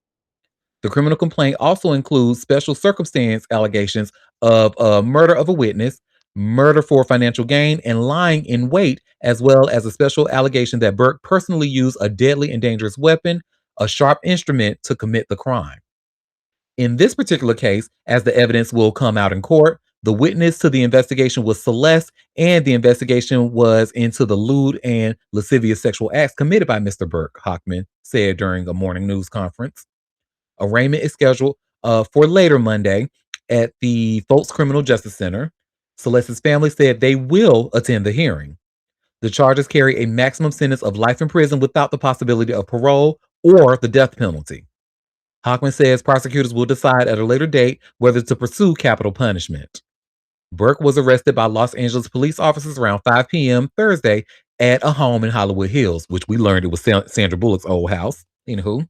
The criminal complaint also includes special circumstance allegations of murder of a witness, murder for financial gain, and lying in wait, as well as a special allegation that Burke personally used a deadly and dangerous weapon, a sharp instrument, to commit the crime. In this particular case, as the evidence will come out in court, the witness to the investigation was Celeste, and the investigation was into the lewd and lascivious sexual acts committed by Mr. Burke, Hockman said during a morning news conference. Arraignment is scheduled for later Monday at the Feuds Criminal Justice Center. Celeste's family said they will attend the hearing. The charges carry a maximum sentence of life in prison without the possibility of parole or the death penalty. Hockman says prosecutors will decide at a later date whether to pursue capital punishment. Burke was arrested by Los Angeles police officers around 5 p.m. Thursday at a home in Hollywood Hills, which we learned it was Sandra Bullock's old house. Anywho,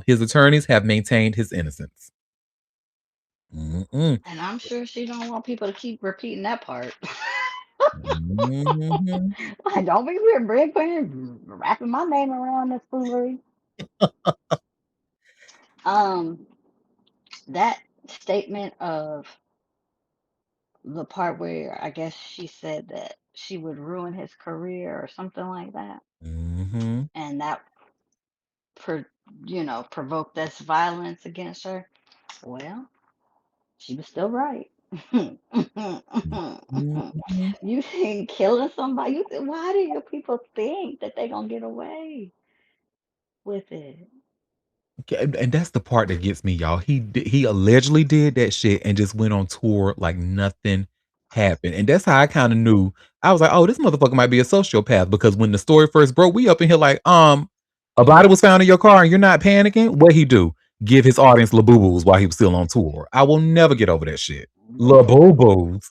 his attorneys have maintained his innocence. And I'm sure she don't want people to keep repeating that part. Like, don't be weird, Brig Queen, wrapping my name around this foolery. Um, that statement of the part where I guess she said that she would ruin his career or something like that, and that provoked this violence against her. Well, she was still right. You think killing somebody? Why do you people think that they're gonna get away with it? And that's the part that gets me, y'all. He allegedly did that shit and just went on tour like nothing happened. And that's how I kind of knew. I was like, oh, this motherfucker might be a sociopath, because when the story first broke, we up in here like, a body was found in your car and you're not panicking. What he do? Give his audience laboo-boos while he was still on tour. I will never get over that shit. Laboo-boos.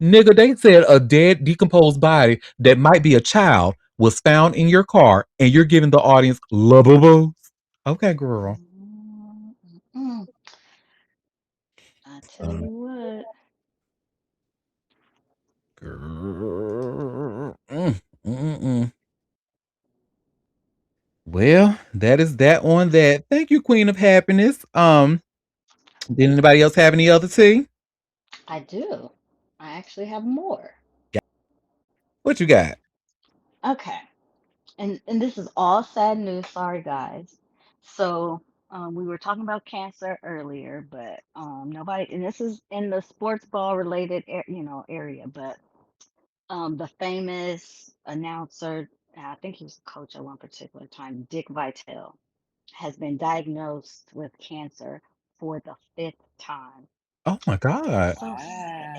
Nigga, they said a dead, decomposed body that might be a child was found in your car and you're giving the audience laboo-boos. Okay, girl. Mm-mm. I tell you what. Girl. Well, that is that on that. Thank you, Queen of Happiness. Did anybody else have any other tea? I do. I actually have more. What you got? Okay. And this is all sad news. Sorry, guys. So we were talking about cancer earlier, but nobody. And this is in the sports ball related, area. But the famous announcer, I think he was a coach at one particular time, Dick Vitale, has been diagnosed with cancer for the fifth time. Oh my God. So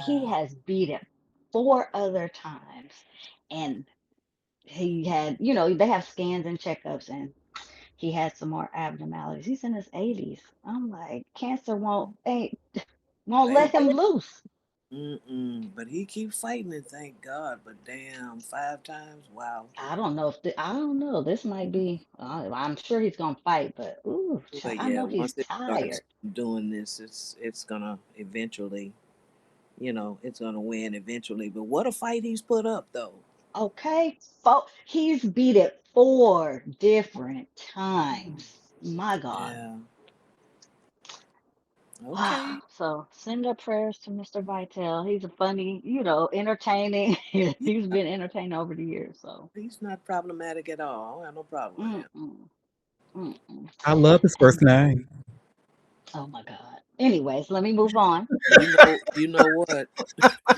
he has beat it four other times, and he had, they have scans and checkups, and he had some more abnormalities. He's in his 80s. I'm like, cancer won't let Hey, him loose. but he keeps fighting it, thank God. But damn, 5 times, wow. I don't know. This might be. I'm sure he's gonna fight, but ooh, But I yeah, know he's once it tired. starts doing this, it's gonna eventually, it's gonna win eventually. But what a fight he's put up, though. Okay, he's beat it four different times. My God. Yeah. Wow. Okay. So send up prayers to Mr. Vitale. He's a funny, entertaining. He's been entertaining over the years. So, He's not problematic at all. I don't have no problem with him. mm-mm, mm-mm. I love his first And name. oh my God. Anyways, let me move on. You know what?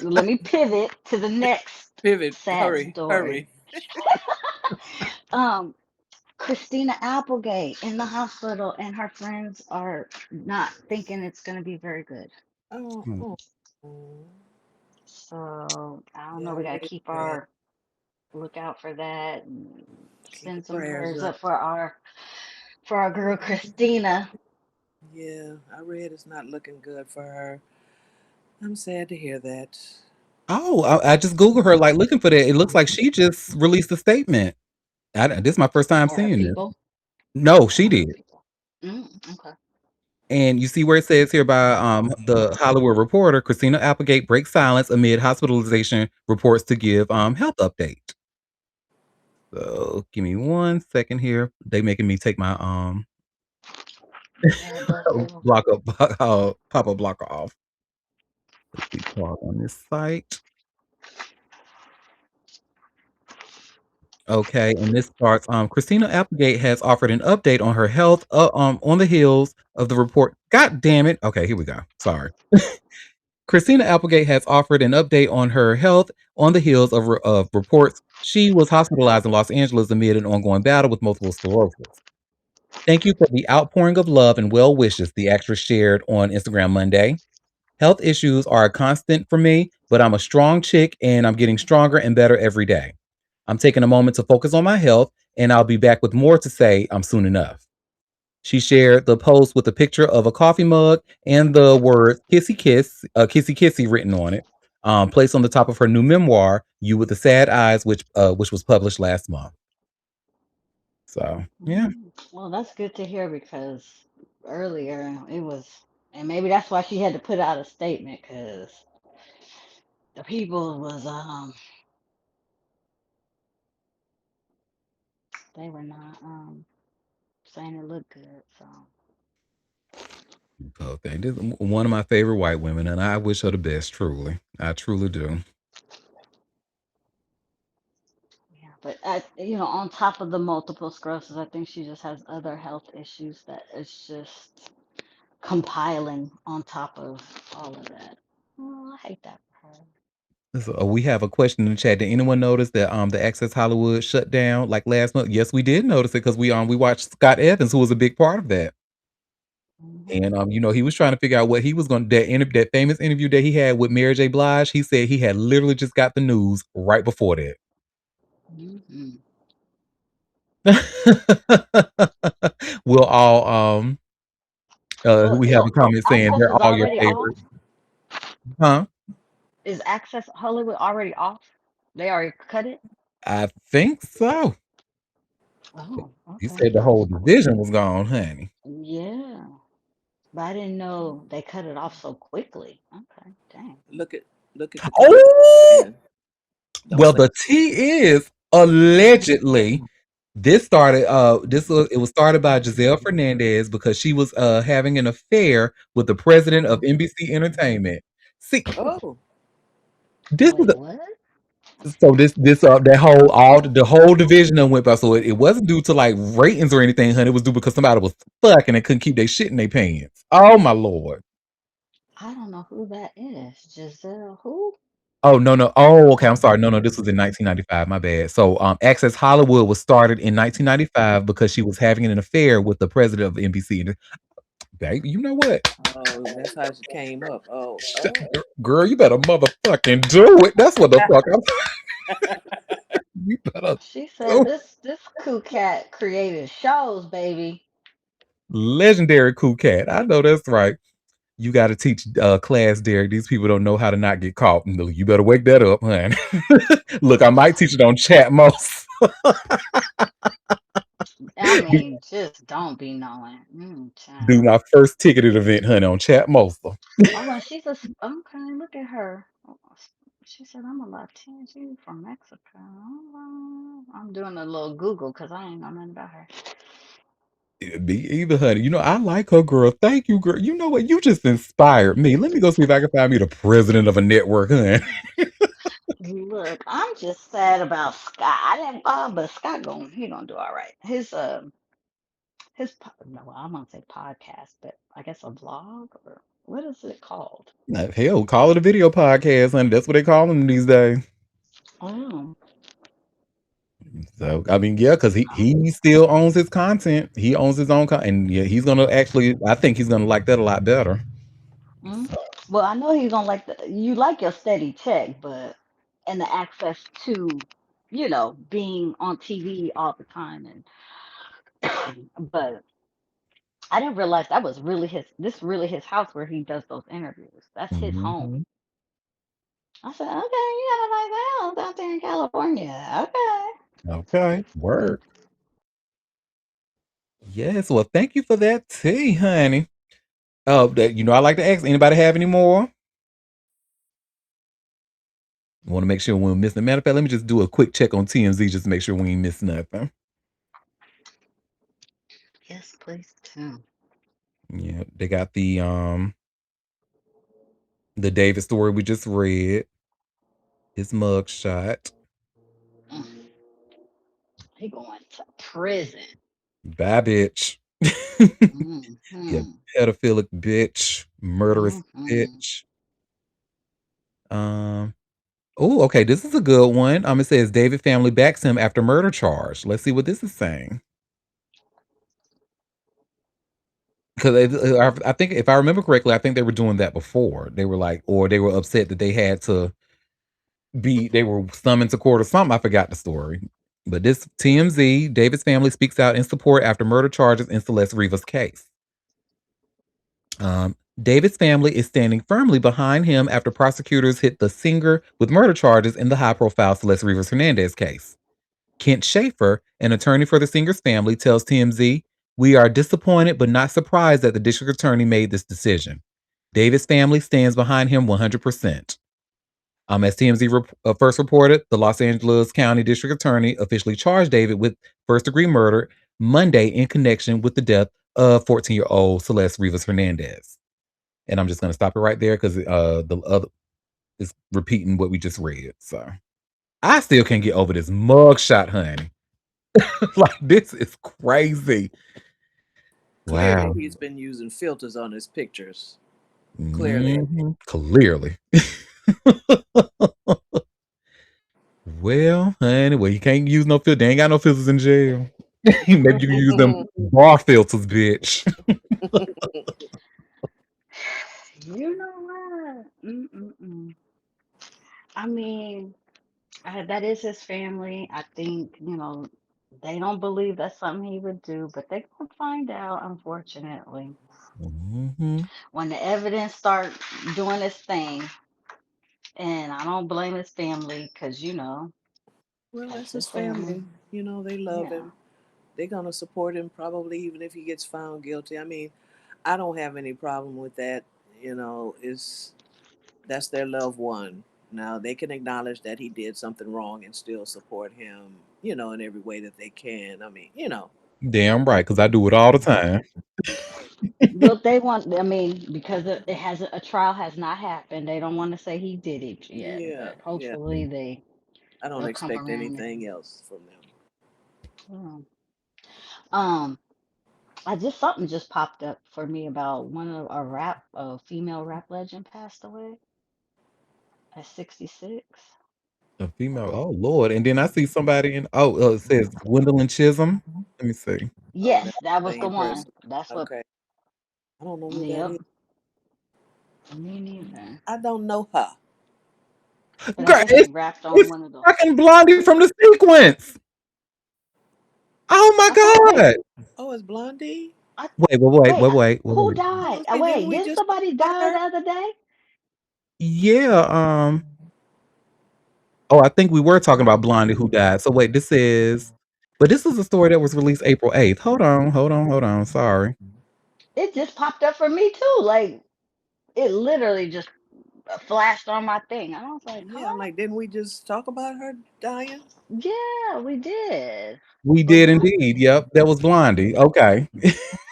Let me pivot to the next Pivot. sad Hurry, story. hurry. Um, Christina Applegate in the hospital, and her friends are not thinking it's going to be very good. Oh, Hmm. oh, oh. So I don't Yeah, know. I We got to read keep that. our lookout for that and Keep the send some prayers prayers up. up for our girl Christina. Yeah, I read it's not looking good for her. I'm sad to hear that. Oh, I just Googled her, like looking for that. It looks like she just released a statement. This is my first time Or her seeing this. people. No, she Or her did. people. Okay. And you see where it says here by the Hollywood Reporter, Christina Applegate breaks silence amid hospitalization reports to give health update. So give me 1 second here. They making me take my Yeah, bless you. pop-up blocker off. Let's see, pause on this site. Okay, and this starts. Christina Applegate has offered an update on her health. On the heels of the report. God damn it. Okay, here we go. Sorry. Christina Applegate has offered an update on her health on the heels of reports she was hospitalized in Los Angeles amid an ongoing battle with multiple sclerosis. Thank you for the outpouring of love and well wishes, the actress shared on Instagram Monday. Health issues are a constant for me, but I'm a strong chick and I'm getting stronger and better every day. I'm taking a moment to focus on my health, and I'll be back with more to say soon enough. She shared the post with a picture of a coffee mug and the word "kissy kiss," "kissy kissy" written on it, placed on the top of her new memoir, "You with the Sad Eyes," which was published last month. So yeah, Well, that's good to hear because earlier it was, and maybe that's why she had to put out a statement because the people was they were not saying it looked good. So okay, this is one of my favorite white women, and I wish her the best. Truly, I truly do. yeah, but on top of the multiple sclerosis, I think she just has other health issues that it's just compiling on top of all of that. Oh, I hate that for her. So, we have a question in the chat. Did anyone notice that the Access Hollywood shut down like last month? Yes, we did notice it because we watched Scott Evans, who was a big part of that. Hmm. And he was trying to figure out what he was going to that famous interview that he had with Mary J. Blige. He said he had literally just got the news right before that. Hmm. We'll all Well, we have a comment saying Access they're is all your already off. favorite. Huh? Is Access Hollywood already off? They already cut it? I think so. Oh, He okay. said the whole division was gone, honey. Yeah. But I didn't know they cut it off so quickly. Okay, dang. Look at the comment. Oh, And don't well, say the tea is allegedly it was started by Giselle Fernandez because she was having an affair with the president of NBC Entertainment. See, oh. this is Wait, what? so this that whole all the whole division done went by. So it wasn't due to like ratings or anything, honey. It was due because somebody was fucking and couldn't keep their shit in their pants. Oh my lord. I don't know who that is. Giselle who? Oh no no. Oh okay. I'm sorry. No no. This was in 1995. My bad. So Access Hollywood was started in 1995 because she was having an affair with the president of NBC. And baby, you know what? Oh, that's how she came up. Oh. Girl, you better motherfucking do it. That's what the fuck you better She said do. this cool cat created shows, baby. Legendary cool cat. I know that's right. You got to teach class, Derek. These people don't know how to not get caught. No, you better wake that up, honey. Look, I might teach it on Chatmosa. I mean, just don't be knowing. Do Child. my first ticketed event, honey, on Chatmosa. Oh, well, okay. Look at her. Oh, she said, "I'm a Latina. She's from Mexico." Oh, I'm doing a little Google because I ain't know nothing about her. Me either, honey. I like her, girl. Thank you, girl. You know what? You just inspired me. Let me go see if I can find me the president of a network, honey. Look, I'm just sad about Scott. I didn't, but Scott he gonna do all right. No, well, I'm gonna say podcast, but I guess a vlog or what is it called? Hell, call it a video podcast, honey. That's what they call them these days. Oh, So I mean, yeah, because he still owns his content. He owns his own content, and yeah, he's gonna actually. I think he's gonna like that a lot better. mm. Well, I know he's gonna like you like your steady check, but and the access to, being on TV all the time, but I didn't realize that was really his house where he does those interviews. That's his home. Mhm. I said, okay, you got a nice house out there in California. Okay. Okay, word. Yes. Well, thank you for that tea, honey. I like to ask, anybody have any more? I want to make sure we don't miss the matter of fact. Let me just do a quick check on TMZ just to make sure we ain't missed nothing. Yes, please too. Yeah, they got the David story we just read. His mug shot. He going to prison. Bye, bitch. Yeah, pedophilic bitch, murderous bitch. Oh, okay. This is a good one. It says David family backs him after murder charge. Let's see what this is saying. Because I think, if I remember correctly, I think they were doing that before. They were like, or they were upset that they had to they were summoned to court or something. I forgot the story. But this TMZ, David's family speaks out in support after murder charges in Celeste Rivas' case. David's family is standing firmly behind him after prosecutors hit the singer with murder charges in the high-profile Celeste Rivas Hernandez case. Kent Schaefer, an attorney for the singer's family, tells TMZ, "We are disappointed but not surprised that the district attorney made this decision. David's family stands behind him 100%. As TMZ first reported, the Los Angeles County District Attorney officially charged David with first-degree murder Monday in connection with the death of 14-year-old Celeste Rivas Hernandez." And I'm just going to stop it right there because the other is repeating what we just read. So I still can't get over this mugshot, honey. Like, this is crazy. Clearly, Wow. he's been using filters on his pictures. Clearly. Clearly. Well, honey, you can't use no filter. They ain't got no filters in jail. Maybe you can use them bar filters, bitch. You know what? I mean, that is his family. I think, they don't believe that's something he would do, but they're going to find out, unfortunately. When the evidence start doing its thing, and I don't blame his family because, Well, that's that's his his family. family. They love Yeah. him. They're going to support him probably even if he gets found guilty. I mean, I don't have any problem with that. That's their loved one. Now they can acknowledge that he did something wrong and still support him, in every way that they can. I mean, Damn right, because I do it all the time. Well, because it has a trial has not happened. They don't want to say he did it yet, yeah, but yeah. hopefully I don't they'll come expect around anything else from them. and I just something just popped up for me about one of a female rap legend passed away at 66. A female. Oh Lord! And then I see somebody in. Oh, it says Gwendolyn Chisholm. Let me see. Oh, Yes, that's that the was the same one. person. That's what. Okay. I don't know who that Yep. is. Me neither. I don't know her. But I Girl, guess they rapped on it's one of the. fucking Blondie from the sequence. Oh my I thought. God! Oh, it's Blondie? I Who Wait. died? Oh, see, didn't Wait, we didn't just talk somebody about die her? the other day? Yeah. Oh, I think we were talking about Blondie who died. So wait, but this is a story that was released April 8th. Hold on. Sorry. It just popped up for me too. Like it literally just flashed on my thing. And I was like, Yeah, I'm huh? like, didn't we just talk about her dying? Yeah, we did. We Or did did I? indeed. Yep, that was Blondie. Okay.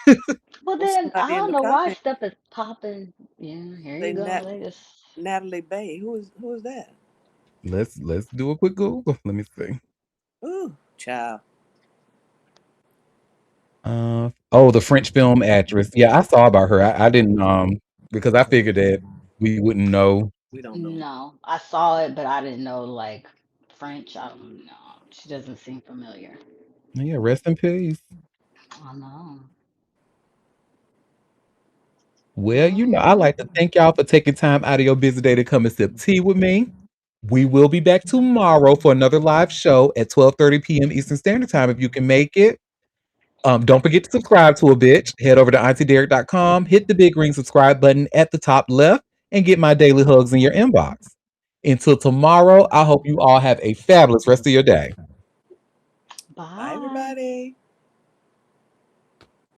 Well, Well, then I somebody in don't the know why comments stuff is popping. Yeah, here say you go. They just. Natalie Bay. Who is that? Let's do a quick Google. Let me see. Ooh, child. The French film actress. Yeah, I saw about her. I didn't because I figured that we wouldn't know. We don't know. No, I saw it, but I didn't know like French. I don't know. She doesn't seem familiar. Yeah, rest in peace. I know. Well, I like to thank y'all for taking time out of your busy day to come and sip tea with me. We will be back tomorrow for another live show at 12:30 p.m. Eastern Standard Time if you can make it. Don't forget to subscribe to a bitch. Head over to auntiederek.com, hit the big green subscribe button at the top left, and get my daily hugs in your inbox. Until tomorrow, I hope you all have a fabulous rest of your day. Bye, Bye. everybody.